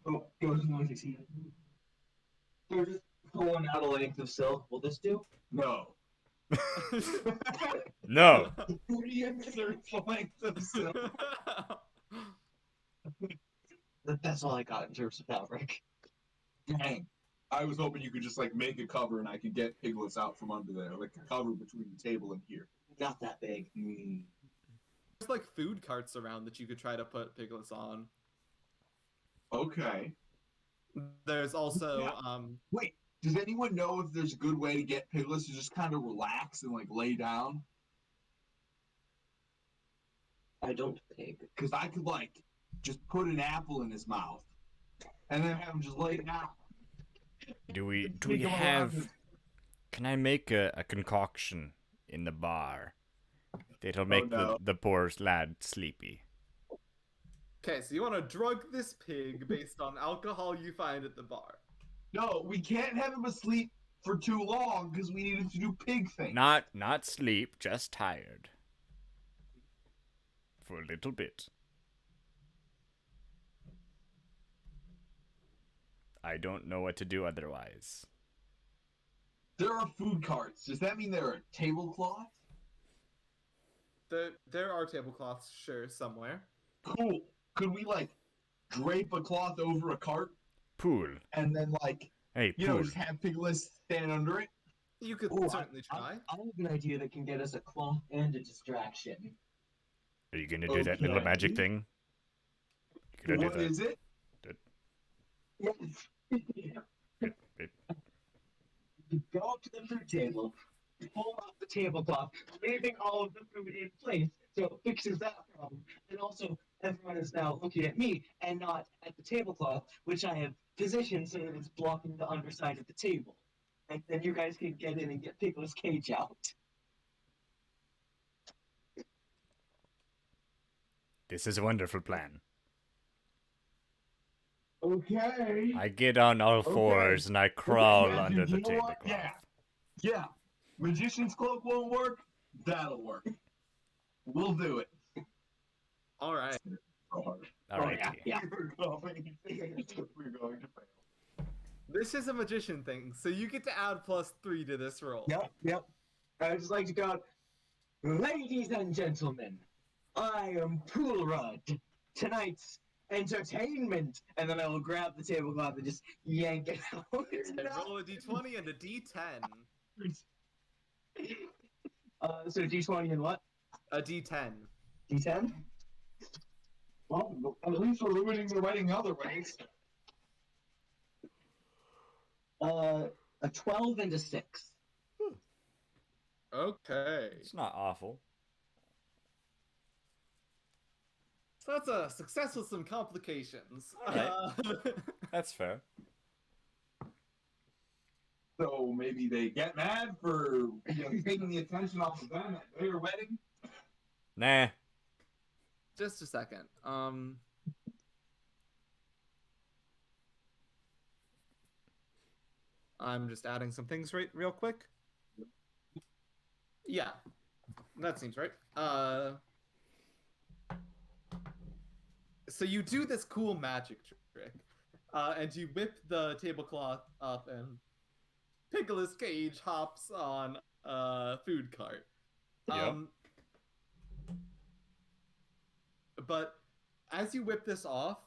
Oh, it was going to see. They're just pulling out a length of silk. Will this do? No. No. Who do you insert the length of silk? That's all I got in terms of fabric. Dang. I was hoping you could just like make a cover and I could get Piglets out from under there, like a cover between the table and here. Not that big. There's like food carts around that you could try to put piglets on. Okay. There's also Yeah. Wait, does anyone know if there's a good way to get Piglets to just kind of relax and like lay down? I don't think. Because I could like just put an apple in his mouth and then have him just lay down. Do we Take him have? around. Can I make a concoction in the bar that'll make no. the poor lad sleepy? okay, so you want to drug this pig based on alcohol you find at the bar. No, we can't have him asleep for too long because we needed to do pig things. Not sleep, just tired. For a little bit. I don't know what to do otherwise. There are food carts. Does that mean there are tablecloths? There are tablecloths, sure, somewhere. Cool. Could we like drape a cloth over a cart Pool. and then like Hey, you know pool. just have Piglets stand under it? You could Ooh, certainly try. I have an idea that can get us a cloth and a distraction. Are you gonna do that little Okay. magic thing? You gonna What do that? is it? Yes. It- You go up to the food table, pull off the tablecloth, leaving all of the food in place, so it fixes that problem. And also, everyone is now looking at me and not at the tablecloth, which I have positioned so that it's blocking the underside of the table. And then you guys can get in and get Piglet's cage out. This is a wonderful plan. Okay. I get on all Okay. fours and I crawl Yeah, under dude, the you know what? tablecloth. Yeah. Magician's cloak won't work. That'll work. We'll do it. All right. Alrighty. Yeah. We're going to fail. This is a magician thing, so you get to add +3 to this roll. Yep. I would just like to go out. Ladies and gentlemen, I am Pool Rud. Tonight's entertainment. And then I will grab the tablecloth and just yank it out. And roll a d20 and a d10. So D20 and what? A d10. D10? Well, at least we're ruining the wedding other ways. A 12 and a 6. Okay. It's not awful. So that's a success with some complications. Alright. That's fair. So maybe they get mad for taking the attention off of them at their wedding. Nah. Just a second. I'm just adding some things real quick. Yeah, that seems right. So you do this cool magic trick, and you whip the tablecloth up, and Pickles Cage hops on a food cart. Yep. But as you whip this off,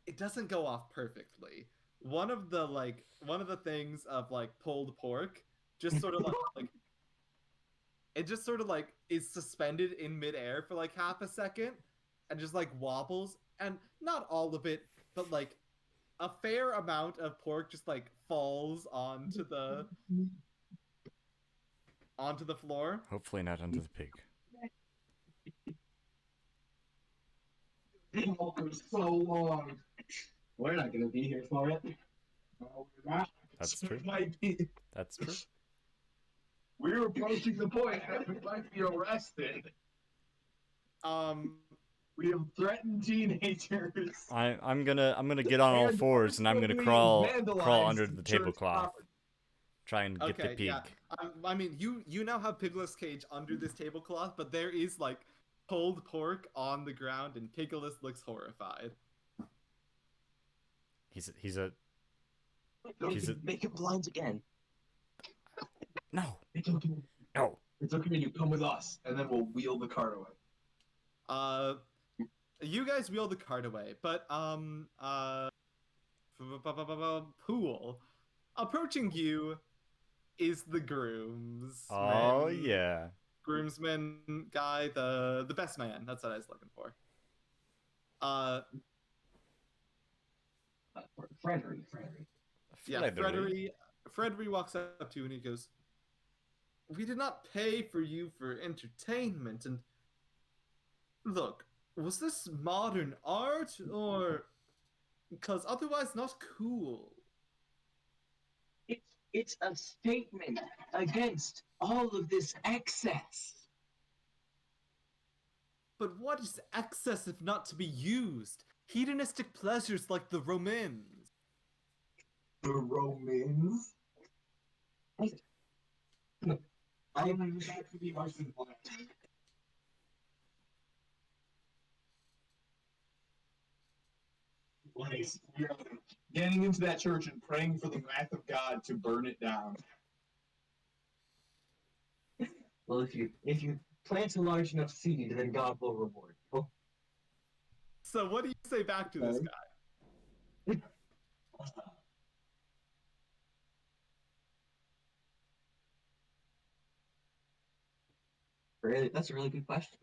it doesn't go off perfectly. One of the things of like pulled pork just sort of like it just sort of like is suspended in midair for like half a second and just like wobbles, and not all of it, but like a fair amount of pork just like falls onto the floor. Hopefully not under the pig. For so long. We're not gonna be here for it. No, we're not. That's So true. it might be. That's true. We're approaching the point that we might be arrested. We have threatened teenagers. I'm gonna get on all fours and I'm gonna crawl under the tablecloth. Try and get the Okay, pig. yeah. I mean, you now have Piglet's Cage under this tablecloth, but there is like pulled pork on the ground, and Piglet looks horrified. He's a Don't He's even make him blind again. no. It's okay. No. It's okay. You come with us, and then we'll wheel the cart away. You guys wheel the cart away, but Pool. Approaching you is the grooms. Oh yeah. Groomsman guy, the best man. That's what I was looking for. Frederick. Yeah, Frederick walks up to you and he goes, "We did not pay for you for entertainment, and look, was this modern art, or because otherwise not cool?" It's a statement against all of this excess. But what is excess if not to be used? Hedonistic pleasures like the Romans. The Romans. I'm back to the Martian planet. Nice. We are getting into that church and praying for the wrath of God to burn it down. Well, if you plant a large enough seed, then God will reward you. So what do you say back to this guy? Really, that's a really good question.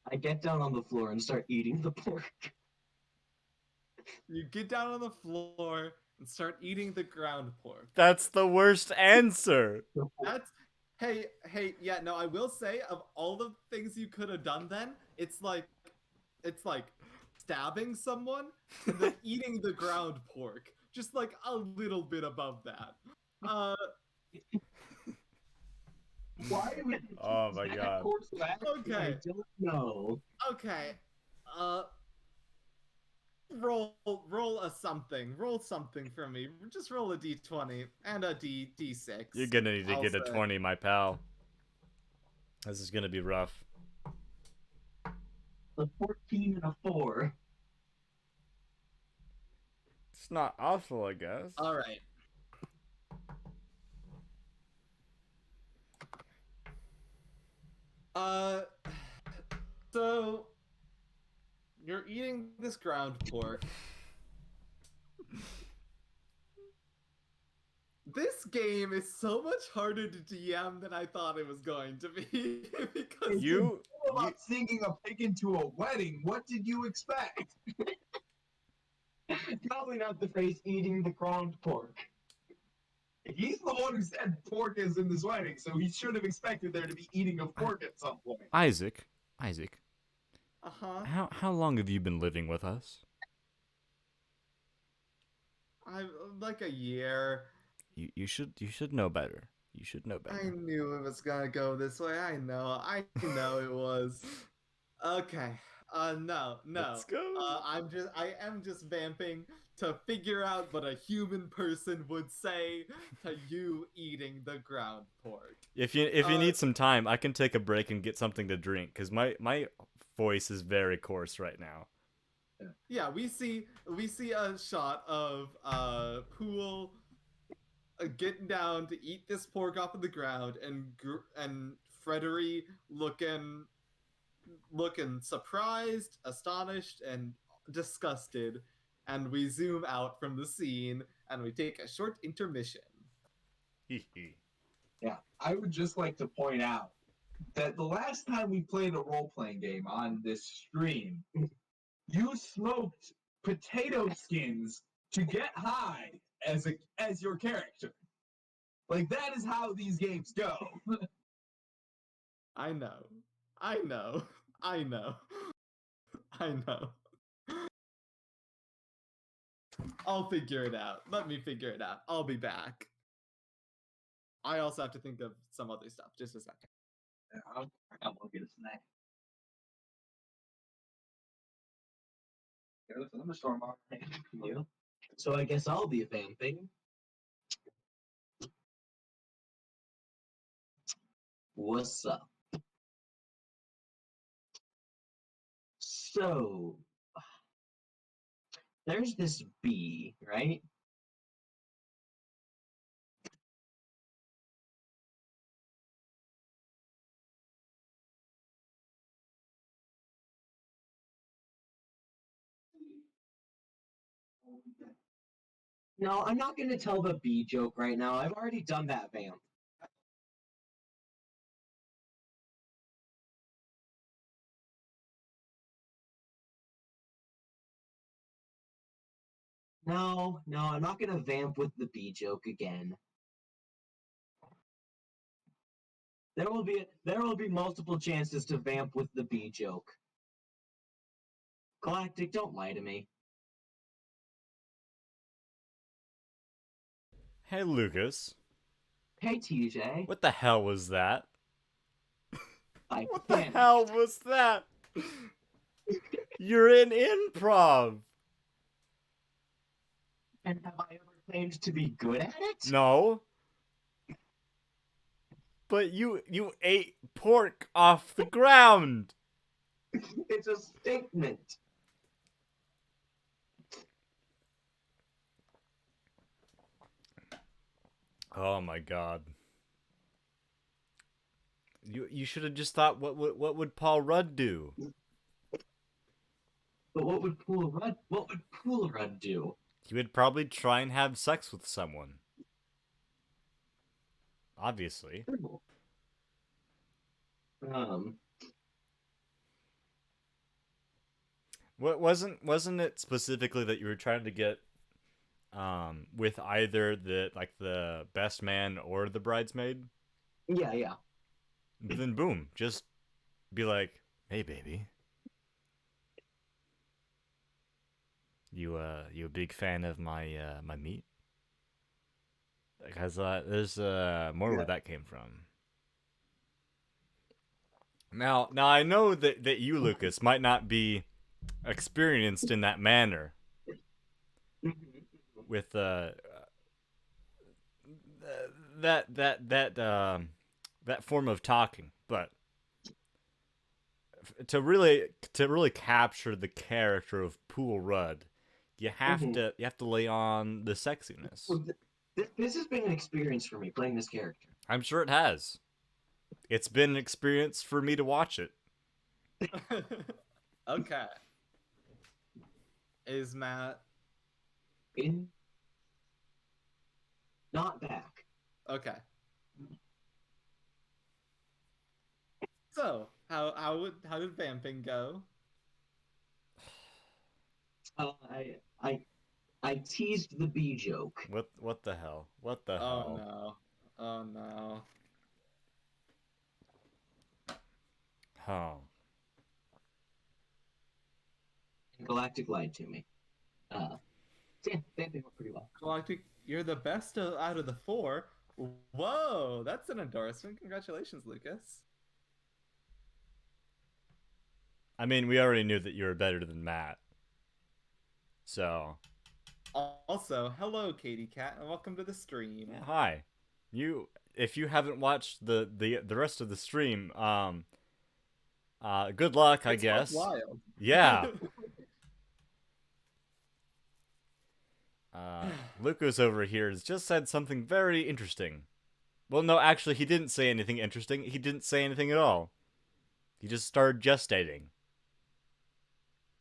I get down on the floor and start eating the pork. You get down on the floor and start eating the ground pork. That's the worst answer. That's hey, yeah, no, I will say of all the things you could have done then, it's like stabbing someone and then eating the ground pork. Just like a little bit above that. Why would you Oh choose my that God. course of action? I Okay. don't know. Okay. Roll a something. Roll something for me. Just roll a d20 and a d6. You're gonna need to I'll get a say. 20, my pal. This is gonna be rough. A 14 and a 4. It's not awful, I guess. All right. So you're eating this ground pork. This game is so much harder to DM than I thought it was going to be because You About singing a pig into a wedding, what did you expect? Probably not the phrase eating the ground pork. He's the one who said pork is in this wedding, so he should have expected there to be eating of pork at some point. Isaac. How long have you been living with us? I'm like a year. You should know better. You should know I better. knew it was gonna go this way. I know it was. Okay. No. Let's go. I am just vamping to figure out what a human person would say to you eating the ground pork. If you need some time, I can take a break and get something to drink because my voice is very coarse right now. Yeah, we see a shot of Pool getting down to eat this pork off of the ground, and Frederick looking surprised, astonished, and disgusted. And we zoom out from the scene and we take a short intermission. Yeah, I would just like to point out that the last time we played a role-playing game on this stream, you smoked potato skins to get high as your character. Like, that is how these games go. I know. I know. I know. I know. I'll figure it out. Let me figure it out. I'll be back. I also have to think of some other stuff. Just a second. I'm gonna get a snack. Go to the thunderstorm. Yeah. So I guess I'll be vamping. What's up? So, there's this bee, right? No, I'm not going to tell the bee joke right now. I've already done that vamp. No, I'm not going to vamp with the bee joke again. There will be multiple chances to vamp with the bee joke. Galactic, don't lie to me. Hey, Lucas. Hey, TJ. What the hell was that? What The hell was that? You're in improv. And have I ever claimed to be good at it? No. But you ate pork off the ground. It's a statement. Oh my god. You should have just thought what would Paul Rudd do? But what would Pool Rudd do? He would probably try and have sex with someone. Obviously. What wasn't it specifically that you were trying to get with either the best man or the bridesmaid? Yeah. Then boom, just be like, "Hey baby. You a big fan of my my meat?" Because there's more where that came from. Now I know that you, Lucas, might not be experienced in that manner with that form of talking, but to really capture the character of Pool Rudd, you have to lay on the sexiness. Well, this has been an experience for me playing this character. I'm sure it has. It's been an experience for me to watch it. Okay. Is Matt in? Not back. Okay. So, how did vamping go? I teased the bee joke. What the hell? What the hell? No. Oh no. Oh. Galactic lied to me. So yeah, vamping went pretty well. Galactic, you're the best out of the four. Whoa, that's an endorsement. Congratulations, Lucas. I mean, we already knew that you were better than Matt. So, Also, hello, Katie Cat, and welcome to the stream. yeah, hi. If you haven't watched the rest of the stream, good luck, I It's guess. wild. Yeah. Lucas over here has just said something very interesting. Well, no, actually, he didn't say anything interesting. He didn't say anything at all. He just started gestating.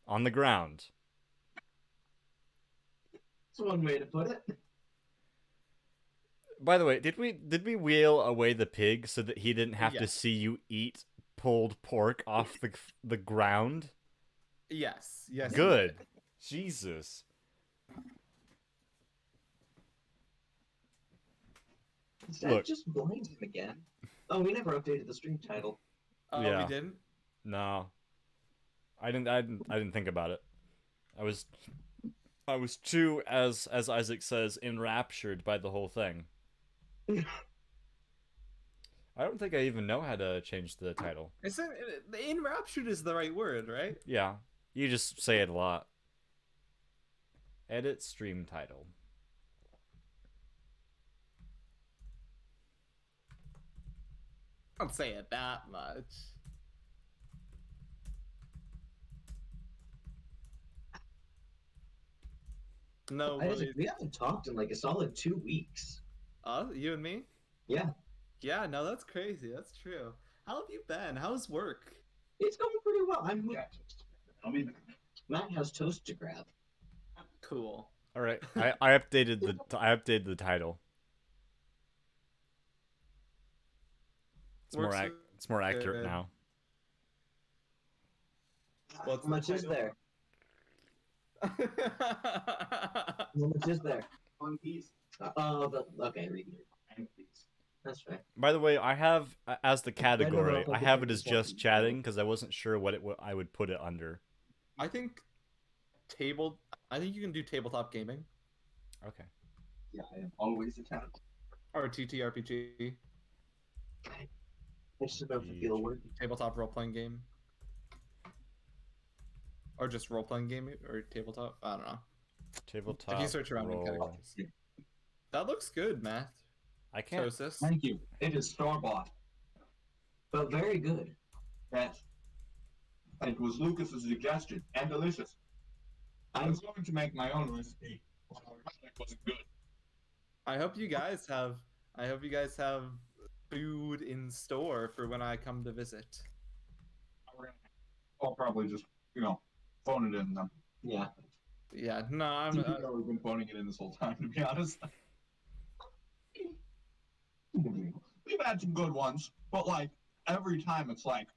On the ground. That's one way to put it. By the way, did we wheel away the pig so that he didn't have to Yes. see you eat pulled pork off the ground? Yes. Yes. Good. Jesus. Instead, Look. just blind him again. Oh, we never updated the stream title. Oh, Yeah. we didn't. No. I didn't think about it. I was too, as Isaac says, enraptured by the whole thing. I don't think I even know how to change the title. Isn't enraptured is the right word, right? Yeah, you just say it a lot. Edit stream title. Don't say it that much. No, Isaac, we haven't talked in like a solid 2 weeks. you and me? Yeah, Yeah, no, that's crazy. That's true. How have you been? How's work? it's going pretty well. Yeah. I mean, Matt has toast to grab. Cool. All right, I updated the title. Works It's more accurate good. now. What's How much is there? How much is there? One Piece. Okay, read it. And Piece. That's right. By the way, I have as the category, up I like have a it as different just one. chatting because I wasn't sure what I would put it under. I think I think you can do tabletop gaming Okay. Yeah, I am always attacked. or TTRPG, I just don't know if I feel word. tabletop role playing game, or just role playing game or tabletop. I don't know. Tabletop. If you search around in role. categories. That looks good, Matt. I can't. Tosis. Thank you. It is store bought. But very good. That it was Lucas's suggestion and delicious. I was going to make my own recipe, but I realized it wasn't good. I hope you guys have. I hope you guys have food in store for when I come to visit. I'll probably just, phone it in then. Yeah. Yeah, no, I'm. We've been phoning it in this whole time, to be honest. We've had some good ones, but every time it's like,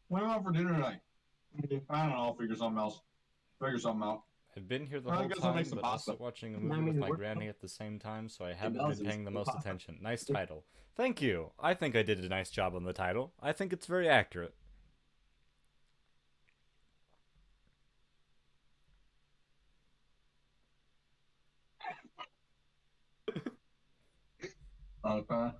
what do you want for dinner tonight? I don't know, I'll figure something else. Figure something out. I've been here the I whole guess I'll time, make some but also pasta. watching a I movie mean, with my we're- granny at the same time, so I haven't does been is paying the the most pasta. attention. Nice title. Thank you. I think I did a nice job on the title. I think it's very accurate. Okay.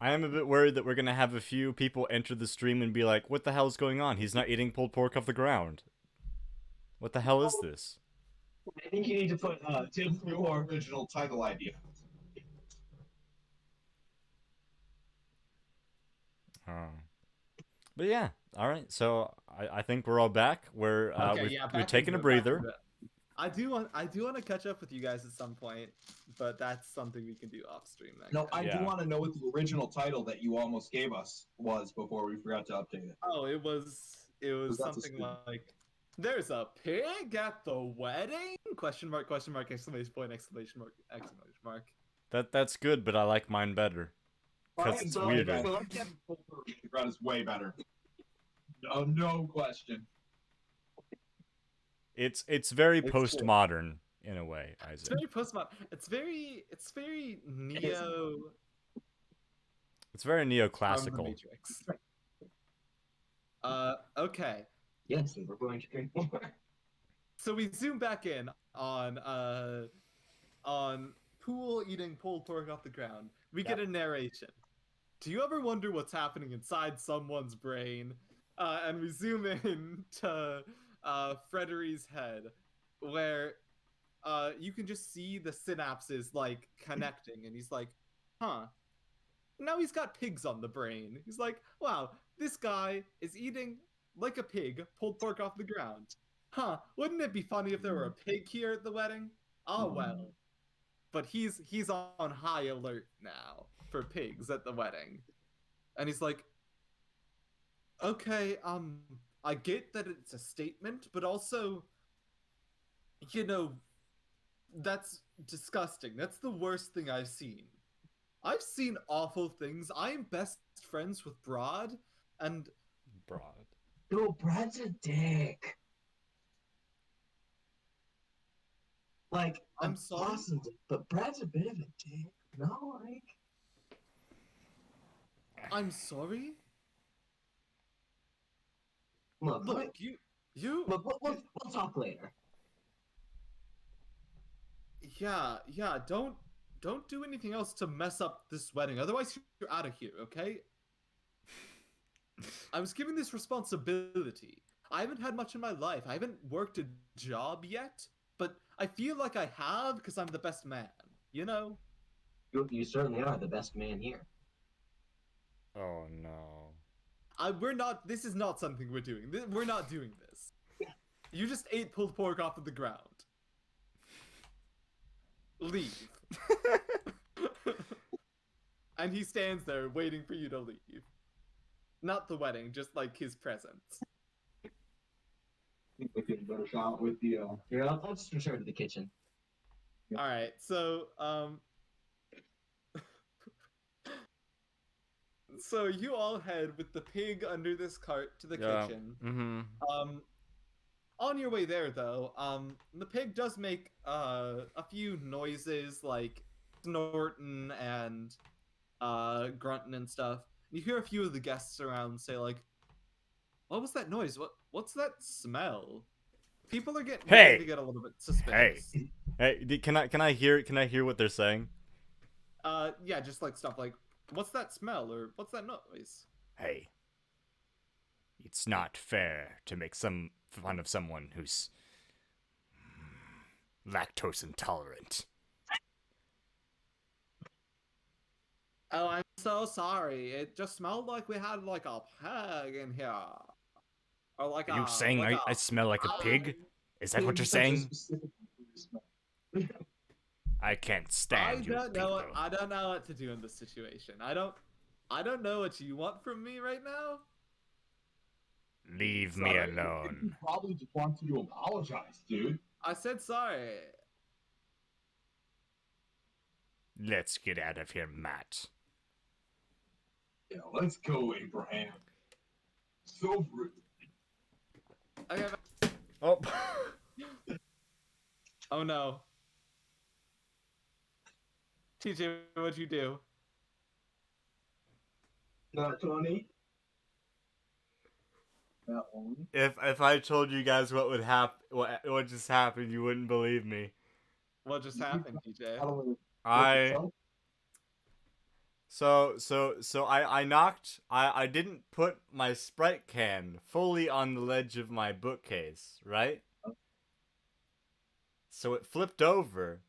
I am a bit worried that we're gonna have a few people enter the stream and be like, "What the hell is going on? He's not eating pulled pork off the ground. What the hell is this?" I think you need to put Tim Your original title idea. But yeah, all right. So I think we're all back. We're back we're taking a into it, back breather. into it. I do want to catch up with you guys at some point, but that's something we can do off stream. No, I Yeah. do want to know what the original title that you almost gave us was before we forgot to update it. Oh, it was Was that the something stream? like, "There's a pig at the wedding?" Question mark, exclamation point, exclamation mark, exclamation mark. That's good, but I like mine better. 'Cause Alright, it's so- weirder. That is way better. No question. It's very It's cool. postmodern in a way, It's Isaac. very postmodern. It's very neo It's very from the neoclassical. Matrix. Okay. Yes, and we're going to drink more. So we zoom back in on Pool eating pulled pork off the ground. We get a narration. Do you ever wonder what's happening inside someone's brain? and we zoom in to Frederi's head, where you can just see the synapses like connecting, and he's like, huh. Now he's got pigs on the brain. He's like, wow, this guy is eating like a pig, pulled pork off the ground. Huh, wouldn't it be funny if there were a pig here at the wedding? Oh well. But he's on high alert now for pigs at the wedding. And he's like, okay, I get that it's a statement, but also, you know, that's disgusting. That's the worst thing I've seen. I've seen awful things. I am best friends with Broad, and Broad. No, Brad's a dick. Like, I'm sorry? awesome, but Brad's a bit of a dick. No, like. I'm sorry? Look, Look, you look, we'll talk later. yeah, don't do anything else to mess up this wedding. Otherwise, you're out of here, okay? I was given this responsibility. I haven't had much in my life. I haven't worked a job yet, but I feel like I have because I'm the best man, you know? You certainly are the best man here. Oh no. This is not something we're doing. We're not doing this. You just ate pulled pork off of the ground. Leave. And he stands there waiting for you to leave. Not the wedding, just like his presence. I think we could better shot with the Here, I'll just return to the kitchen. Alright, so, so you all head with the pig under this cart to the kitchen. Mm-hmm. On your way there, though, the pig does make a few noises, like snorting and grunting and stuff. You hear a few of the guests around say, like, "What was that noise? What's that smell?" People are starting to get a little bit suspicious. Hey, can I hear what they're saying? Yeah, just like stuff like, "What's that smell?" or "What's that noise?" Hey. It's not fair to make some fun of someone who's lactose intolerant. Oh, I'm so sorry. It just smelled like we had like a pig in here. Or like Are you saying like I smell like a pig? Is that what you're saying? I can't stand you people. I don't know what to do in this situation. I don't know what you want from me right now. Leave me alone. He probably just wants you to apologize, dude. I said sorry. Let's get out of here, Matt. Yeah, let's go, Abraham. So rude. Okay. Oh. Oh no. TJ, what'd you do? Not 20. That one. If I told you guys what would happen, what just happened, you wouldn't believe me. What just happened, TJ? I knocked. I didn't put my Sprite can fully on the ledge of my bookcase, right? So it flipped over,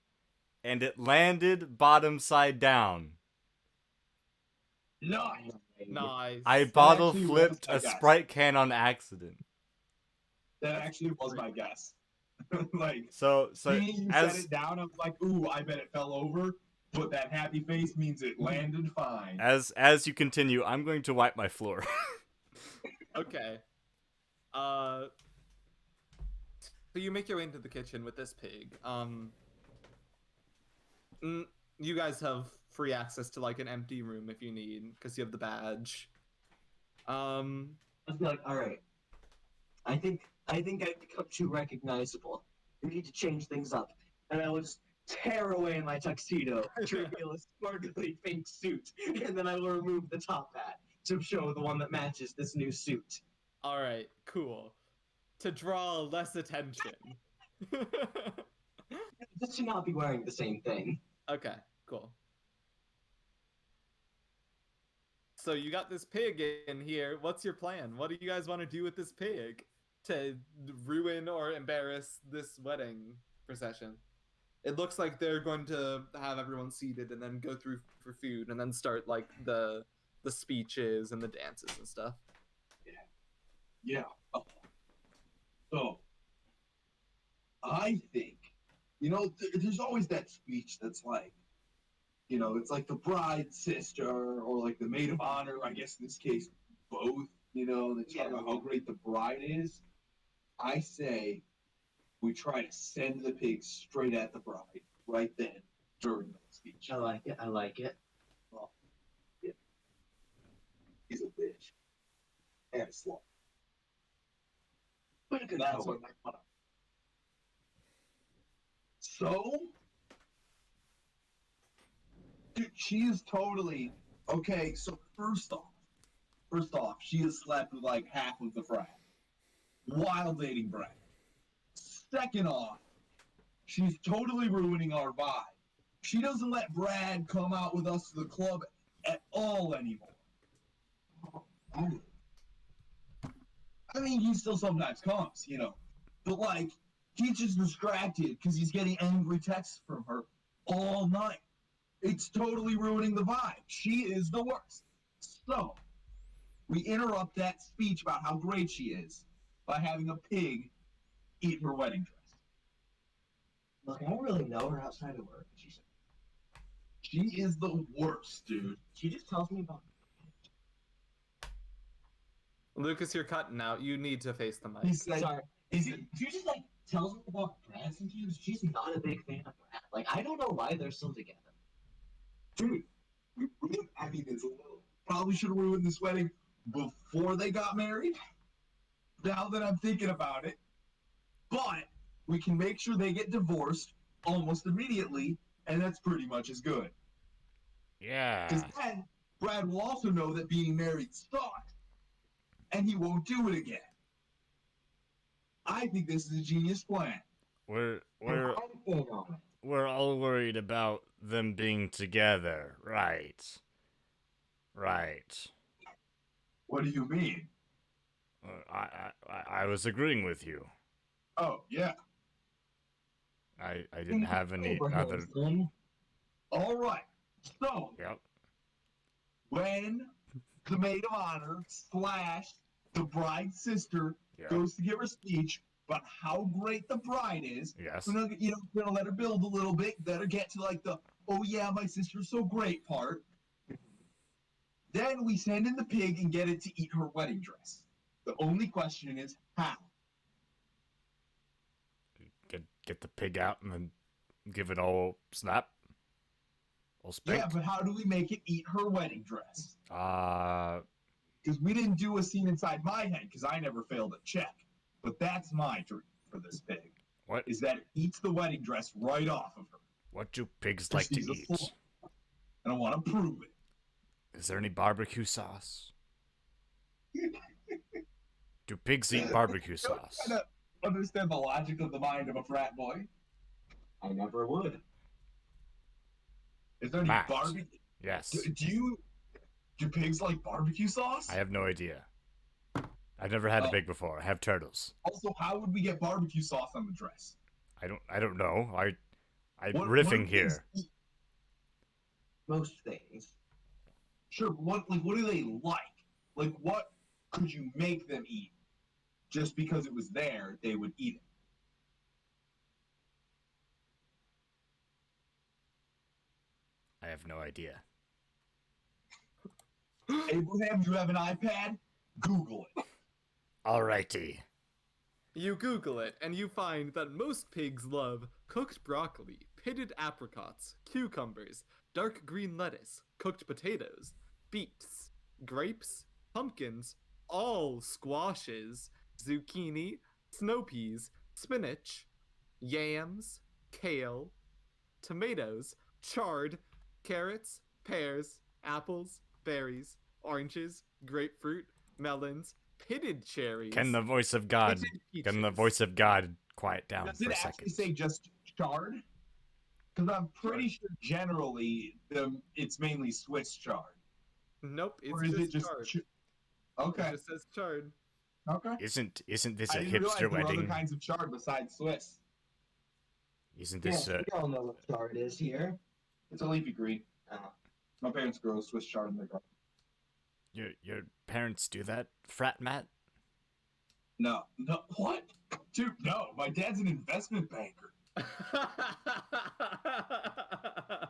and it landed bottom side down. Nice. Nice. I bottle actually flipped was a my guess. Sprite can on accident. That actually was my guess. Like, So seeing you as set it down, I was like, ooh, I bet it fell over. But that happy face means it landed fine. as you continue, I'm going to wipe my floor. Okay. So you make your way into the kitchen with this pig. You guys have free access to like an empty room if you need, because you have the badge. I'd be like, all right. I think I've become too recognizable. We need to change things up. And I would just tear away my tuxedo to reveal a sparkly pink suit, and then I will remove the top hat to show the one that matches this new suit. All right, cool. To draw less attention. Just to not be wearing the same thing. Okay, cool. So you got this pig in here. What's your plan? What do you guys want to do with this pig to ruin or embarrass this wedding procession? It looks like they're going to have everyone seated and then go through for food and then start like the speeches and the dances and stuff. Yeah. So, I think, there's always that speech that's like, it's like the bride's sister or like the maid of honor, I guess in this case, both, they talk about how great the bride is. I say we try to send the pig straight at the bride right then during the speech. I like it. I like it. Well, yeah. He's a bitch. And a slut. But a good That's one. what I want. So, dude, she is totally okay. So first off, she has slept with like half of the frat while dating Brad. Second off, she's totally ruining our vibe. She doesn't let Brad come out with us to the club at all anymore. I mean, he still sometimes comes, but like, he's just distracted because he's getting angry texts from her all night. It's totally ruining the vibe. She is the worst. So, we interrupt that speech about how great she is by having a pig eat her wedding dress. Look, I don't really know her outside of work. She is the worst, dude. She just tells me about. Lucas, you're cutting out. You need to face the mic. He said, Sorry. She just like tells me about Brad sometimes. She's not a big fan of Brad. Like, I don't know why they're still together. dude, it's a little. Probably should have ruined this wedding before they got married. Now that I'm thinking about it. But we can make sure they get divorced almost immediately, and that's pretty much as good. Yeah. Because then Brad will also know that being married sucks, and he won't do it again. I think this is a genius plan. We're I'm in on it. we're all worried about them being together, right? Right. What do you mean? I was agreeing with you. Oh, yeah. I didn't have any other. Abraham's son. All right. So, Yep. when the maid of honor / the bride's sister Yeah. goes to give her speech about how great the bride is, Yes. we're gonna let her build a little bit, let her get to like the "oh yeah, my sister's so great" part. Then we send in the pig and get it to eat her wedding dress. The only question is how. Get the pig out and then give it all snap. All spank. Yeah, but how do we make it eat her wedding dress? Because we didn't do a scene inside my head because I never failed a check. But that's my dream for this pig. What Is that it eats the wedding dress right off of her. what do pigs like to She's a eat? fool. And I want to prove it. Is there any barbecue sauce? Do pigs eat barbecue sauce? I don't understand the logic of the mind of a frat boy. I never would. Is there any Matt. barbecue? Yes. Do pigs like barbecue sauce? I have no idea. I've never had a Oh. pig before. I have turtles. Also, how would we get barbecue sauce on the dress? I don't know. I'm What riffing do pigs here. eat? Most things. Sure, but what do they like? Like, what could you make them eat? Just because it was there, they would eat it. I have no idea. Abraham, you have an iPad? Google it. Alrighty. You Google it, and you find that most pigs love cooked broccoli, pitted apricots, cucumbers, dark green lettuce, cooked potatoes, beets, grapes, pumpkins, all squashes, zucchini, snow peas, spinach, yams, kale, tomatoes, chard, carrots, pears, apples, berries, oranges, grapefruit, melons, pitted cherries. Can the voice of God quiet down Does for it a actually second? say just chard? Because I'm pretty sure generally it's mainly Swiss chard. Nope, it's Or is it just charred. okay? It just says charred. Okay. Isn't this I a didn't realize hipster there were other wedding? kinds of chard besides Swiss. Isn't Yes, this we all know what chard is here. It's a leafy green. My parents grow Swiss chard in their garden. your parents do that, frat Matt? No, what? Dude, no. My dad's an investment banker.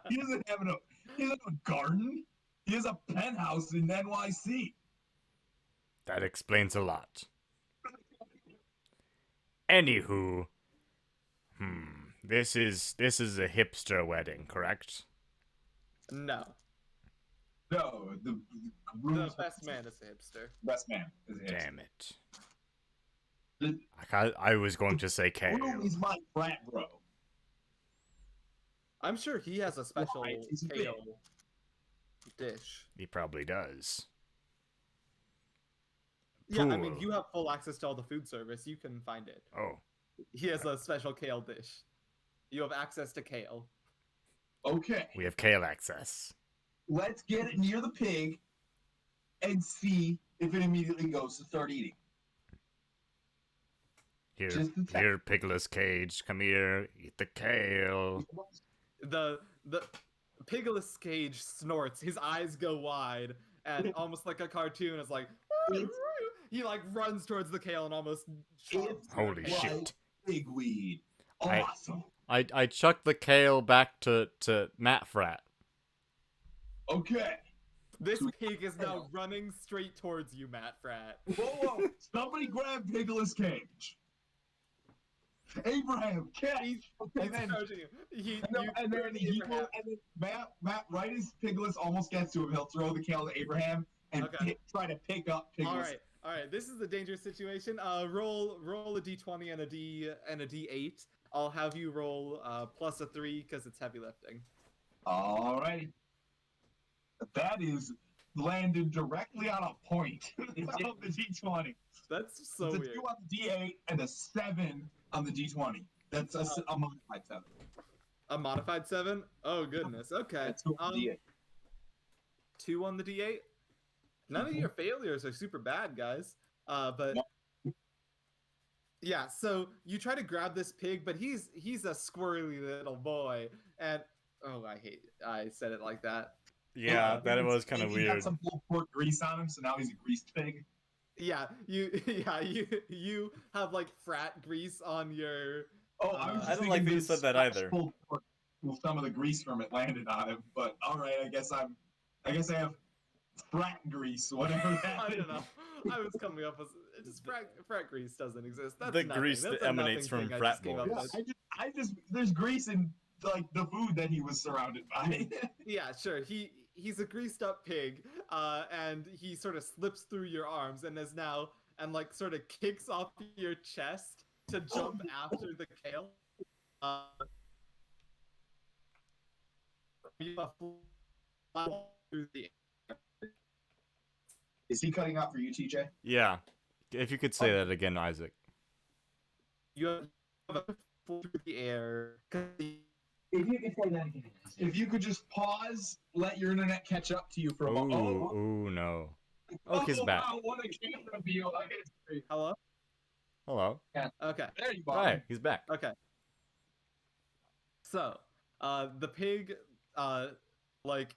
He doesn't have a garden. He has a penthouse in NYC. That explains a lot. Anywho, this is a hipster wedding, correct? No, No, the the groom's best man is a hipster. best man is a hipster. Damn it. The I was going to say Kale. groom is my frat bro. I'm sure he has a special Why? He's big. kale dish. He probably does. Yeah, I mean, Cool. you have full access to all the food service. You can find it. Oh, He has a special kale dish. You have access to kale. Okay, we have Kale access. let's get it near the pig and see if it immediately goes to start eating. Here, Just a sec. here, Pigless Cage, come here, eat the kale. The Pigless Cage snorts. His eyes go wide, and almost like a cartoon is like. He like runs towards the kale and almost. chomps the Holy kale. shit. Pigweed. I- Awesome. I chucked the kale back to Matt Frat. Okay. This pig is now running straight towards you, Matt Frat. Whoa. Somebody grab Piglet's cage. Abraham, catch. He's And then, charging you. and then Matt, right as Piglet almost gets to him, he'll throw the kale to Abraham and Okay. try to pick up Piglet. All right. This is a dangerous situation. Roll a d20 and a d8. I'll have you roll plus a 3 because it's heavy lifting. Alrighty. That is landed directly on a point of the D20. That's so It's a weird. 2 on the D8 and a 7 on the D20. That's a modified 7. A modified 7. Oh goodness. Okay. That's 2 on the D8. 2 on the d8. None of your failures are super bad, guys. But yeah, so you try to grab this pig, but he's a squirrely little boy, and I said it like that. Yeah, that was kind of He got weird. some pulled pork grease on him, so now he's a greased pig. Yeah, you have like frat grease on your. Oh, I was just I don't like thinking that you this said that fresh either. pulled pork, well, some of the grease from it landed on him, but all right, I guess I have frat grease, whatever that I is. don't know. I was coming up with just frat grease doesn't exist. That's The nothing. grease That's that a emanates nothing from thing I frat just came up boys. Yeah, with. I just there's grease in like the food that he was surrounded by. Yeah, sure. He's a greased up pig, and he sort of slips through your arms and is now and like sort of kicks off your chest to jump after the kale. You fly through the Is he cutting out for you, TJ? Yeah, if you could say that again, Isaac. you have a fly through the air. If you could say that again. If you could just pause, let your internet catch up to you for a Ooh, moment. ooh, no. Oh, he's back. Wow, what a camera view! I get it. Hello. Hello. Okay. There you go. Hi, he's back. Okay. So, the pig, like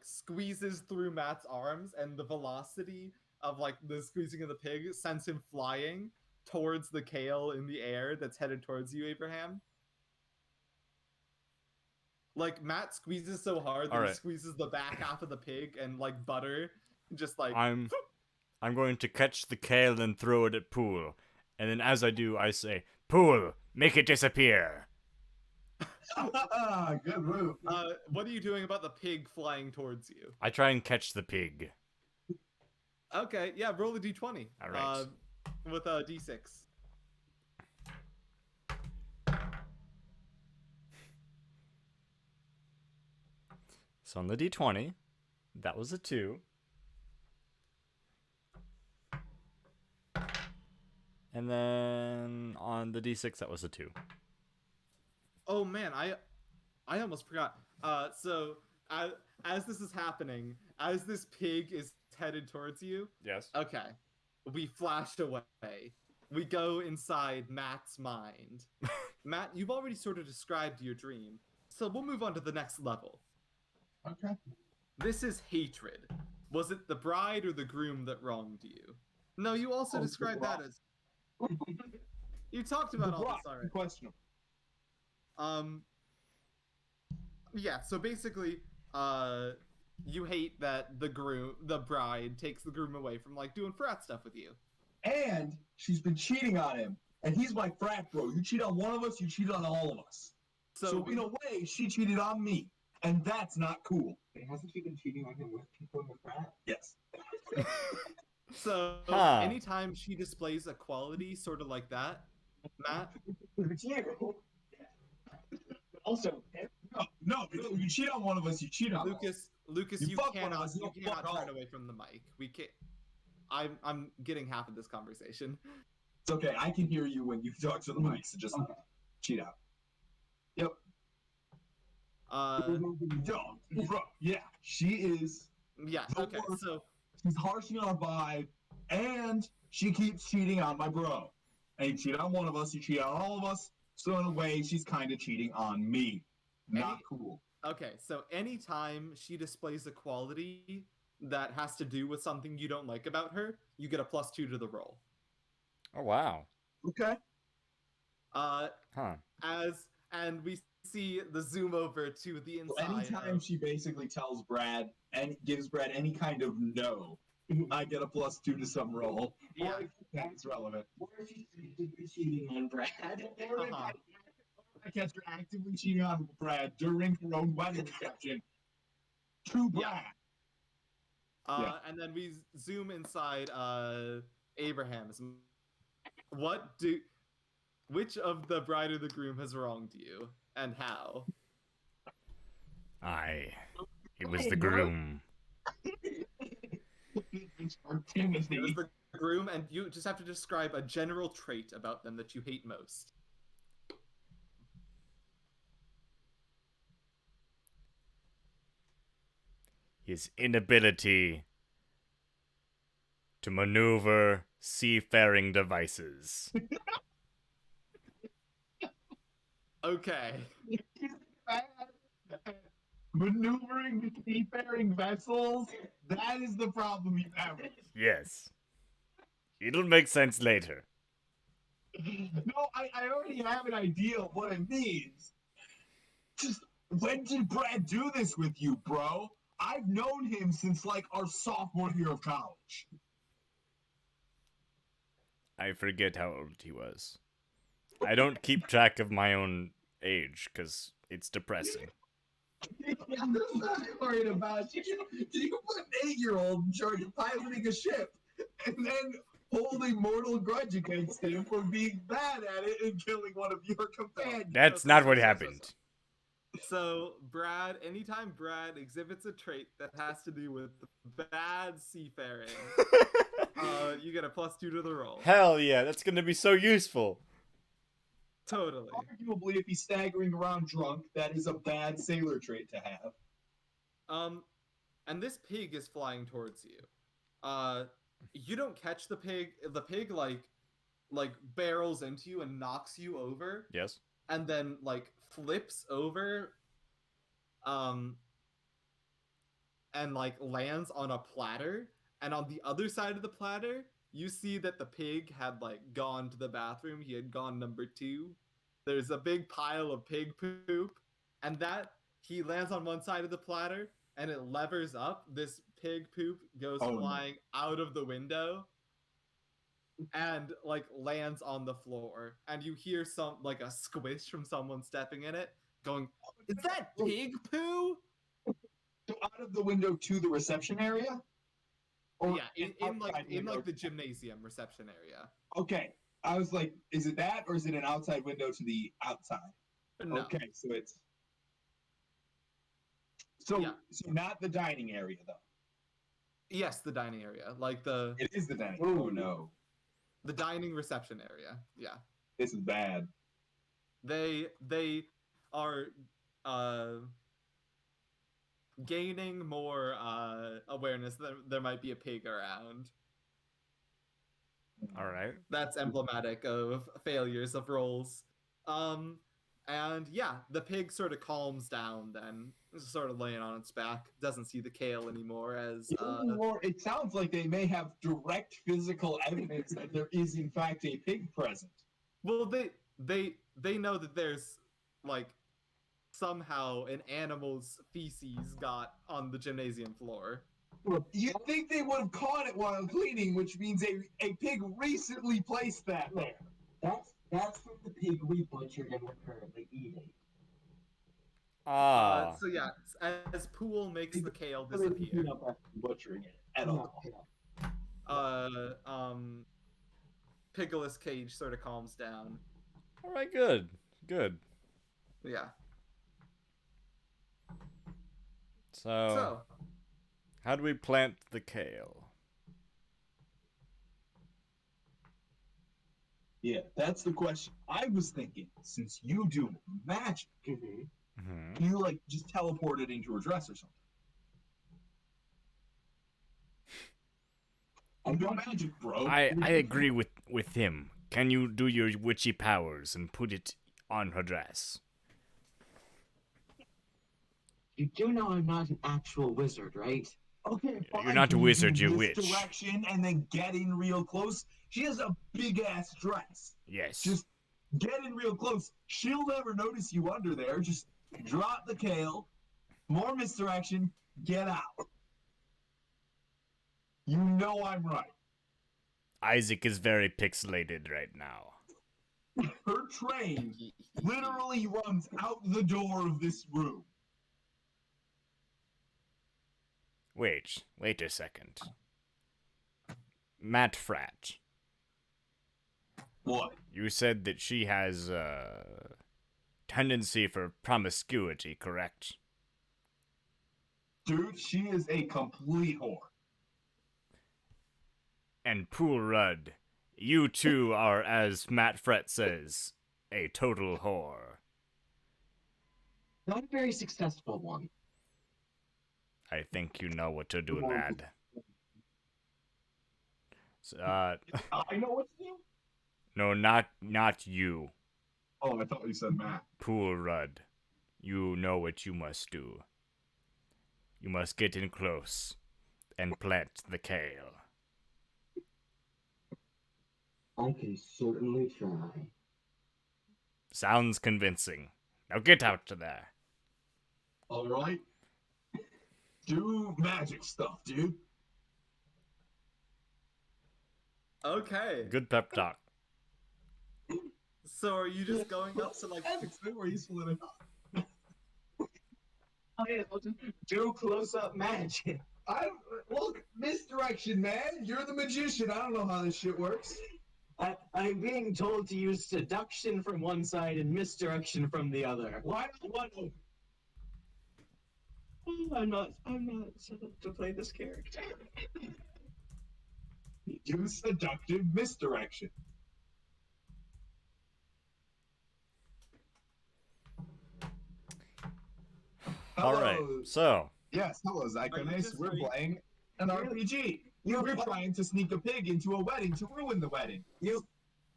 squeezes through Matt's arms, and the velocity of like the squeezing of the pig sends him flying towards the kale in the air that's headed towards you, Abraham. Like Matt squeezes so hard that he Alright. squeezes the back half of the pig, and like butter, just like I'm going to catch the kale and throw it at Pool. And then as I do, I say, Pool, make it disappear. Good move. what are you doing about the pig flying towards you? I try and catch the pig. Okay, yeah, roll a d20. All right. With a d6. So on the d20, that was a 2. And then on the d6, that was a 2. Oh man, I almost forgot. So as this is happening, as this pig is headed towards you, Yes. okay, we flash away. We go inside Matt's mind. Matt, you've already sort of described your dream, so we'll move on to the next level. Okay. This is hatred. Was it the bride or the groom that wronged you? No, you also Oh, the described that bride. as. You talked about all this The already. questionable. Yeah, so basically, you hate that the bride takes the groom away from like doing frat stuff with you. And she's been cheating on him. And he's my frat bro. You cheat on one of us, you cheat on all of us. So in a way, she cheated on me. And that's not cool. Hasn't she been cheating on him with people in the frat? Yes. So Huh. anytime she displays a quality sort of like that, Matt, It's you. Also, No, you cheat on one of us, you cheat on us. Lucas, You you fuck one of cannot us, you cannot fuck turn all. away from the mic. We can't. I'm getting half of this conversation. It's okay, I can hear you when you talk to the mic, so just cheat out. Yep. Don't. Bro, yeah, she is. Yeah. The Okay. worst. So She's harshing on our vibe, and she keeps cheating on my bro. And you cheat on one of us, you cheat on all of us. So in a way, she's kind of cheating on me. Not cool. okay. So anytime she displays a quality that has to do with something you don't like about her, you get a +2 to the roll. Oh wow. Okay. Huh. Huh. And we see the zoom over to the So inside. anytime she basically tells Brad and gives Brad any kind of no, I get a +2 to some roll. Yeah. That's relevant. or if she's actively cheating on Brad. Or if I catch her actively cheating on Brad during her own wedding reception to Brad. Yeah. And then we zoom inside Abraham's. Which of the bride or the groom has wronged you, and how? It was the groom. It was the groom, and you just have to describe a general trait about them that you hate most. His inability to maneuver seafaring devices. Okay. Maneuvering the seafaring vessels, that is the problem you have. Yes. It'll make sense later. No, I already have an idea of what it means. Just, when did Brad do this with you, bro? I've known him since, like, our sophomore year of college. I forget how old he was. I don't keep track of my own age, because it's depressing. I'm not worried about you. You put an 8-year-old in charge of piloting a ship and then hold a mortal grudge against him for being bad at it and killing one of your companions. That's not what happened. So, Brad, anytime Brad exhibits a trait that has to do with bad seafaring, you get a +2 to the roll. Hell yeah, that's gonna be so useful. Totally. Arguably, if he's staggering around drunk, that is a bad sailor trait to have. And this pig is flying towards you. You don't catch the pig. The pig like barrels into you and knocks you over, Yes. and then like flips over, and like lands on a platter. And on the other side of the platter, you see that the pig had like gone to the bathroom. He had gone number 2. There's a big pile of pig poop, and that he lands on one side of the platter, and it levers up. This pig poop goes Oh, no. flying out of the window and like lands on the floor, and you hear some like a squish from someone stepping in it, going, "Is that pig poo?" So out of the window to the reception area? Or Yeah, in outside like window? the gymnasium reception area. Okay. I was like, is it that or is it an outside window to the outside? No. Okay, so it's so Yeah. so not the dining area though. Yes, the dining area, like the It is the dining. Oh no, dining reception area. Yeah. this is bad. They are gaining more awareness that there might be a pig around. All right. That's emblematic of failures of rolls. And yeah, the pig sort of calms down then, it's sort of laying on its back, doesn't see the kale anymore as Even more, it sounds like they may have direct physical evidence that there is in fact a pig present. well they know that there's like somehow an animal's feces got on the gymnasium floor. You'd think they would have caught it while cleaning, which means a pig recently placed that there. That's from the pig we butchered and we're currently eating. Ah. So yeah, as Pool makes the kale disappear, Butchering it at all. Pigolus Cage sort of calms down. All right. Good. Good. Yeah. So, how do we plant the kale? Yeah, that's the question. I was thinking, since you do magic, Mm-hmm. you like just teleport it into her dress or something. I'm doing magic, bro. I agree with him. Can you do your witchy powers and put it on her dress? You do know I'm not an actual wizard, right? Okay, fine. You're not a Can you wizard, do you're a witch. Direction and then get in real close. She has a big ass dress. Yes. Just get in real close. She'll never notice you under there. Just drop the kale. More misdirection. Get out. You know I'm right. Isaac is very pixelated right now. Her train literally runs out the door of this room. Wait a second. Matt Frat, What? you said that she has a tendency for promiscuity, correct? Dude, she is a complete whore. And Pool Rudd, you too are, as Matt Fret says, a total whore. Not a very successful one. I think you know what to do, lad. So, I know what to do. no, not you, Oh, I thought you said Matt. Pool Rudd. You know what you must do. You must get in close and plant the kale. I can certainly try. Sounds convincing. Now get out to there. All right. Do magic stuff, dude. Okay. Good pep talk. So are you just going up to like It's been more useful than I thought. Okay, I'll just do close-up magic. Look, misdirection, man. You're the magician. I don't know how this shit works. I'm being told to use seduction from one side and misdirection from the other. Why not one of them? I'm not set up to play this character. Do seductive misdirection. All right, so Yes, hello, Are you Zykonis. just We're like- playing an RPG. We're trying to sneak a pig into a wedding to ruin the wedding.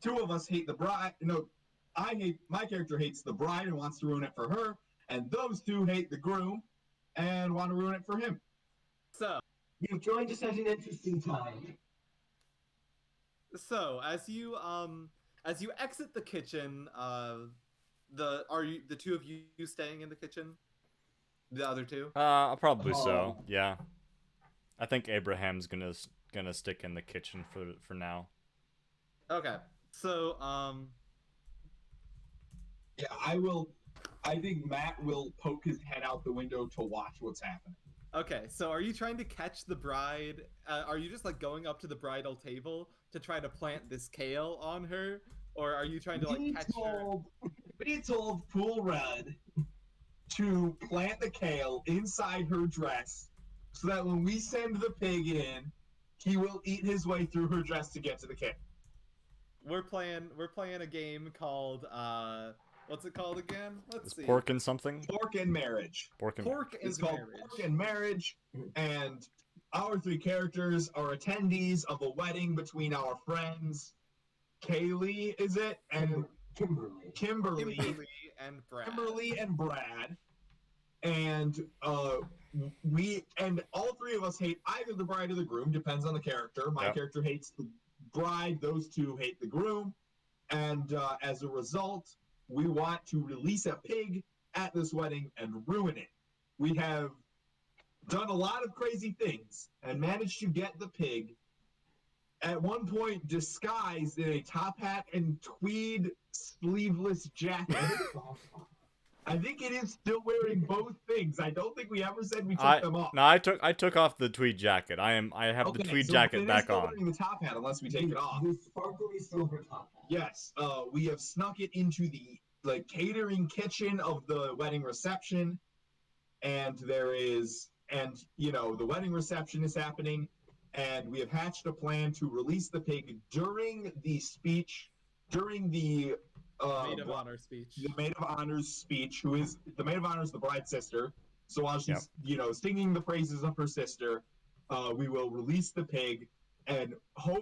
Two of us hate the bride. No, my character hates the bride and wants to ruin it for her, and those two hate the groom and want to ruin it for him. so You've joined us at an interesting time. so as you exit the kitchen, are you the two of you staying in the kitchen? The other two? probably so. Yeah, I think Abraham's gonna stick in the kitchen for now. Okay. So Yeah, I think Matt will poke his head out the window to watch what's happening. okay, so are you trying to catch the bride? Are you just like going up to the bridal table to try to plant this kale on her? Or are you trying to like catch her? We told Pool Red to plant the kale inside her dress so that when we send the pig in, he will eat his way through her dress to get to the kale. We're playing a game called What's it called again? Let's Is see. pork and something? Pork and marriage. Pork and Pork It's and called marriage. Pork and Marriage, and our three characters are attendees of a wedding between our friends, Kaylee, is it? And Kimberly. Kimberly and Brad. Kimberly and Brad. And we and all three of us hate either the bride or the groom, depends on the character. My Yep. character hates the bride, those two hate the groom. And as a result, we want to release a pig at this wedding and ruin it. We have done a lot of crazy things and managed to get the pig at one point disguised in a top hat and tweed sleeveless jacket. I think it is still wearing both things. I don't think we ever said we took them off. No, I took off the tweed jacket. I have the tweed so jacket it is back still on. wearing the top hat unless we take it off. The sparkly silver top hat. Yes, we have snuck it into the catering kitchen of the wedding reception, and the wedding reception is happening, and we have hatched a plan to release the pig during the speech, during the Maid of honor speech. the maid of honor's speech, who is the maid of honor is the bride's sister. So while she's singing the praises of her sister, we will release the pig, and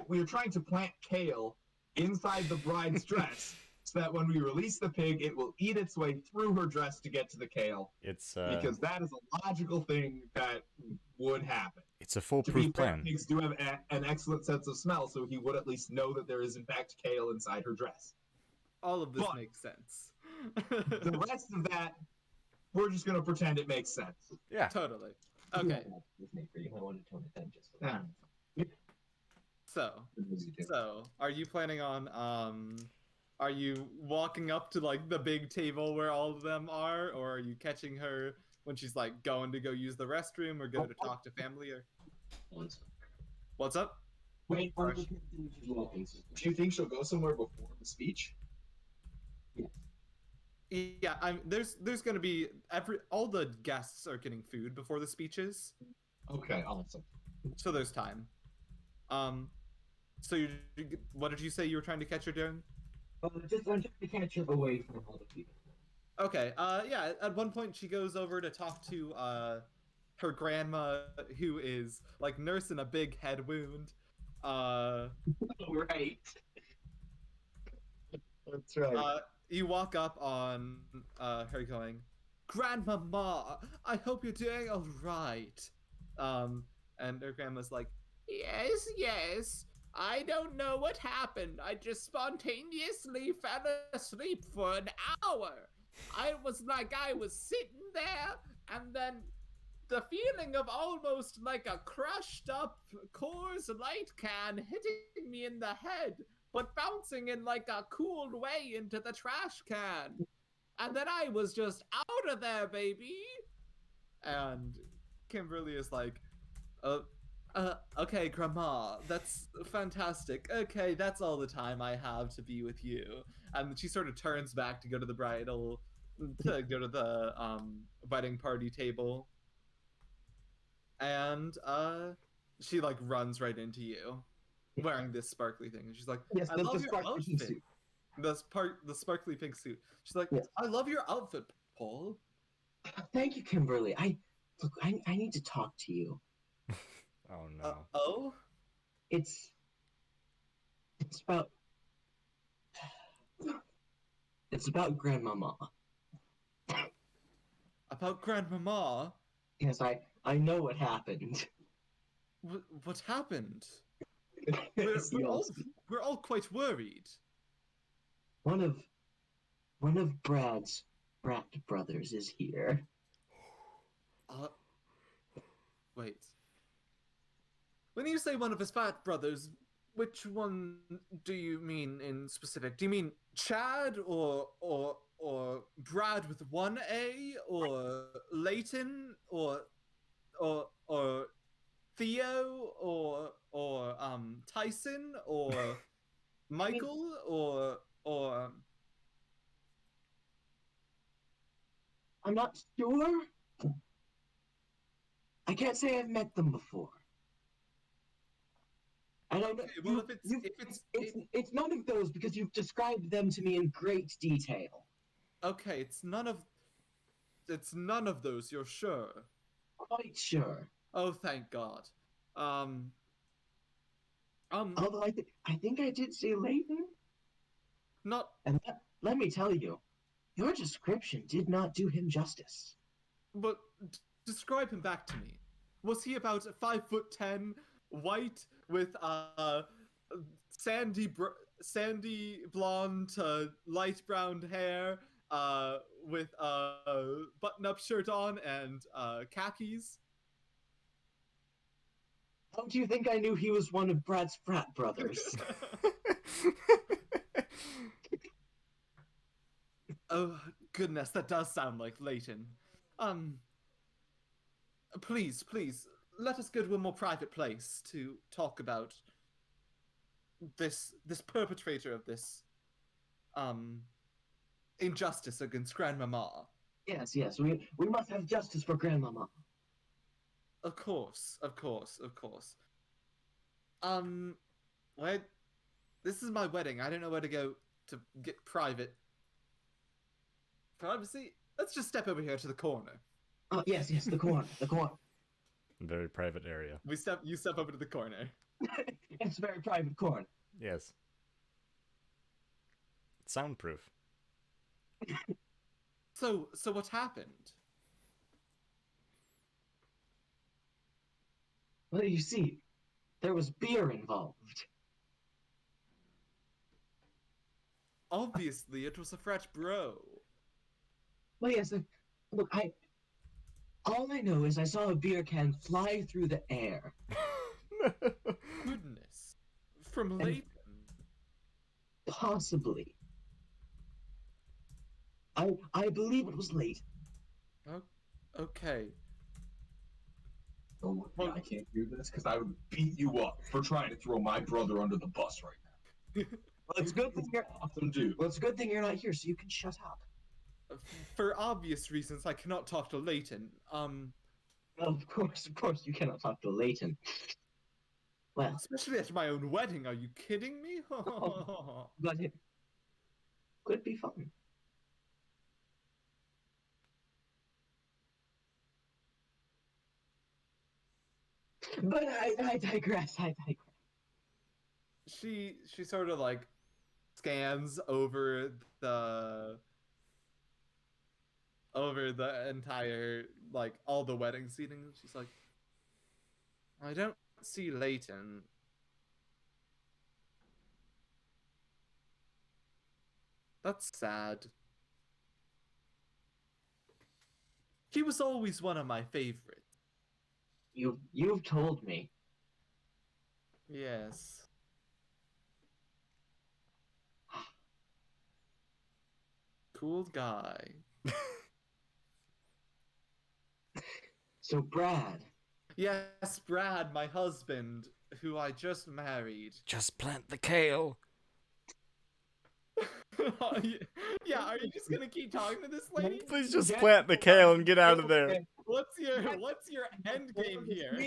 we are trying to plant kale inside the bride's dress, so that when we release the pig, it will eat its way through her dress to get to the kale. It's Because that is a logical thing that would happen. it's a To be foolproof fair, plan. pigs do have an excellent sense of smell, so he would at least know that there is in fact kale inside her dress. All of this But- makes sense. The rest of that, we're just gonna pretend it makes sense. Yeah. Totally. Okay. I wanted to tone it down just Yeah. So are you planning on are you walking up to like the big table where all of them are, or are you catching her when she's like going to go use the restroom or go to talk to family, or what's up? Wait, Fresh. walking. Do you think she'll go somewhere before the speech? Yeah, there's gonna be all the guests are getting food before the speeches, Okay, awesome. so there's time. So what did you say you were trying to catch her doing? Just to catch her away from all the people. Okay, yeah, at one point she goes over to talk to her grandma, who is like nursing a big head wound. Right. That's right. You walk up on her going, "Grandmama, I hope you're doing all right." And her grandma's like, "Yes. I don't know what happened. I just spontaneously fell asleep for an hour. I was sitting there, and then the feeling of almost like a crushed up Coors Light can hitting me in the head, but bouncing in like a cool way into the trash can. And then I was just out of there, baby." And Kimberly is like, "Okay, Grandma, that's fantastic. Okay, that's all the time I have to be with you." And she sort of turns back to go to the wedding party table. And she like runs right into you, wearing this sparkly thing. And she's like, Yes, "I the love your sparkly pink outfit." suit. The sparkly pink suit. She's like, Yes. "I love your outfit, Paul." Thank you, Kimberly. I need to talk to you. Oh no. Oh? It's about Grandmama. About Grandmama? Yes, I know what happened. What happened? Yes, We're all quite worried. One of Brad's frat brothers is here. Wait. When you say one of his fat brothers, which one do you mean in specific? Do you mean Chad or Brad with one A, or Leighton or Theo or Tyson or Michael or I'm not sure. I can't say I've met them before. And I know Okay, well, if it's it's none of those because you've described them to me in great detail. Okay, it's none of those, you're sure? Quite sure. Oh, thank God. Um, Although I think I did see Leighton. not, And let me tell you, your description did not do him justice. but describe him back to me. Was he about 5'10", white with sandy blonde to light brown hair, with a button-up shirt on and khakis? How do you think I knew he was one of Brad's frat brothers? Oh, goodness, that does sound like Leighton. Please, let us go to a more private place to talk about this perpetrator of this, injustice against Grandmama. Yes, we must have justice for Grandmama. Of course. Well, this is my wedding. I don't know where to go to get privacy. Let's just step over here to the corner. Oh, yes, the corner. Very private area. You step over to the corner. It's a very private corner. Yes. Soundproof. So what happened? Well, you see, there was beer involved. Obviously, it was a frat bro. Well, yes, look, all I know is I saw a beer can fly through the air. Goodness. From Leighton. Possibly. I believe it was late. Okay. Oh, I can't do this because I would beat you up for trying to throw my brother under the bus right now. Well, it's good thing you're. Awesome dude. Well, it's a good thing you're not here, so you can shut up. For obvious reasons, I cannot talk to Leighton. Of course, you cannot talk to Leighton. Well, Especially at my own wedding. Are you kidding me? but it could be fun. But I digress. She sort of like scans over the entire, like, all the wedding seating. She's like, I don't see Leighton. That's sad. He was always one of my favorites. You've told me. Yes. Cool guy. So Brad. Yes, Brad, my husband, who I just married. Just plant the kale. Yeah, are you just gonna keep talking to this lady? Please just plant the kale and get out of there. What's your end game here?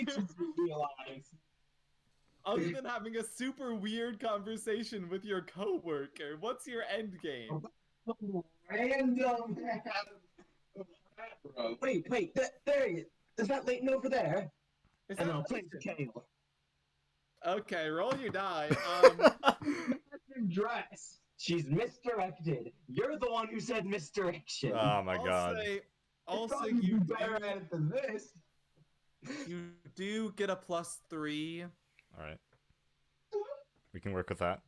Other than having a super weird conversation with your coworker, what's your end game? Random. Wait, there he is. Is that Leighton over there? Is And that I'll play the Leighton? kale. Okay, roll your die. Dress. She's misdirected. You're the one who said misdirection. Oh my god. Also, Probably you better at it than this. do get a +3. Alright. We can work with that.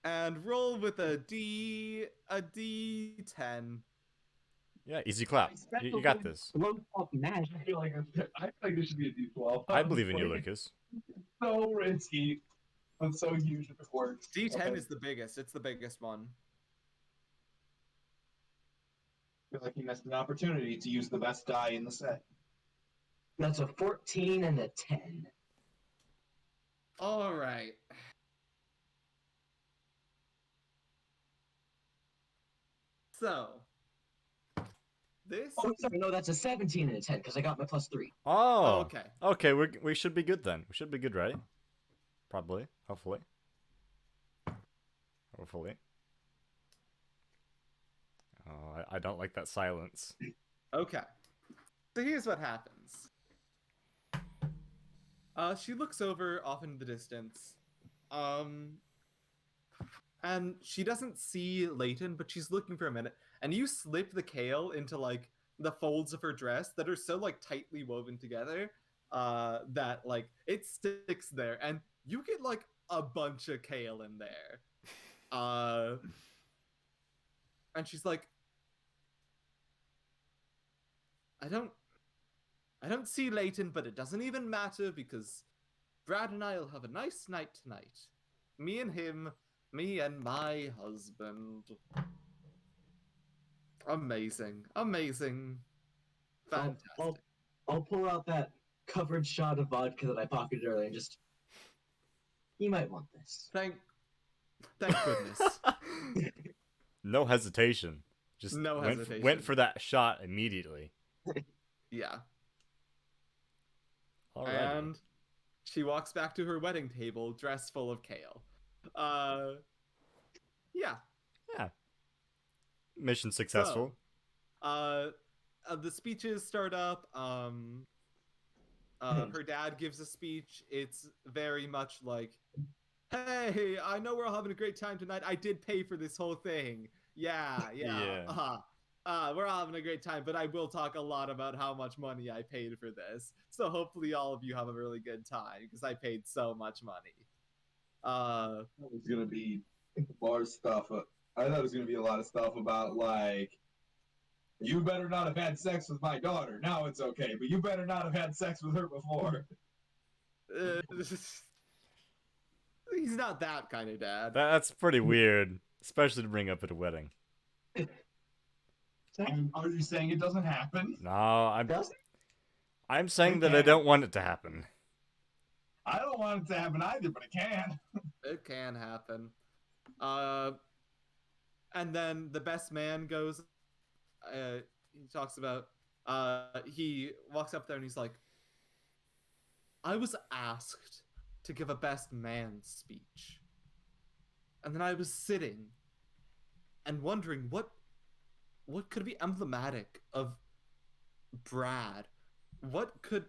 And roll with a D10. Yeah, easy clap. You got this. Low up magic. I feel like this should be a D12. I believe in you, Lucas. So risky, but so huge if it works. D10 Okay. is the biggest. It's the biggest one. I feel like you missed an opportunity to use the best die in the set. That's a 14 and a 10. All right. So, this. Oh, sorry, no, that's a 17 and a 10 because I got my +3. Oh. Okay. Okay, we should be good then. We should be good, right? Probably. Hopefully. Oh, I don't like that silence. Okay. So here's what happens. She looks over off in the distance. And she doesn't see Leighton, but she's looking for a minute. And you slip the kale into like the folds of her dress that are so like tightly woven together that like it sticks there, and you get like a bunch of kale in there. And she's like, I don't see Leighton, but it doesn't even matter because Brad and I'll have a nice night tonight. Me and him, me and my husband. Amazing. Amazing. Fantastic. I'll pull out that covered shot of vodka that I pocketed earlier and just. You might want this. Thank goodness. No hesitation. Just No went hesitation. went for that shot immediately. Yeah. Alrighty. And she walks back to her wedding table, dressed full of kale. Yeah. Yeah. Mission successful. The speeches start up. Her dad gives a speech. It's very much like, "Hey, I know we're all having a great time tonight. I did pay for this whole thing. Yeah. Yeah. We're all having a great time, but I will talk a lot about how much money I paid for this. So hopefully all of you have a really good time because I paid so much money." It was gonna be more stuff. I thought it was gonna be a lot of stuff about like, you better not have had sex with my daughter. Now it's okay, but you better not have had sex with her before. He's not that kind of dad. That's pretty weird, especially to bring up at a wedding. Are you saying it doesn't happen? No, Does I'm saying that I Okay. don't want it to happen. I don't want it to happen either, but it can. It can happen. And then the best man goes. He talks about. He walks up there and he's like, "I was asked to give a best man speech, and then I was sitting and wondering what could be emblematic of Brad. What could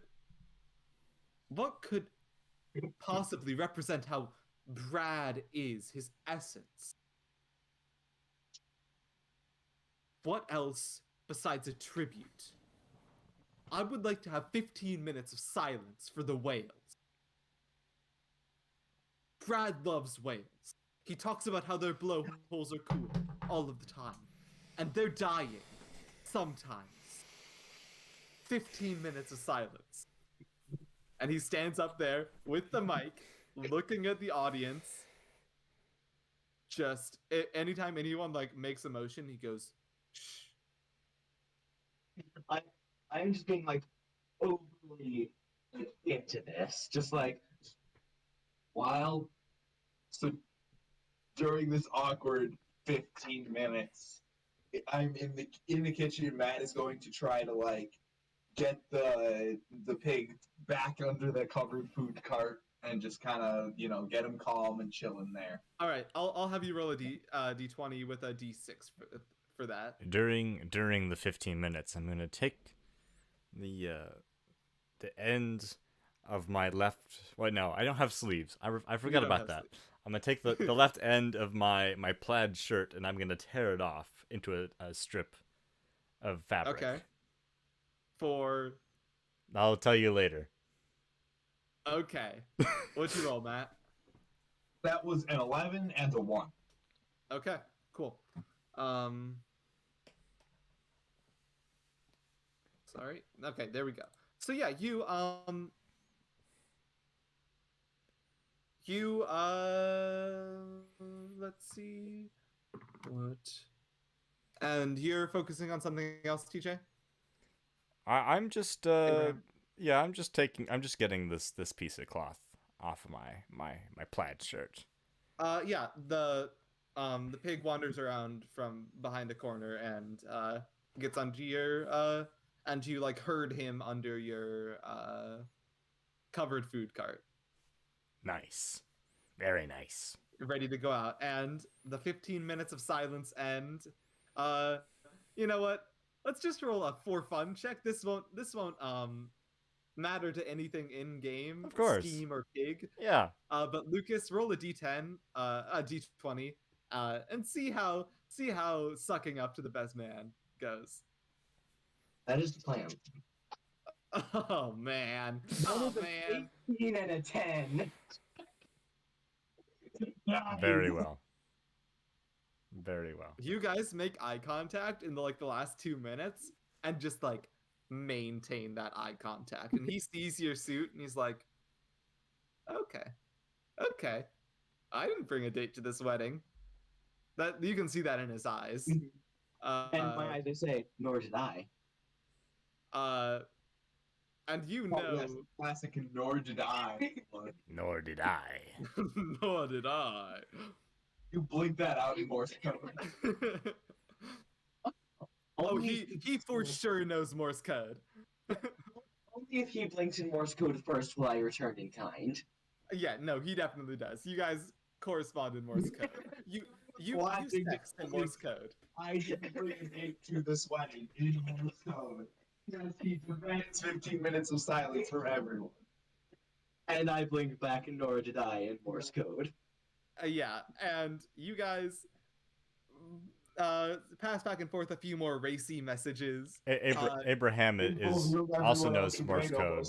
possibly represent how Brad is, his essence? What else besides a tribute? I would like to have 15 minutes of silence for the whales. Brad loves whales. He talks about how their blowholes are cool all of the time. And they're dying. Sometimes. 15 minutes of silence. And he stands up there with the mic, looking at the audience. Just, anytime anyone, like, makes a motion, he goes, shh. I'm just being like overly into this. Just like While so during this awkward 15 minutes, I'm in the kitchen. Matt is going to try to like get the pig back under the covered food cart and just kind of get him calm and chilling there. All right, I'll have you roll a d20 with a d6 for that. During the 15 minutes, I'm gonna take the end of my left. Wait, no, I don't have sleeves. I forgot don't about have that. sleeves. I'm gonna take the left end of my plaid shirt and I'm gonna tear it off into a strip of fabric. Okay. For I'll tell you later. okay, what'd you roll, Matt? That was an 11 and a 1. Okay, cool. Sorry. Okay, there we go. So yeah, you let's see what. And you're focusing on something else, TJ? I'm just Abraham? yeah, I'm just getting this piece of cloth off of my plaid shirt. Yeah, the pig wanders around from behind a corner and gets under your and you like herd him under your covered food cart. Nice. Very nice. Ready to go out, and the 15 minutes of silence end. You know what? Let's just roll a for fun check. This won't matter to anything in game. Of course. Scheme or pig. Yeah. But Lucas, roll a d10, a d20, and see how sucking up to the best man goes. That is the plan. Oh man. That Oh is an man. 18 and a 10. Very well. Very well. You guys make eye contact in the last 2 minutes and just maintain that eye contact. And he sees your suit and he's like, okay. I didn't bring a date to this wedding. That you can see that in his eyes. And my eyes, they say, nor did I. And you Oh, know, yes, classic, nor did I. Nor did I. nor did I. You blink that out in Morse code. Oh, Only he for sure knows Morse code. Only if he blinks in Morse code first will I return in kind. Yeah, no, he definitely does. You guys correspond in Morse code. You Classic text in Morse code. I should bring a date to this wedding in Morse code. Yes, he demands 15 minutes of silence from everyone. And I blink back, nor did I in Morse code. Yeah, and you guys pass back and forth a few more racy messages. Abraham also knows Morse code.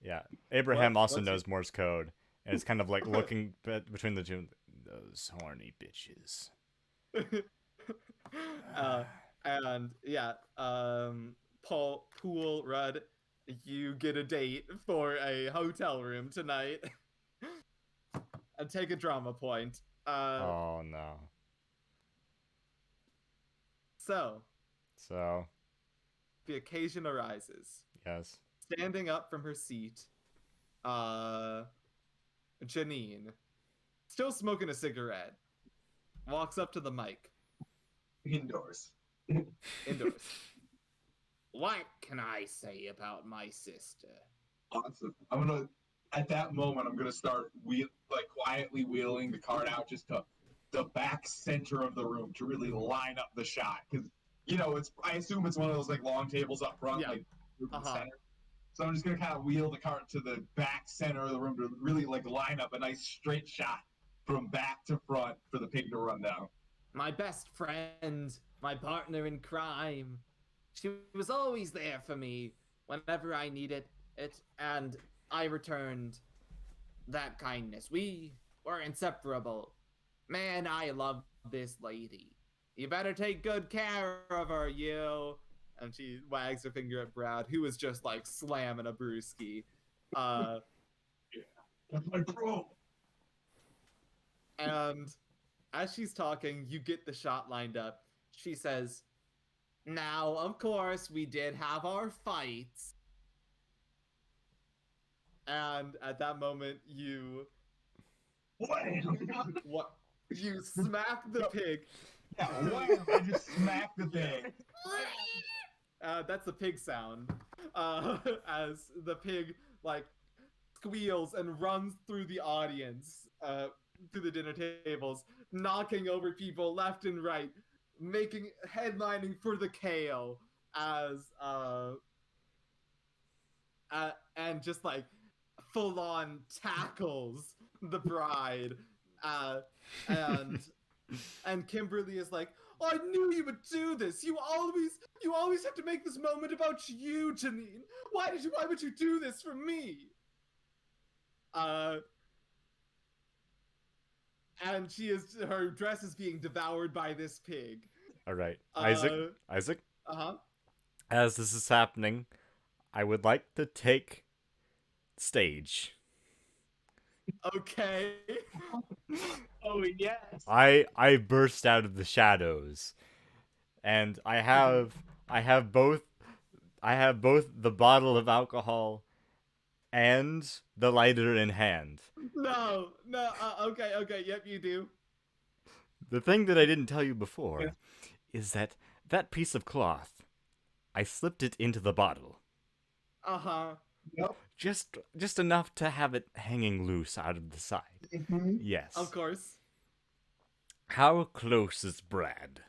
Yeah, Abraham What? also What's knows Morse code, and it's kind of like looking between the two. Those horny bitches. And yeah, Pool Rudd, you get a date for a hotel room tonight. And take a drama point. Oh no. So So, the occasion arises. yes. Standing up from her seat, Janine, still smoking a cigarette, walks up to the mic. Indoors. Indoors. What can I say about my sister? Awesome. At that moment, I'm gonna start quietly wheeling the card out just to the back center of the room to really line up the shot. Because, I assume it's one of those long tables up front, Yeah. through the Uh-huh. center. So I'm just gonna kind of wheel the cart to the back center of the room to really line up a nice straight shot from back to front for the pig to run down. My best friend, my partner in crime. She was always there for me whenever I needed it, and I returned that kindness. We were inseparable. Man, I love this lady. You better take good care of her, you. And she wags her finger at Brad, who is just slamming a brewski. That's my bro. And as she's talking, you get the shot lined up. She says, "Now, of course, we did have our fights." And at that moment, you smack the pig. Yeah, wham! I just smacked the thing. That's the pig sound. As the pig squeals and runs through the audience, through the dinner tables, knocking over people left and right, headlining for the kale as and just full on tackles the bride, and Kimberly is like, "I knew you would do this. You always have to make this moment about you, Janine. Why would you do this for me?" And her dress is being devoured by this pig. All right. Isaac, Uh-huh. as this is happening, I would like to take stage. Okay. Oh, yes. I burst out of the shadows, and I have both the bottle of alcohol and the lighter in hand. No. Okay. Yep, you do. The thing that I didn't tell you before is that piece of cloth, I slipped it into the bottle. Uh-huh. Just enough to have it hanging loose out of the side. Yes. Of course. How close is Brad?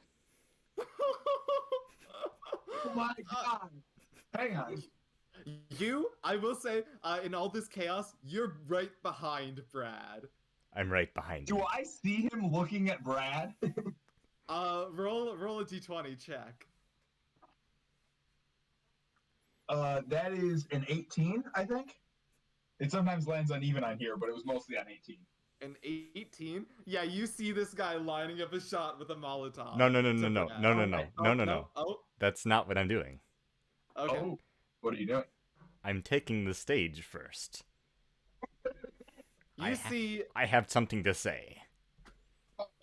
Oh my god! Hang on. I will say, in all this chaos, you're right behind Brad. I'm right behind Do you. I see him looking at Brad? Roll a d20 check. That is an 18, I think. It sometimes lands uneven on here, but it was mostly on 18. An 18? Yeah, you see this guy lining up a shot with a Molotov. No. Oh, That's not what I'm doing. okay. Oh, what are you doing? I'm taking the stage first. You see I have something to say.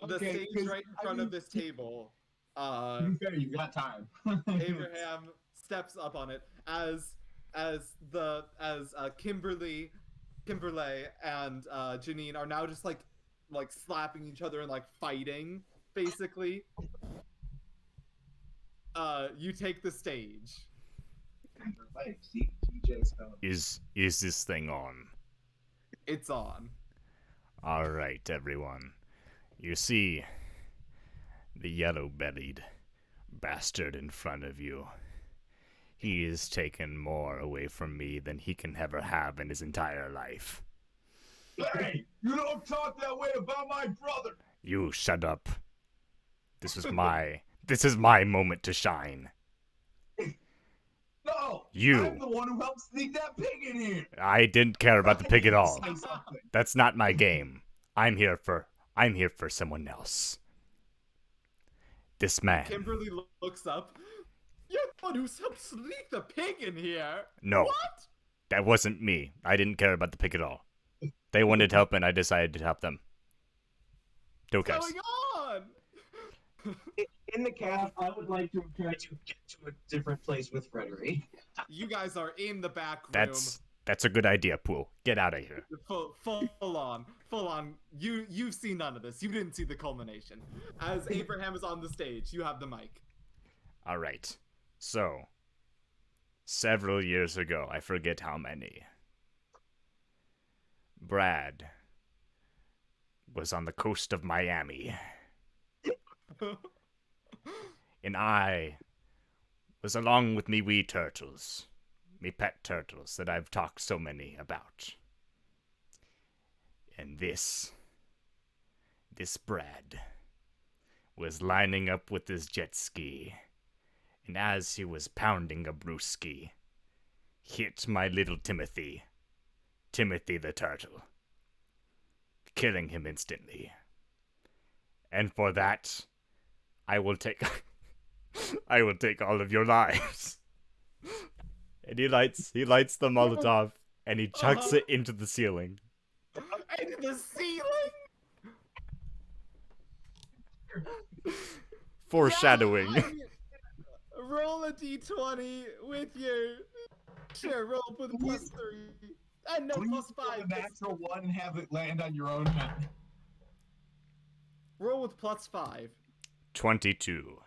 the stage 'cause, right in front of this table. To be fair, you've got time. Abraham steps up on it as Kimberly and Janine are now just like slapping each other and like fighting basically. You take the stage. Like, see, TJ Stone. Is this thing on? It's on. All right, everyone. You see the yellow-bellied bastard in front of you. He has taken more away from me than he can ever have in his entire life. Hey, you don't talk that way about my brother. You shut up. This is my moment to shine. No, You. I'm the one who helped sneak that pig in here. I didn't care about the pig at all. Say something. That's not my game. I'm here for someone else. This man. Kimberly looks up. You're the one who helped sneak the pig in here. No. What? That wasn't me. I didn't care about the pig at all. They wanted help and I decided to help them. What's Dokas. going on? In the cab, I would like to try to get to a different place with Frederick. You guys are in the back room. That's a good idea, Pool. Get out of here. Full on. You've seen none of this. You didn't see the culmination. As Abraham is on the stage, you have the mic. All right. So, several years ago, I forget how many, Brad was on the coast of Miami. And I was along with me wee turtles, me pet turtles that I've talked so many about. And this Brad was lining up with his jet ski, and as he was pounding a brewski, hit my little Timothy the turtle, killing him instantly. And for that, I will take all of your lives. And he lights the Molotov and he chucks it into the ceiling. Into the ceiling? Foreshadowing. Yeah, roll a d20 with your... Sure, roll with a +3. And no, Please +5. roll a natural one and have it land on your own head. Roll with +5. 22.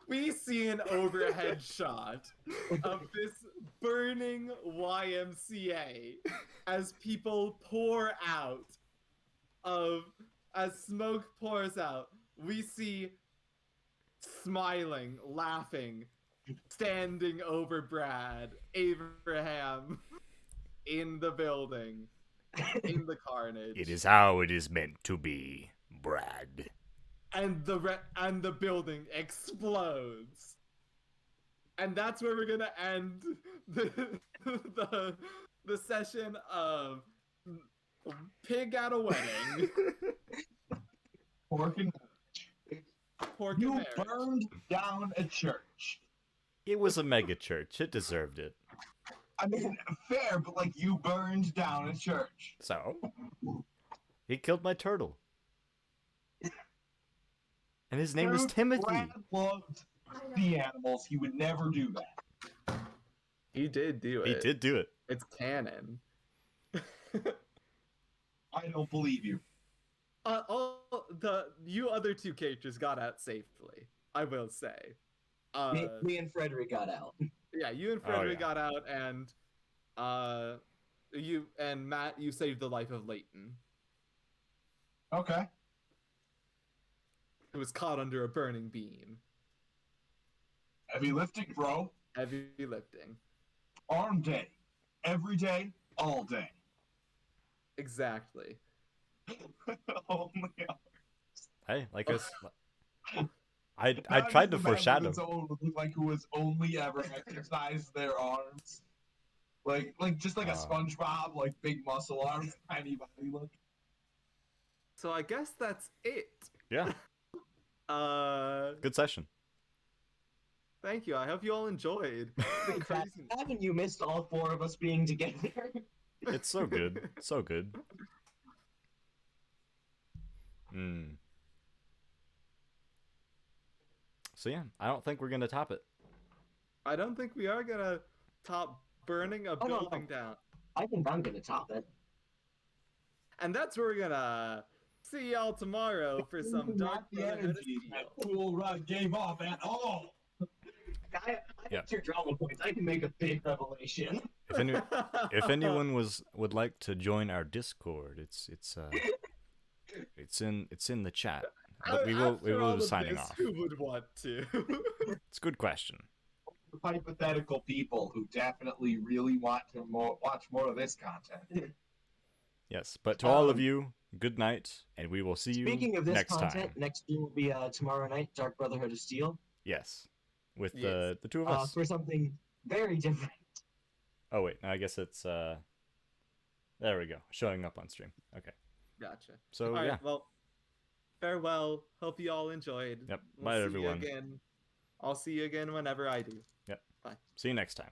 We see an overhead shot of this burning YMCA as people pour out as smoke pours out. We see smiling, laughing, standing over Brad, Abraham in the building, in the carnage. It is how it is meant to be, Brad. And the building explodes. And that's where we're gonna end the session of Pig at a Wedding. Pork and You you burned down a church. It was a mega church. It deserved it. I mean, fair, but like you burned down a church. So, he killed my turtle. And his name was Dude, Timothy. Brad loved the animals. He would never do that. He did do He did do it. It's canon. I don't believe you. You other two characters got out safely, I will say. Me and Frederick got out. Yeah, you and Frederick yeah. got out, and you and Matt, you saved the life of Leighton. Okay. It was caught under a burning beam. Heavy lifting, bro. Heavy lifting. Arm day. Every day, all day. Exactly. Only Hey, like us. I Now tried to just imagine foreshadow. someone would look like who has only ever exercised their arms. Like just like a SpongeBob, like big muscle arms, tiny body look. So I guess that's it. Yeah, good session. Thank you. I hope you all enjoyed. The Wait, crazy. haven't you missed all four of us being together? It's so good, so good. So yeah, I don't think we're gonna top it. I don't think we are gonna top burning a Oh, no, building down. I think I'm gonna top it. And that's where we're gonna see y'all tomorrow for some Dark Not the Brotherhood of energy that Steel. Cool Rudd gave off at all. I Yeah. have 2 drama points. I can make a big revelation. If anyone would like to join our Discord, it's in the chat. But we will all be of signing this, off. Who would want to? It's a good question. Hypothetical people who definitely really want to watch more of this content. Yes, but to all of you, good night, and we will see you Speaking of this next content, time. next stream will be tomorrow night, Dark Brotherhood of Steel, Yes, with Yes. the two of us. for something very different. Oh wait, no, I guess it's there we go, showing up on stream. Okay, Gotcha. so All right, yeah, well, farewell. Hope you all enjoyed. Yep, We'll bye, see you everyone. again. I'll see you again whenever I do. yep. Bye. See you next time.